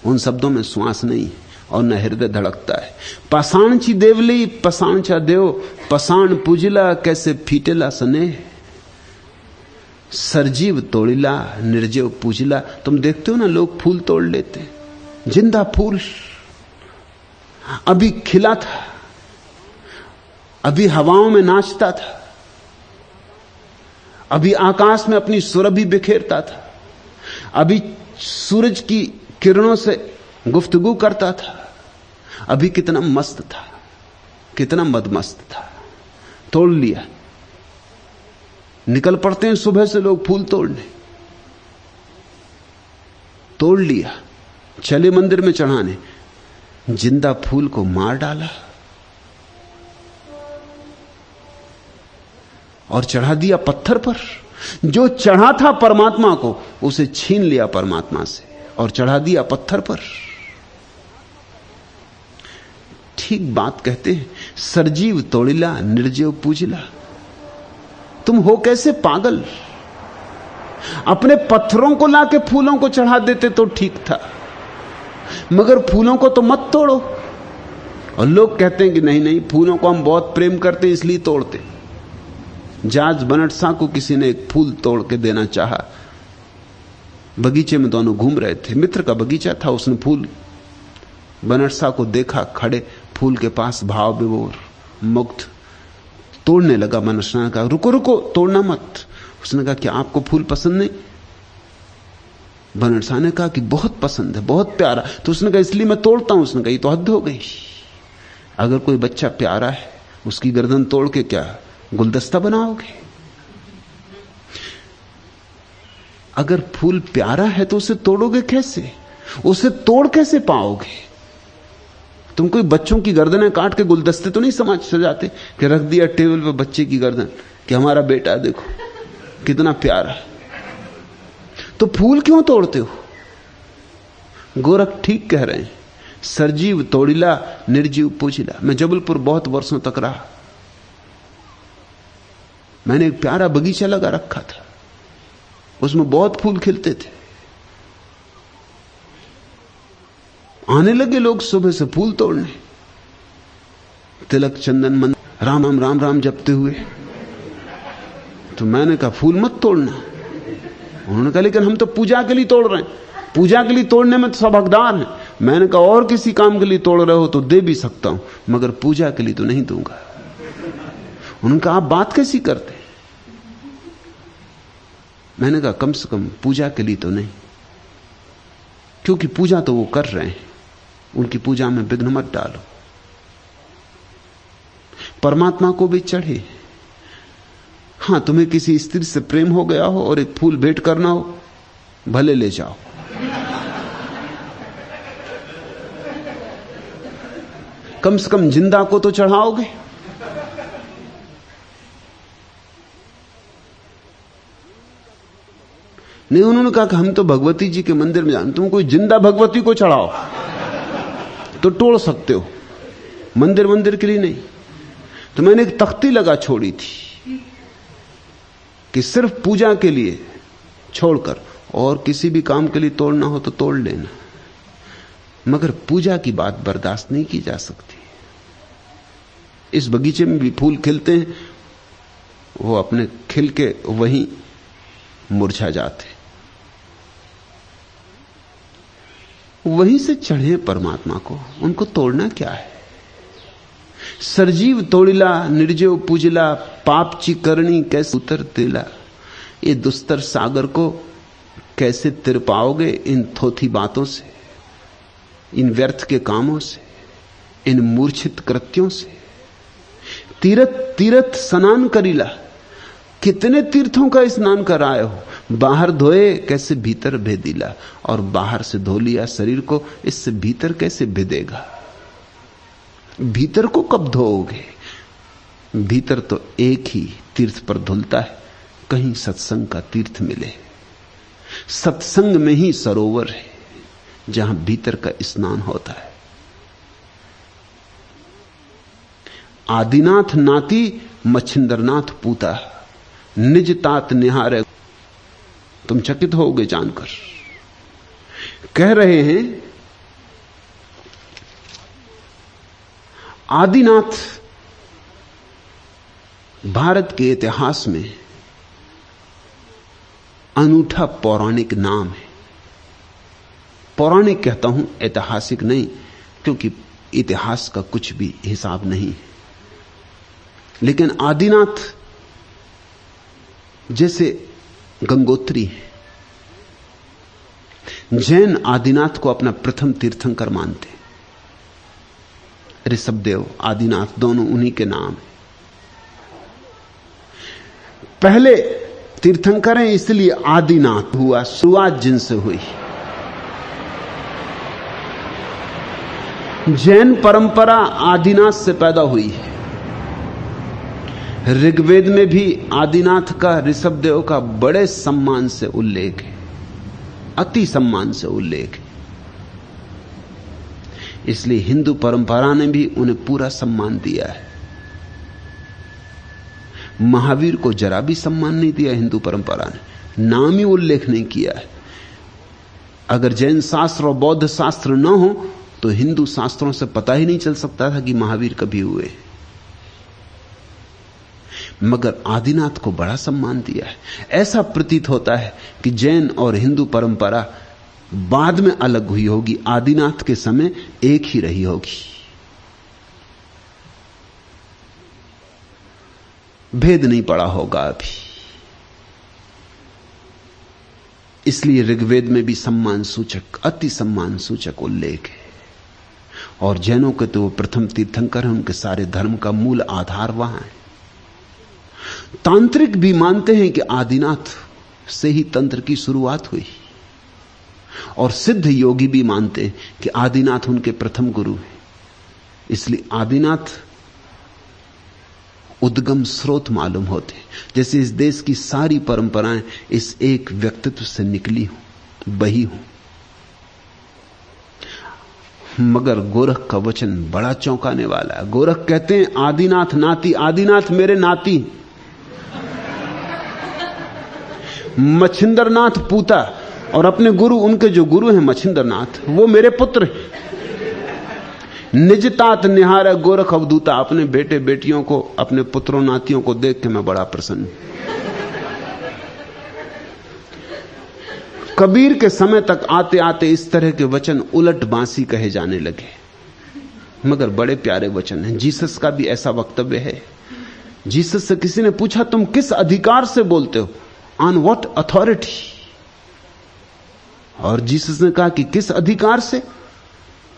उन शब्दों में श्वास नहीं है और न हृदय धड़कता है। पाषाणची देवली पसाणचा देव, पसाण पूजिला कैसे फीटेला सने, सरजीव तोड़िला निर्जीव पूजिला। तुम देखते हो ना, लोग फूल तोड़ लेते हैं, जिंदा फूल अभी खिला था, अभी हवाओं में नाचता था, अभी आकाश में अपनी सुरभि बिखेरता था, अभी सूरज की किरणों से गुफ्तगू करता था, अभी कितना मस्त था, कितना मदमस्त था। तोड़ लिया। निकल पड़ते हैं सुबह से लोग फूल तोड़ने। तोड़ लिया, चले मंदिर में चढ़ाने, जिंदा फूल को मार डाला और चढ़ा दिया पत्थर पर। जो चढ़ा था परमात्मा को, उसे छीन लिया परमात्मा से और चढ़ा दिया पत्थर पर। ठीक बात कहते हैं, सरजीव तोड़िला निर्जीव पूजिला। तुम हो कैसे पागल? अपने पत्थरों को लाके फूलों को चढ़ा देते तो ठीक था, मगर फूलों को तो मत तोड़ो। और लोग कहते हैं कि नहीं नहीं, फूलों को हम बहुत प्रेम करते हैं इसलिए तोड़ते। जॉर्ज बर्नार्ड शॉ को किसी ने एक फूल तोड़ के देना चाहा। बगीचे में दोनों घूम रहे थे, मित्र का बगीचा था, उसने फूल बर्नार्ड शॉ को देखा खड़े फूल के पास, भाव विभोर मुग्ध। तोड़ने लगा। बर्नार्ड शॉ ने कहा रुको रुको, तोड़ना मत। उसने कहा कि आपको फूल पसंद नहीं? बर्नार्ड शॉ ने कहा कि बहुत पसंद है, बहुत प्यारा। तो उसने कहा इसलिए मैं तोड़ता हूं। उसने कहा ये तो हद हो गई। अगर कोई बच्चा प्यारा है, उसकी गर्दन तोड़ के क्या गुलदस्ता बनाओगे? अगर फूल प्यारा है तो उसे तोड़ोगे कैसे? उसे तोड़ कैसे पाओगे? तुम कोई बच्चों की गर्दनें काट के गुलदस्ते तो नहीं सजाते कि रख दिया टेबल पे बच्चे की गर्दन कि हमारा बेटा देखो कितना प्यारा। तो फूल क्यों तोड़ते हो? गोरख ठीक कह रहे हैं, सरजीव तोड़िला निर्जीव पूजिला। मैं जबलपुर बहुत वर्षों तक रहा। मैंने एक प्यारा बगीचा लगा रखा था, उसमें बहुत फूल खिलते थे। आने लगे लोग सुबह से फूल तोड़ने, तिलक चंदन मंदिर राम राम राम राम जपते हुए। तो मैंने कहा फूल मत तोड़ना। उन्होंने कहा लेकिन हम तो पूजा के लिए तोड़ रहे हैं। पूजा के लिए तोड़ने में तो सब हकदार हैं। मैंने कहा और किसी काम के लिए तोड़ रहे हो तो दे भी सकता हूं, मगर पूजा के लिए तो नहीं दूंगा। उन्होंने कहा आप बात कैसी करते? मैंने कहा कम से कम पूजा के लिए तो नहीं, क्योंकि पूजा तो वो कर रहे हैं, उनकी पूजा में विघ्न मत डालो। परमात्मा को भी चढ़े। हां, तुम्हें किसी स्त्री से प्रेम हो गया हो और एक फूल भेंट करना हो, भले ले जाओ। कम से कम जिंदा को तो चढ़ाओगे। नहीं, उन्होंने कहा कि हम तो भगवती जी के मंदिर में जाते। तुम कोई जिंदा भगवती को चढ़ाओ तो तोड़ सकते हो, मंदिर के लिए नहीं। तो मैंने एक तख्ती लगा छोड़ी थी कि सिर्फ पूजा के लिए छोड़कर और किसी भी काम के लिए तोड़ना हो तो तोड़ लेना, मगर पूजा की बात बर्दाश्त नहीं की जा सकती। इस बगीचे में भी फूल खिलते हैं, वो अपने खिल के वहीं मुरझा जाते, वहीं से चढ़े परमात्मा को। उनको तोड़ना क्या है? सरजीव तोड़िला निर्जीव पूजिला, पापची करनी कैसे उतर दिला। ये दुस्तर सागर को कैसे तिर पाओगे इन थोथी बातों से, इन व्यर्थ के कामों से, इन मूर्छित कृत्यों से। तीरथ तीरथ स्नान करीला, कितने तीर्थों का स्नान कराए हो। बाहर धोए कैसे भीतर भेदीला, और बाहर से धो लिया शरीर को, इससे भीतर कैसे भेदेगा। भीतर को कब धोओगे? भीतर तो एक ही तीर्थ पर धुलता है, कहीं सत्संग का तीर्थ मिले। सत्संग में ही सरोवर है जहां भीतर का स्नान होता है। आदिनाथ नाती मच्छिंद्रनाथ पूता, निज तात निहारे। तुम चकित होगे जानकर। कह रहे हैं आदिनाथ भारत के इतिहास में अनूठा पौराणिक नाम है। पौराणिक कहता हूं, ऐतिहासिक नहीं, क्योंकि इतिहास का कुछ भी हिसाब नहीं है। लेकिन आदिनाथ जैसे गंगोत्री है। जैन आदिनाथ को अपना प्रथम तीर्थंकर मानते। ऋषभदेव, आदिनाथ दोनों उन्हीं के नाम है। पहले तीर्थंकर हैं इसलिए आदिनाथ हुआ, शुरुआत जिनसे हुई। जैन परंपरा आदिनाथ से पैदा हुई है। ऋग्वेद में भी आदिनाथ का, ऋषभदेव का बड़े सम्मान से उल्लेख है, अति सम्मान से उल्लेख है। इसलिए हिंदू परंपरा ने भी उन्हें पूरा सम्मान दिया है। महावीर को जरा भी सम्मान नहीं दिया हिंदू परंपरा ने, नाम ही उल्लेख नहीं किया है। अगर जैन शास्त्र और बौद्ध शास्त्र न हो तो हिंदू शास्त्रों से पता ही नहीं चल सकता था कि महावीर कभी हुए। मगर आदिनाथ को बड़ा सम्मान दिया है। ऐसा प्रतीत होता है कि जैन और हिंदू परंपरा बाद में अलग हुई होगी, आदिनाथ के समय एक ही रही होगी। भेद नहीं पड़ा होगा अभी। इसलिए ऋग्वेद में भी सम्मान सूचक, अति सम्मान सूचक उल्लेख है। और जैनों के तो वो प्रथम तीर्थंकर हैं, उनके सारे धर्म का मूल आधार वहां है। तांत्रिक भी मानते हैं कि आदिनाथ से ही तंत्र की शुरुआत हुई, और सिद्ध योगी भी मानते हैं कि आदिनाथ उनके प्रथम गुरु हैं। इसलिए आदिनाथ उद्गम स्रोत मालूम होते, जैसे इस देश की सारी परंपराएं इस एक व्यक्तित्व से निकली हूं, बही हूं। मगर गोरख का वचन बड़ा चौंकाने वाला है। गोरख कहते हैं आदिनाथ नाती, आदिनाथ मेरे नाती। मच्छिंद्रनाथ पूता, और अपने गुरु, उनके जो गुरु हैं मच्छिंद्रनाथ, वो मेरे पुत्र। निज तात निहार गोरख अवधूता, अपने बेटे बेटियों को, अपने पुत्रों नातियों को देख के मैं बड़ा प्रसन्न। कबीर के समय तक आते आते इस तरह के वचन उलट बांसी कहे जाने लगे, मगर बड़े प्यारे वचन हैं। जीसस का भी ऐसा वक्तव्य है। जीसस से किसी ने पूछा, तुम किस अधिकार से बोलते हो, ऑन व्हाट अथॉरिटी? और जीसस ने कहा कि किस अधिकार से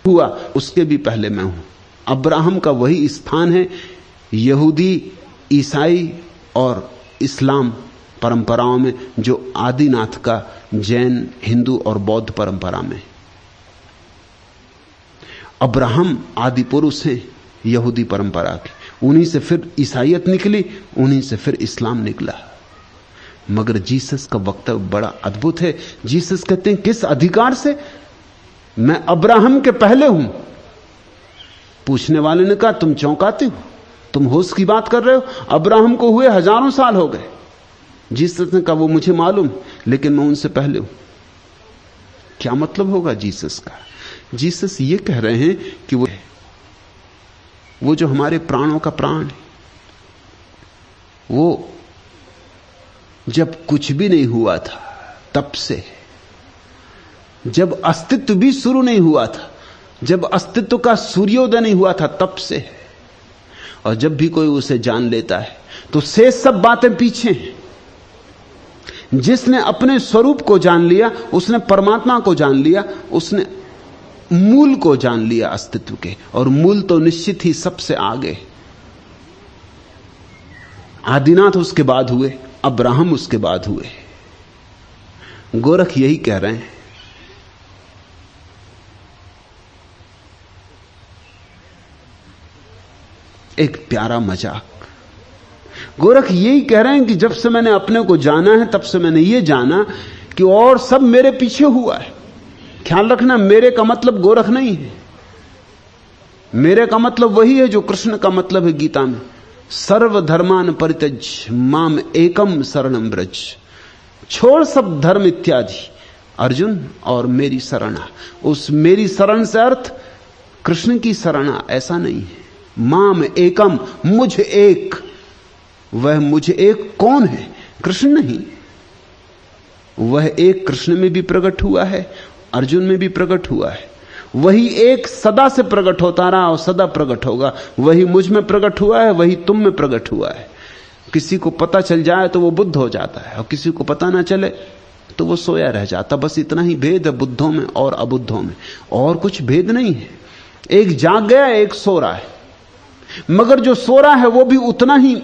हुआ, उसके भी पहले मैं हूं। अब्राहम का वही स्थान है यहूदी, ईसाई और इस्लाम परंपराओं में जो आदिनाथ का जैन, हिंदू और बौद्ध परंपरा में। अब्राहम आदि पुरुष हैं यहूदी परंपरा के, उन्हीं से फिर ईसाईयत निकली, उन्हीं से फिर इस्लाम निकला। मगर जीसस का वक्तव्य बड़ा अद्भुत है। जीसस कहते हैं किस अधिकार से? मैं अब्राहम के पहले हूं। पूछने वाले ने कहा, तुम चौंकाते हो, तुम होश की बात कर रहे हो, अब्राहम को हुए हजारों साल हो गए। जीसस ने कहा, वो मुझे मालूम, लेकिन मैं उनसे पहले हूं। क्या मतलब होगा जीसस का? जीसस ये कह रहे हैं कि वो जो हमारे प्राणों का प्राण है, वो जब कुछ भी नहीं हुआ था तब से, जब अस्तित्व भी शुरू नहीं हुआ था, जब अस्तित्व का सूर्योदय नहीं हुआ था तब से है। और जब भी कोई उसे जान लेता है तो शेष सब बातें पीछे हैं। जिसने अपने स्वरूप को जान लिया, उसने परमात्मा को जान लिया, उसने मूल को जान लिया अस्तित्व के। और मूल तो निश्चित ही सबसे आगे। आदिनाथ उसके बाद हुए, अब्राहम उसके बाद हुए। गोरख यही कह रहे हैं। एक प्यारा मजाक। गोरख यही कह रहे हैं कि जब से मैंने अपने को जाना है, तब से मैंने ये जाना कि और सब मेरे पीछे हुआ है। ख्याल रखना, मेरे का मतलब गोरख नहीं है। मेरे का मतलब वही है जो कृष्ण का मतलब है गीता में, सर्वधर्मान परित्यज माम एकम शरणम ब्रज। छोड़ सब धर्म इत्यादि अर्जुन और मेरी शरणा। उस मेरी शरण से अर्थ कृष्ण की शरणा ऐसा नहीं है। माम एकम, मुझ एक। वह मुझ एक कौन है? कृष्ण नहीं। वह एक कृष्ण में भी प्रकट हुआ है, अर्जुन में भी प्रकट हुआ है। वही एक सदा से प्रकट होता रहा और सदा प्रकट होगा। वही मुझ में प्रकट हुआ है, वही तुम में प्रकट हुआ है। किसी को पता चल जाए तो वो बुद्ध हो जाता है, और किसी को पता ना चले तो वो सोया रह जाता। बस इतना ही भेद है बुद्धों में और अबुद्धों में, और कुछ भेद नहीं है। एक जाग गया, एक सो रहा है, मगर जो सो रहा है वो भी उतना ही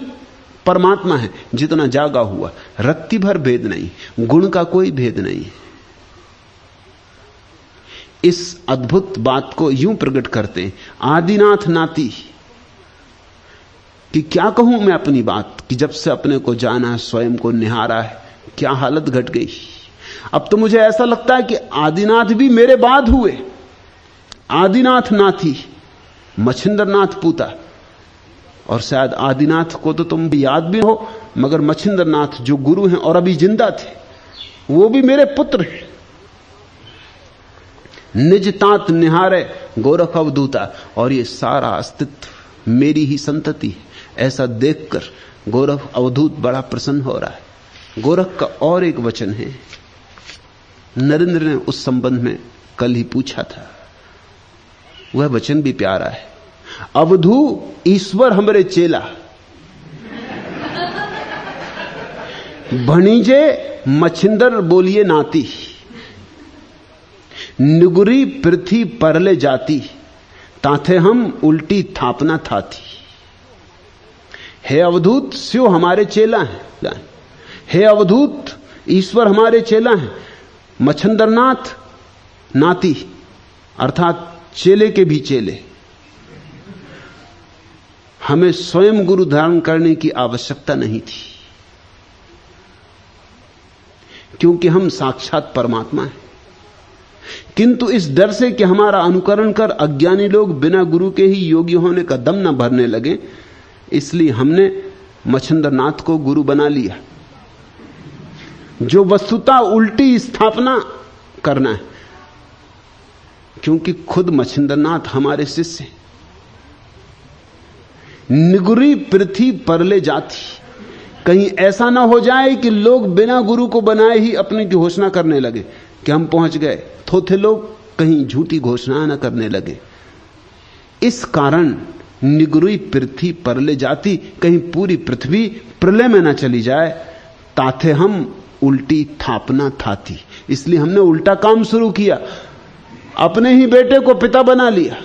परमात्मा है जितना जागा हुआ। रत्ती भर भेद नहीं, गुण का कोई भेद नहीं है। इस अद्भुत बात को यूं प्रकट करते हैं आदिनाथ नाती कि क्या कहूं मैं अपनी बात, कि जब से अपने को जाना है, स्वयं को निहारा है, क्या हालत घट गई। अब तो मुझे ऐसा लगता है कि आदिनाथ भी मेरे बाद हुए। आदिनाथ नाथी, मच्छिंद्रनाथ पूता, और शायद आदिनाथ को तो तुम याद भी हो, मगर मच्छिंद्रनाथ जो गुरु हैं और अभी जिंदा थे, वो भी मेरे पुत्र हैं। निज तात निहारे गोरख अवधूता। और ये सारा अस्तित्व मेरी ही संतति है, ऐसा देखकर गोरख अवधूत बड़ा प्रसन्न हो रहा है। गोरख का और एक वचन है, नरेंद्र ने उस संबंध में कल ही पूछा था, वह वचन भी प्यारा है। अवधू ईश्वर हमरे चेला, भणीजे मच्छिंदर बोलिए नाती, निगुरी पृथ्वी परले जाती, ताथे हम उल्टी थापना थाती। हे अवधूत, स्यो हमारे चेला हैं। हे अवधूत, ईश्वर हमारे चेला हैं। मच्छिंद्रनाथ नाती, अर्थात चेले के भी चेले। हमें स्वयं गुरु धारण करने की आवश्यकता नहीं थी, क्योंकि हम साक्षात परमात्मा हैं। किंतु इस डर से कि हमारा अनुकरण कर अज्ञानी लोग बिना गुरु के ही योगी होने का दम न भरने लगे, इसलिए हमने मच्छिंद्रनाथ को गुरु बना लिया, जो वस्तुतः उल्टी स्थापना करना है, क्योंकि खुद मच्छिंद्रनाथ हमारे शिष्य हैं। निगुरी पृथ्वी परले जाती, कहीं ऐसा ना हो जाए कि लोग बिना गुरु को बनाए ही अपने की घोषणा करने लगे कि हम पहुंच गए। थोथे लोग कहीं झूठी घोषणा न करने लगे। इस कारण निगुरी पृथ्वी परले जाती, कहीं पूरी पृथ्वी प्रलय में न चली जाए। ताथे हम उल्टी थापना थाती, इसलिए हमने उल्टा काम शुरू किया। अपने ही बेटे को पिता बना लिया,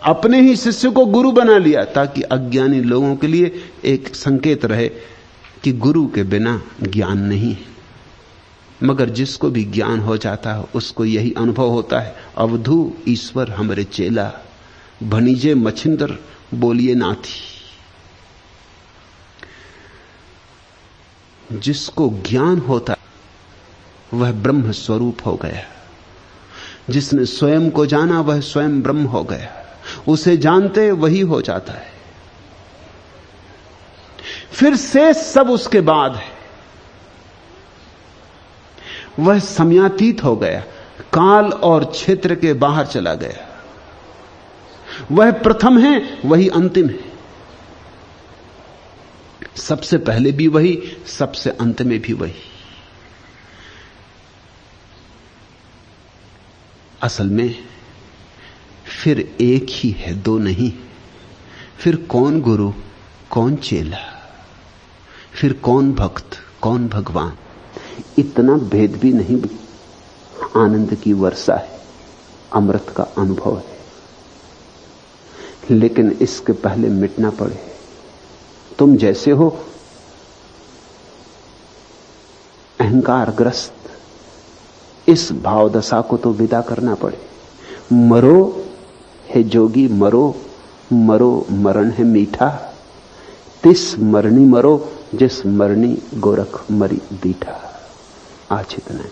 अपने ही शिष्य को गुरु बना लिया, ताकि अज्ञानी लोगों के लिए एक संकेत रहे कि गुरु के बिना ज्ञान नहीं है। मगर जिसको भी ज्ञान हो जाता है उसको यही अनुभव होता है, अवधू ईश्वर हमरे चेला, भणीजे मच्छिंदर बोलिए नाथी। जिसको ज्ञान होता है वह ब्रह्म स्वरूप हो गया। जिसने स्वयं को जाना वह स्वयं ब्रह्म हो गया। उसे जानते वही हो जाता है। फिर शेष सब उसके बाद है। वह समयातीत हो गया, काल और क्षेत्र के बाहर चला गया। वह प्रथम है, वही अंतिम है। सबसे पहले भी वही, सबसे अंत में भी वही। असल में फिर एक ही है, दो नहीं। फिर कौन गुरु, कौन चेला, फिर कौन भक्त, कौन भगवान, इतना भेद भी नहीं। आनंद की वर्षा है, अमृत का अनुभव है, लेकिन इसके पहले मिटना पड़े। तुम जैसे हो अहंकारग्रस्त, इस भावदशा को तो विदा करना पड़े। मरो है जोगी मरो, मरो मरण है मीठा, तिस मरणी मरो जिस मरणी गोरख मरी दीठा। आज इतना है।